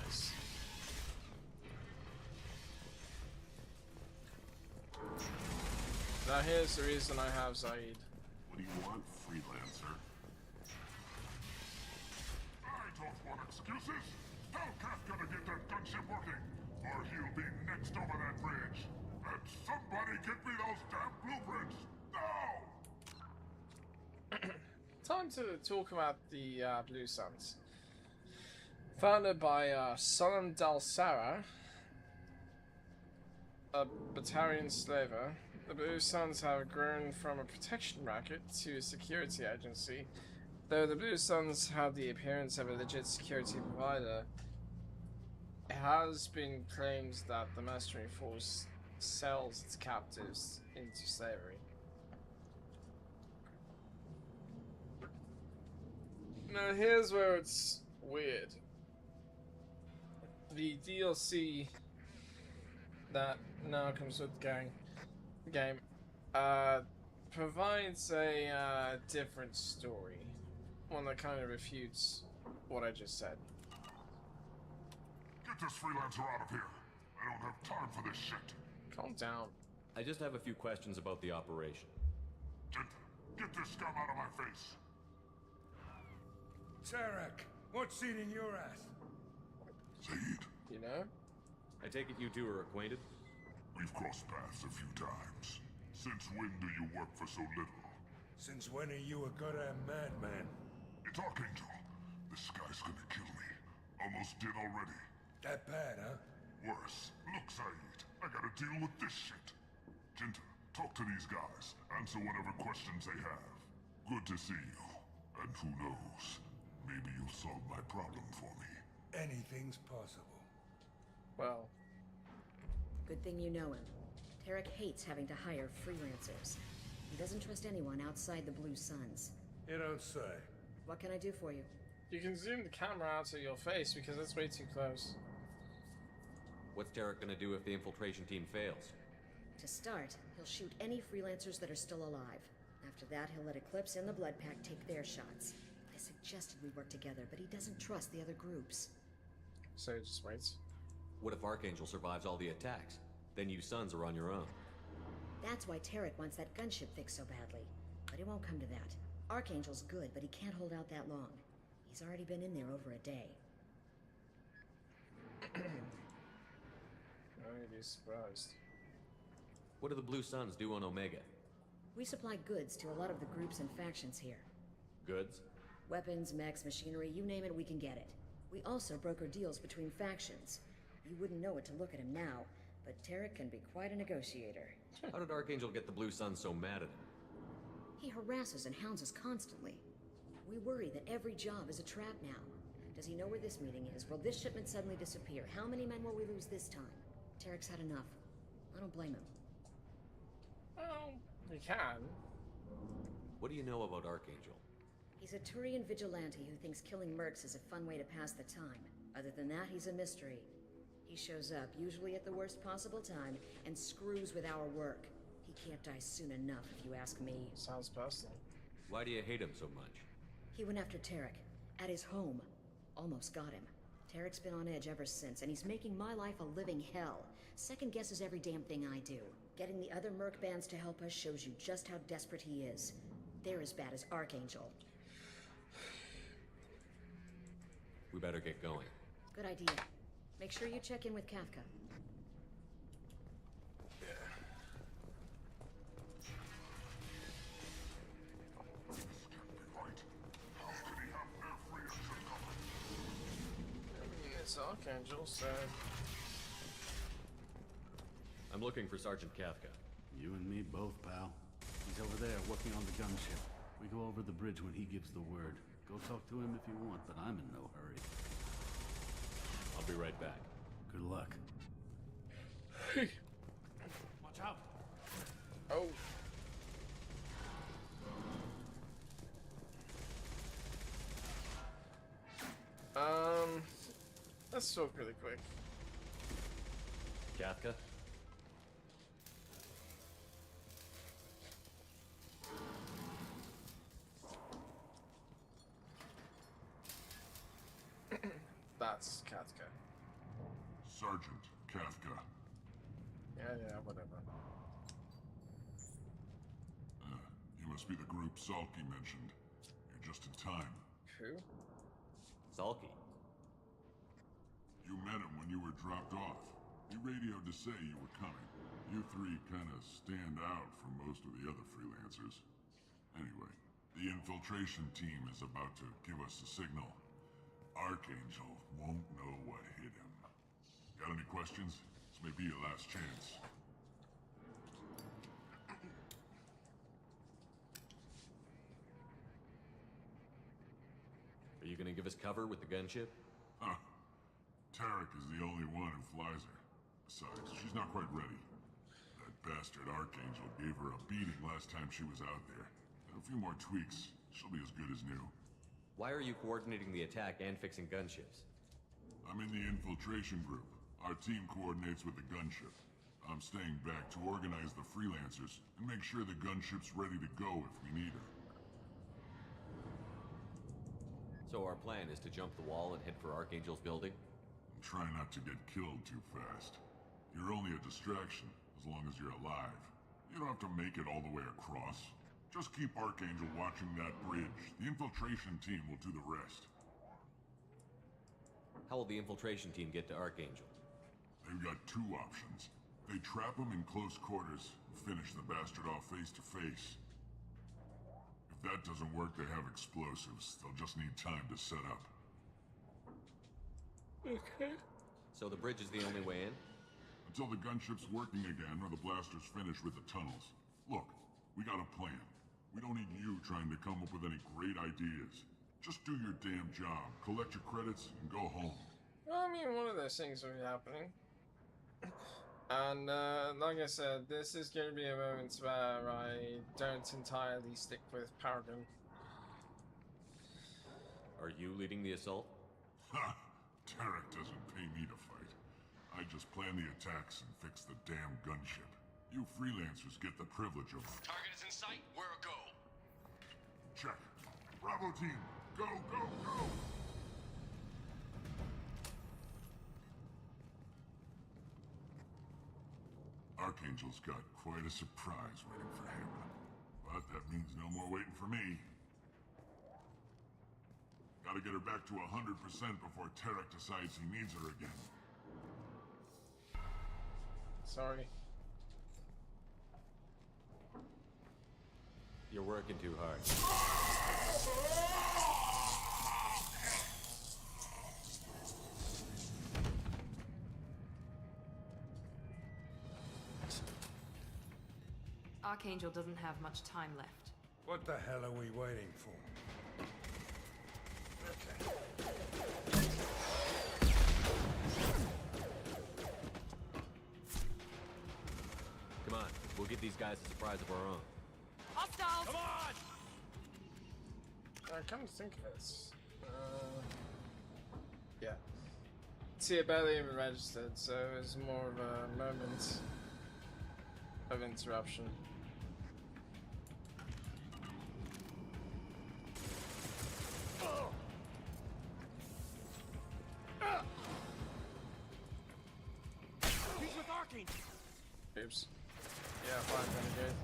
Nice. Now here's the reason I have Zaid. What do you want, freelancer? I don't want excuses. Tell Kafka to get that gunship working, or he'll be next over that bridge. And somebody get me those damn blueprints now! Time to talk about the Blue Suns. Founded by Solon Dalsara, a Batarian slaver, the Blue Suns have grown from a protection racket to a security agency. Though the Blue Suns have the appearance of a legit security provider, it has been claimed that the mercenary force sells its captives into slavery. Now here's where it's weird. The DLC that now comes with the game provides a different story. One that kind of refutes what I just said. Get this freelancer out of here. I don't have time for this shit. Calm down. I just have a few questions about the operation. Get this scum out of my face. Tarek, what's eating your ass? Zaid. You know? I take it you two are acquainted? We've crossed paths a few times. Since when do you work for so little? Since when are you a goddamn madman? It's Archangel. This guy's gonna kill me. Almost did already. That bad, huh? Worse. Look, Zaid, I gotta deal with this shit. Jinta, talk to these guys. Answer whatever questions they have. Good to see you. And who knows? Maybe you'll solve my problem for me. Anything's possible. Well. Good thing you know him. Tarek hates having to hire freelancers. He doesn't trust anyone outside the Blue Suns. You don't say. What can I do for you? You can zoom the camera out of your face because it's way too close. What's Tarek gonna do if the infiltration team fails? To start, he'll shoot any freelancers that are still alive. After that, he'll let Eclipse and the Blood Pack take their shots. I suggested we work together, but he doesn't trust the other groups. So he just waits. What if Archangel survives all the attacks? Then you Sons are on your own. That's why Tarek wants that gunship fixed so badly. But it won't come to that. Archangel's good, but he can't hold out that long. He's already been in there over a day. I'd be surprised. What do the Blue Suns do on Omega? We supply goods to a lot of the groups and factions here. Goods? Weapons, mechs, machinery, you name it, we can get it. We also broker deals between factions. You wouldn't know it to look at him now, but Tarek can be quite a negotiator. How did Archangel get the Blue Suns so mad at him? He harasses and hounds us constantly. We worry that every job is a trap now. Does he know where this meeting is? Will this shipment suddenly disappear? How many men will we lose this time? Tarek's had enough. I don't blame him. Well, he can. What do you know about Archangel? He's a Turian vigilante who thinks killing mercs is a fun way to pass the time. Other than that, he's a mystery. He shows up, usually at the worst possible time, and screws with our work. He can't die soon enough, if you ask me. Sounds personal. Why do you hate him so much? He went after Tarek, at his home. Almost got him. Tarek's been on edge ever since, and he's making my life a living hell. Second guesses every damn thing I do. Getting the other merc bands to help us shows you just how desperate he is. They're as bad as Archangel. We better get going. Good idea. Make sure you check in with Kafka. It's Archangel, so... I'm looking for Sergeant Kafka. You and me both, pal. He's over there working on the gunship. We go over the bridge when he gives the word. Go talk to him if you want, but I'm in no hurry. I'll be right back. Good luck. Watch out! Oh. Let's talk really quick. Kafka? That's Kafka. Sergeant Kafka. Yeah, whatever. You must be the group Salky mentioned. You're just in time. Who? Salky. You met him when you were dropped off. He radioed to say you were coming. You three kind of stand out from most of the other freelancers. Anyway, the infiltration team is about to give us a signal. Archangel won't know what hit him. Got any questions? This may be your last chance. Are you gonna give us cover with the gunship? Huh. Tarek is the only one who flies her. Besides, she's not quite ready. That bastard Archangel gave her a beating last time she was out there. A few more tweaks, she'll be as good as new. Why are you coordinating the attack and fixing gunships? I'm in the infiltration group. Our team coordinates with the gunship. I'm staying back to organize the freelancers and make sure the gunship's ready to go if we need her. So our plan is to jump the wall and head for Archangel's building? And try not to get killed too fast. You're only a distraction, as long as you're alive. You don't have to make it all the way across. Just keep Archangel watching that bridge. The infiltration team will do the rest. How will the infiltration team get to Archangel? They've got two options. They trap him in close quarters and finish the bastard off face to face. If that doesn't work, they have explosives. They'll just need time to set up. Okay. So the bridge is the only way in? Until the gunship's working again or the blasters finish with the tunnels. Look, we got a plan. We don't need you trying to come up with any great ideas. Just do your damn job, collect your credits, and go home. Well, I mean, one of those things will be happening. And, like I said, this is going to be a moment where I don't entirely stick with Paragon. Are you leading the assault? Ha! Tarek doesn't pay me to fight. I just plan the attacks and fix the damn gunship. You freelancers get the privilege of... Target is in sight. We're a go. Check. Bravo team, go, go, go! Archangel's got quite a surprise waiting for him. But that means no more waiting for me. Gotta get her back to 100% before Tarek decides he needs her again. Sorry. You're working too hard. Archangel doesn't have much time left. What the hell are we waiting for? Come on, we'll give these guys a surprise of our own. Hostiles! Come on! I come to think of it. Yeah. See, it barely even registered, so it was more of a moment of interruption. He's with Arcane. Oops. Yeah, fine, renegade.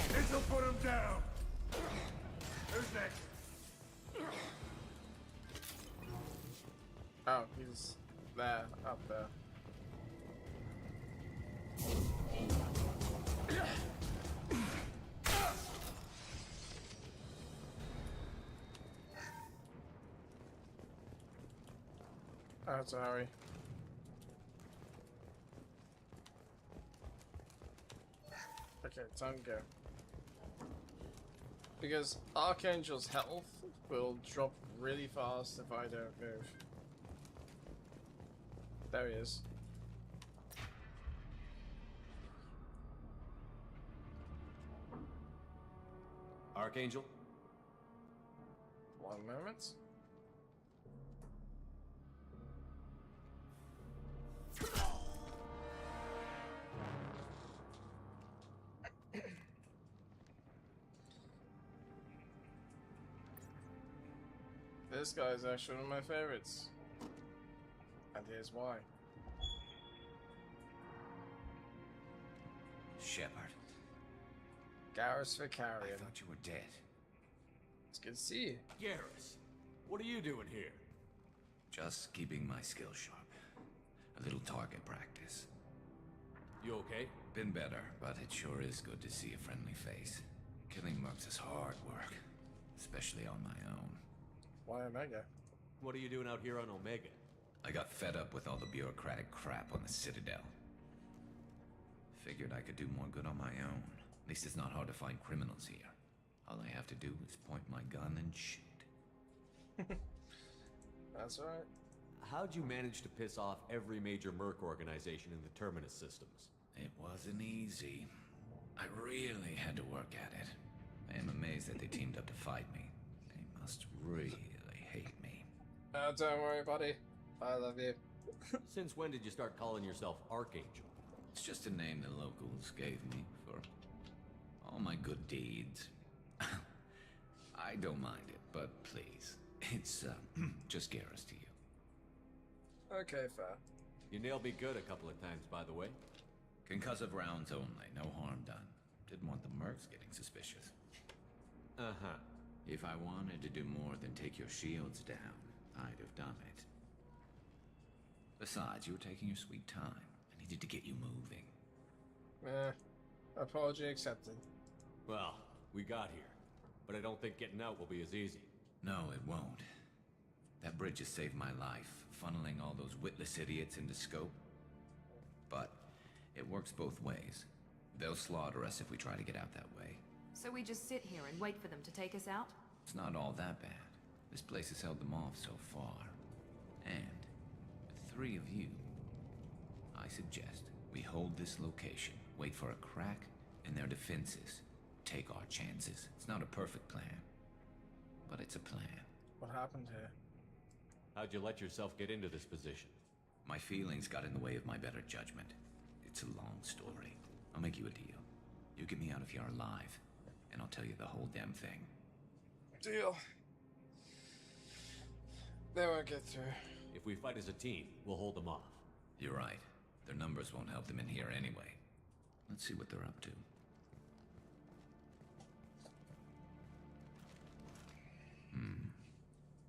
This'll put him down. Who's next? Oh, he's there, up there. Oh, sorry. Okay, time to go. Because Archangel's health will drop really fast if I don't move. There he is. Archangel? 1 moment. This guy is actually one of my favorites. And here's why. Shepard. Garrus for carrion. I thought you were dead. It's good to see you. Garrus, what are you doing here? Just keeping my skills sharp. A little target practice. You okay? Been better, but it sure is good to see a friendly face. Killing mercs is hard work, especially on my own. Why Omega? What are you doing out here on Omega? I got fed up with all the bureaucratic crap on the Citadel. Figured I could do more good on my own. At least it's not hard to find criminals here. All I have to do is point my gun and shoot. That's right. How'd you manage to piss off every major merc organization in the Terminus systems? It wasn't easy. I really had to work at it. I am amazed that they teamed up to fight me. They must really hate me. Don't worry, buddy. I love you. Since when did you start calling yourself Archangel? It's just a name the locals gave me for all my good deeds. I don't mind it, but please, it's just Garrus to you. Okay, fair. You nailed me good a couple of times, by the way. Concussive rounds only, no harm done. Didn't want the mercs getting suspicious. Uh-huh. If I wanted to do more than take your shields down, I'd have done it. Besides, you were taking your sweet time. I needed to get you moving. Apology accepted. Well, we got here. But I don't think getting out will be as easy. No, it won't. That bridge has saved my life, funneling all those witless idiots into scope. But it works both ways. They'll slaughter us if we try to get out that way. So we just sit here and wait for them to take us out? It's not all that bad. This place has held them off so far. And with 3 of you, I suggest we hold this location, wait for a crack in their defenses, take our chances. It's not a perfect plan, but it's a plan. What happened here? How'd you let yourself get into this position? My feelings got in the way of my better judgment. It's a long story. I'll make you a deal. You get me out of here alive, and I'll tell you the whole damn thing. Deal. They won't get through. If we fight as a team, we'll hold them off. You're right. Their numbers won't help them in here anyway. Let's see what they're up to.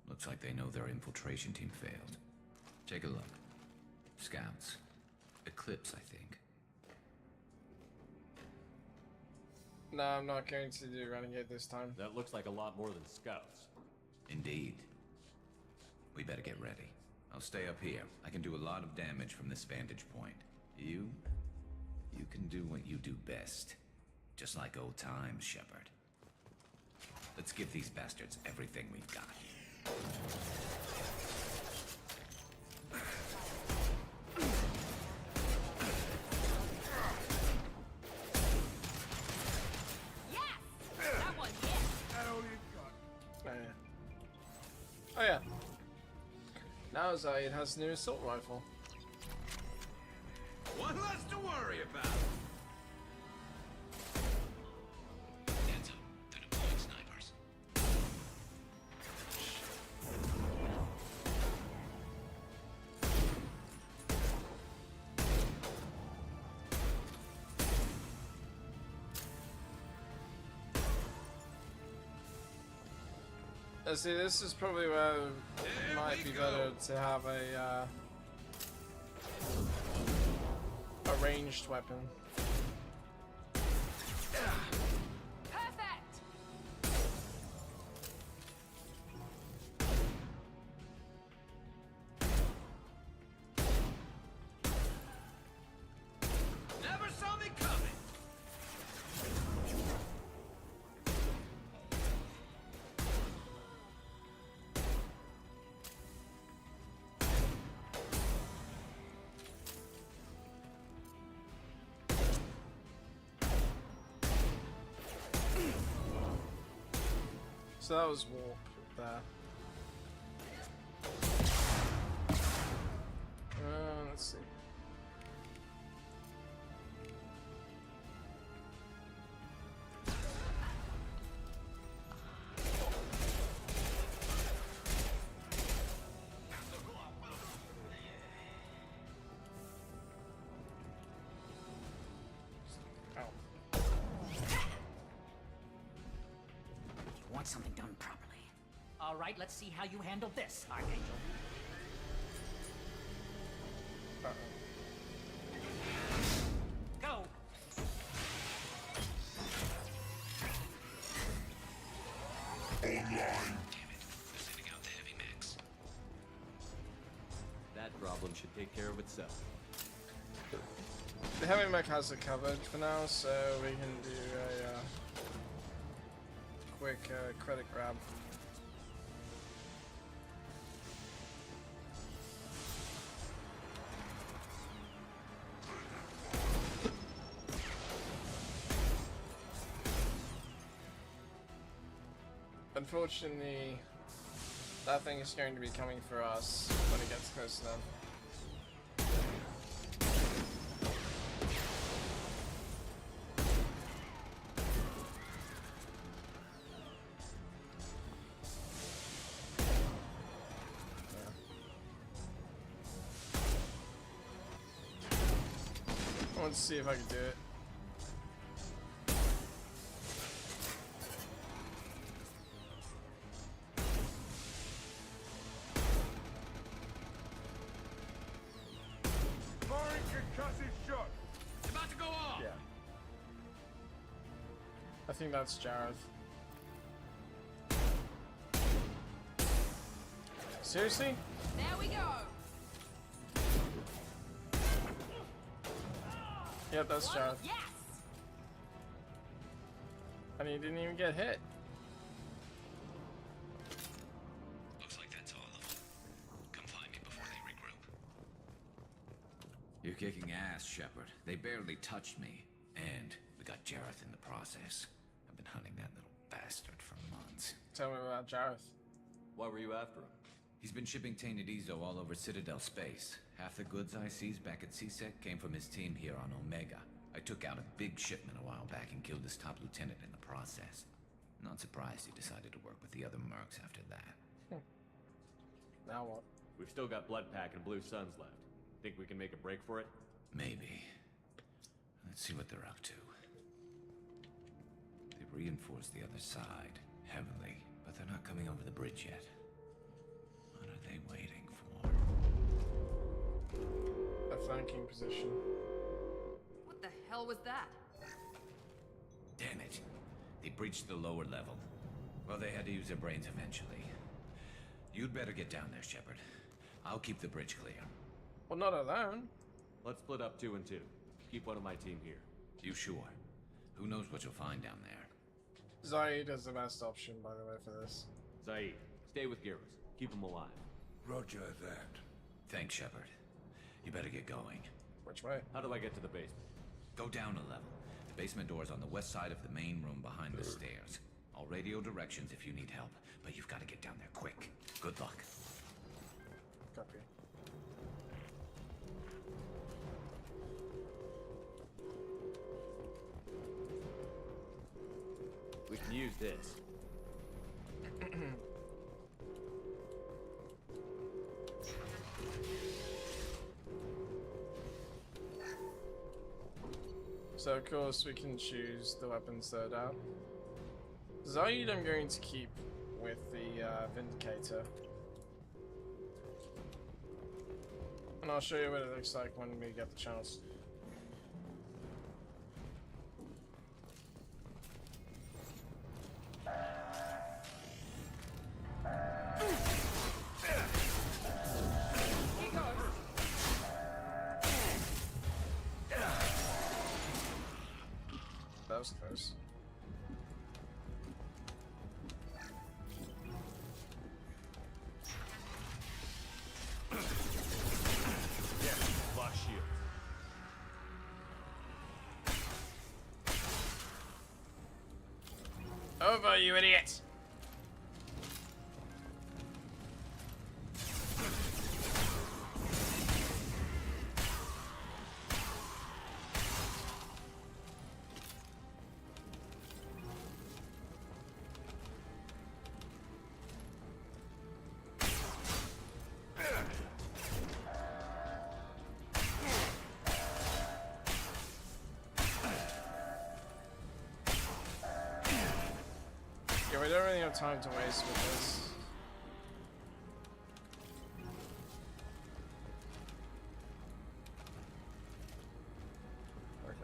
Looks like they know their infiltration team failed. Take a look. Scouts. Eclipse, I think. No, I'm not going to do Renegade this time. That looks like a lot more than scouts. Indeed. We better get ready. I'll stay up here. I can do a lot of damage from this vantage point. You can do what you do best. Just like old times, Shepard. Let's give these bastards everything we've got. Yes! Oh yeah. Now Zaid has a new assault rifle. One less to worry about. Heads up, they're deploying snipers. See, this is probably where it might be better to have a ranged weapon. Never saw me coming. So that was warp there. Let's see. Want something done properly. All right, let's see how you handle this, Archangel. Go! That problem should take care of itself. The heavy mech has it covered for now, so we can do a quick credit grab. Unfortunately, that thing is going to be coming for us when it gets close to them. Let's see if I can do it. Firing concussive shot. It's about to go off. Yeah. I think that's Jareth. Seriously? There we go. Yep, that's Jareth. Yes. And he didn't even get hit. Looks like that's all of them. Come find me before they regroup. You're kicking ass, Shepard. They barely touched me. And we got Jareth in the process. I've been hunting that little bastard for months. Tell me about Jareth. Why were you after him? He's been shipping tainted Ezo all over Citadel space. Half the goods I seized back at CSEC came from his team here on Omega. I took out a big shipment a while back and killed his top lieutenant in the process. Not surprised he decided to work with the other mercs after that. Now what? We've still got Bloodpack and Blue Suns left. Think we can make a break for it? Maybe. Let's see what they're up to. They've reinforced the other side heavily, but they're not coming over the bridge yet. What are they waiting for? A flanking position. What the hell was that? Damn it. They breached the lower level. Well, they had to use their brains eventually. You'd better get down there, Shepard. I'll keep the bridge clear. Well, not alone. Let's split up 2 and 2. Keep one of my team here. You sure? Who knows what you'll find down there? Zaid is the best option, by the way, for this. Zaid, stay with Garrus. Keep him alive. Roger that. Thanks, Shepard. You better get going. Which way? How do I get to the basement? Go down a level. The basement door's on the west side of the main room behind the stairs. I'll radio directions if you need help, but you've got to get down there quick. Good luck. Copy. We can use this. So of course we can choose the weapons that are down. Zaid I'm going to keep with the Vindicator. And I'll show you what it looks like when we get the chance. That was close. Over, you idiot! Yeah, we don't really have time to waste with this. Okay.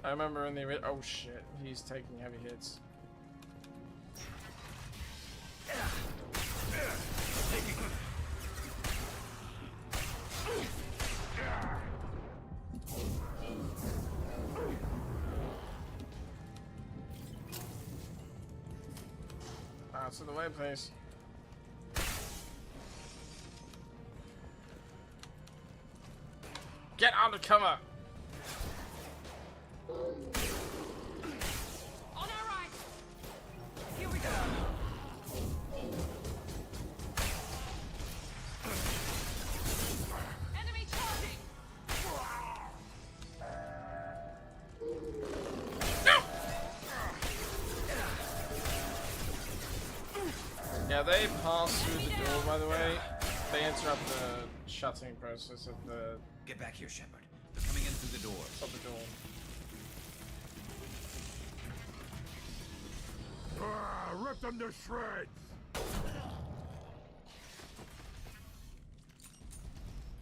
I remember in the oh shit, he's taking heavy hits. Out of the way, please. Get under cover! On our right! Here we go! Enemy charging! No! Yeah, they pass through the door, by the way. They interrupt the shutting process of the... Get back here, Shepard. They're coming in through the door. Of the door. Rip them to shreds!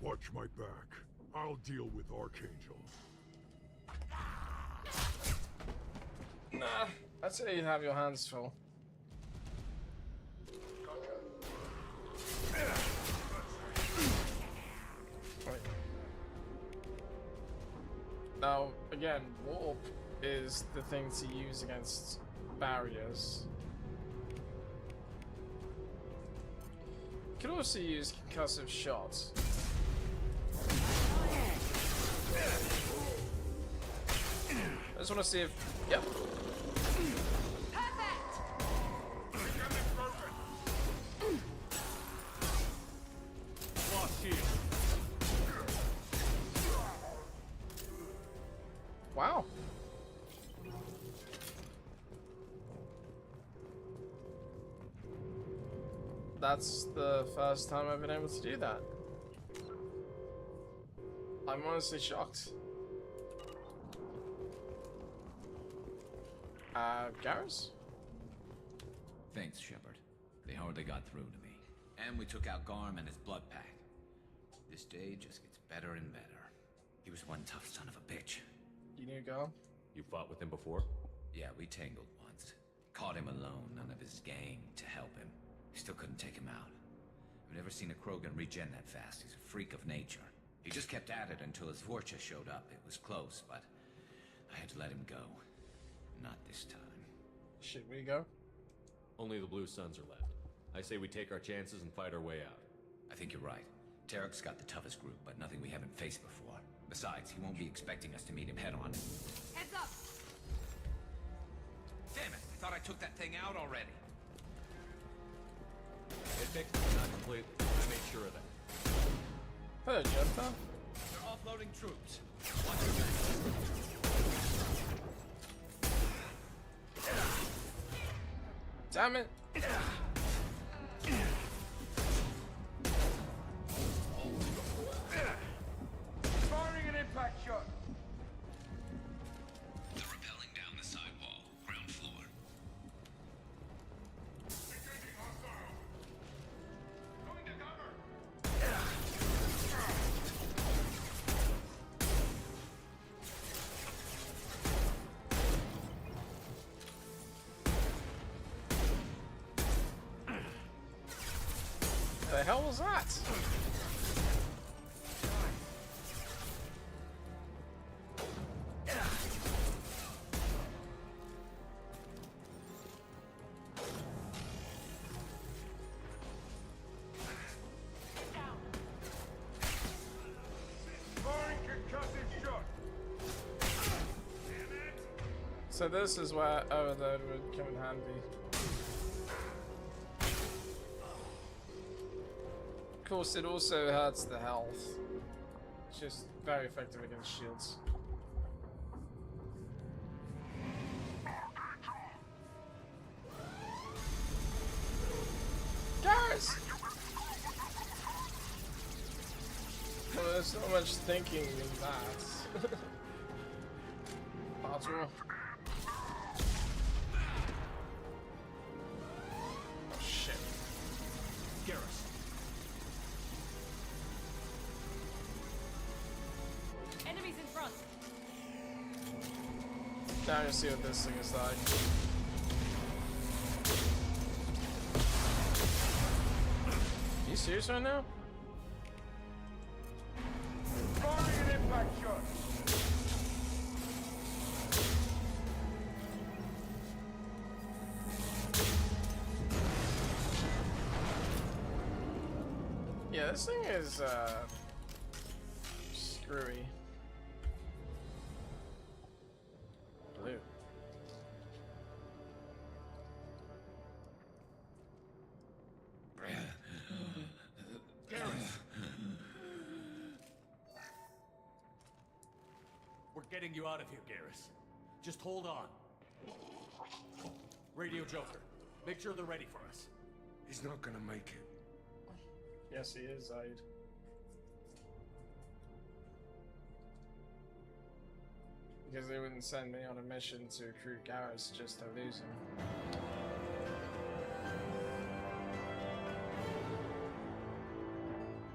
Watch my back. I'll deal with Archangel. Nah, I'd say you have your hands full. Right. Now, again, warp is the thing to use against barriers. You can also use concussive shots. I just want to see if... Yep. Wow. That's the first time I've been able to do that. I'm honestly shocked. Garrus? Thanks, Shepard. They hardly got through to me. And we took out Garm and his blood pack. This day just gets better and better. He was one tough son of a bitch. You knew Garm? You fought with him before? Yeah, we tangled once. Caught him alone, none of his gang to help him. Still couldn't take him out. I've never seen a Krogan regen that fast. He's a freak of nature. He just kept at it until his Vorcha showed up. It was close, but I had to let him go. Not this time. Should we go? Only the Blue Suns are left. I say we take our chances and fight our way out. I think you're right. Tarek's got the toughest group, but nothing we haven't faced before. Besides, he won't be expecting us to meet him head-on. Heads up! Damn it! I thought I took that thing out already. It fixed it, not completely. I made sure of that. Hello, Jumper. They're offloading troops. Watch your back. Damn it! Firing an impact shot. They're rappelling down the sidewall, ground floor. Going to cover! The hell was that? Firing concussive shot. So this is where overload would come in handy. Of course, it also hurts the health. It's just very effective against shields. Guys! Well, there's so much thinking in that. Bartle. Oh shit. Garrus. Enemies in front. Now you see what this thing is like. Are you serious right now? Firing an impact shot. Yeah, this thing is screwy. Blue. We're getting you out of here, Garrus. Just hold on. Radio Joker, make sure they're ready for us. He's not gonna make it. Yes, he is, Zaid. Because they wouldn't send me on a mission to recruit Garrus just to lose him.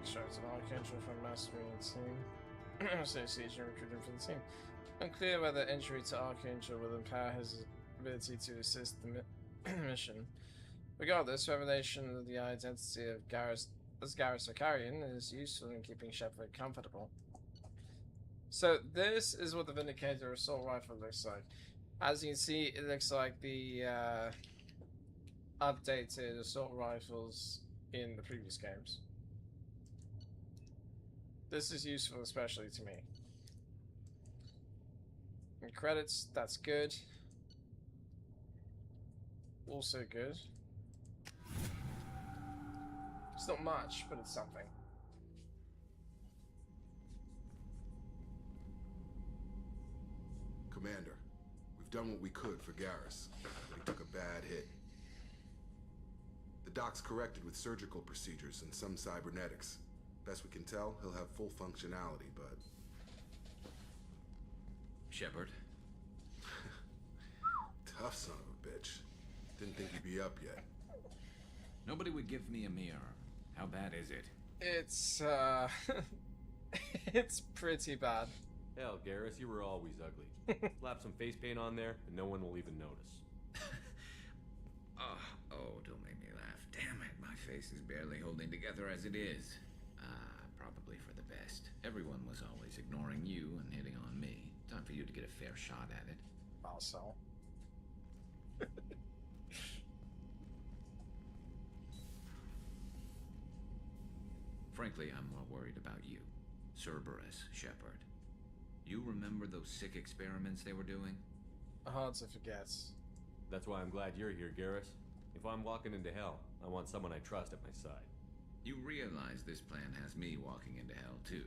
Shows an Archangel from Mastery and team. Association recruiting for the team. Unclear whether injury to Archangel will impair his ability to assist the mission. Regardless, revelation of the identity of Garrus as Garrus Ocarian is useful in keeping Shepard comfortable. So this is what the Vindicator assault rifle looks like. As you can see, it looks like the updated assault rifles in the previous games. This is useful especially to me. And credits, that's good. Also good. It's not much, but it's something. Commander, we've done what we could for Garrus, but he took a bad hit. The doc's corrected with surgical procedures and some cybernetics. Best we can tell, he'll have full functionality, but... Shepard. Tough son of a bitch. Didn't think he'd be up yet. Nobody would give me a mirror. How bad is it? It's, it's pretty bad. Hell, Garrus, you were always ugly. Slap some face paint on there, and no one will even notice. Oh, don't make me laugh. Damn it, my face is barely holding together as it is. Probably for the best. Everyone was always ignoring you and hitting on me. Time for you to get a fair shot at it. Also. frankly, I'm more worried about you. Cerberus, Shepard. You remember those sick experiments they were doing? Hard to forget. That's why I'm glad you're here, Garrus. If I'm walking into hell, I want someone I trust at my side. You realize this plan has me walking into hell, too.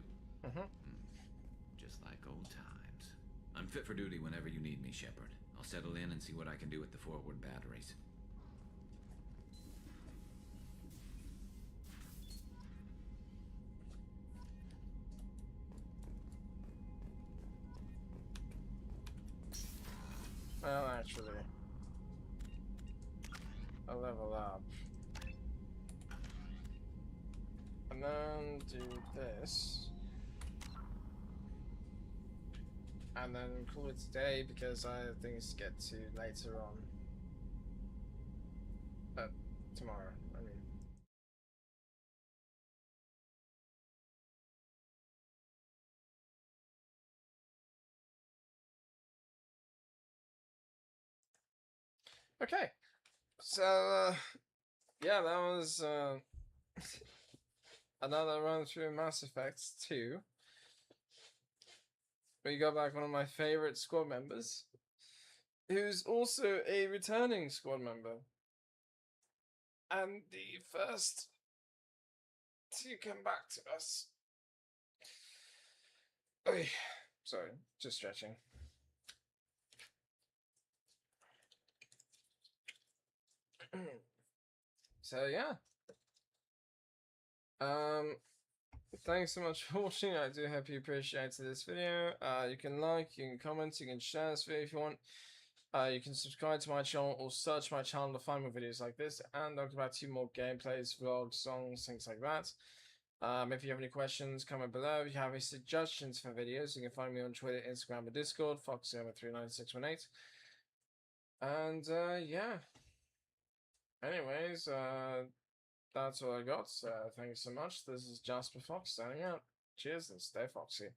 Just like old times. I'm fit for duty whenever you need me, Shepard. I'll settle in and see what I can do with the forward batteries. Well, actually, I'll level up. And then do this. And then call it a day because I have things to get to later on. Tomorrow, I mean. Okay. So, yeah, that was another run through Mass Effect 2. We got back one of my favorite squad members, who's also a returning squad member. And the first to come back to us. Oy, sorry, just stretching. So yeah. Thanks so much for watching. I do hope you appreciated this video. You can like, you can comment, you can share this video if you want. You can subscribe to my channel or search my channel to find more videos like this, and I'll about 2 more gameplays, vlogs, songs, things like that. If you have any questions, comment below. If you have any suggestions for videos, you can find me on Twitter, Instagram, or Discord, foxyama39618. And yeah. Anyways, that's all I got. Thank you so much. This is Jasper Fox signing out. Cheers and stay foxy.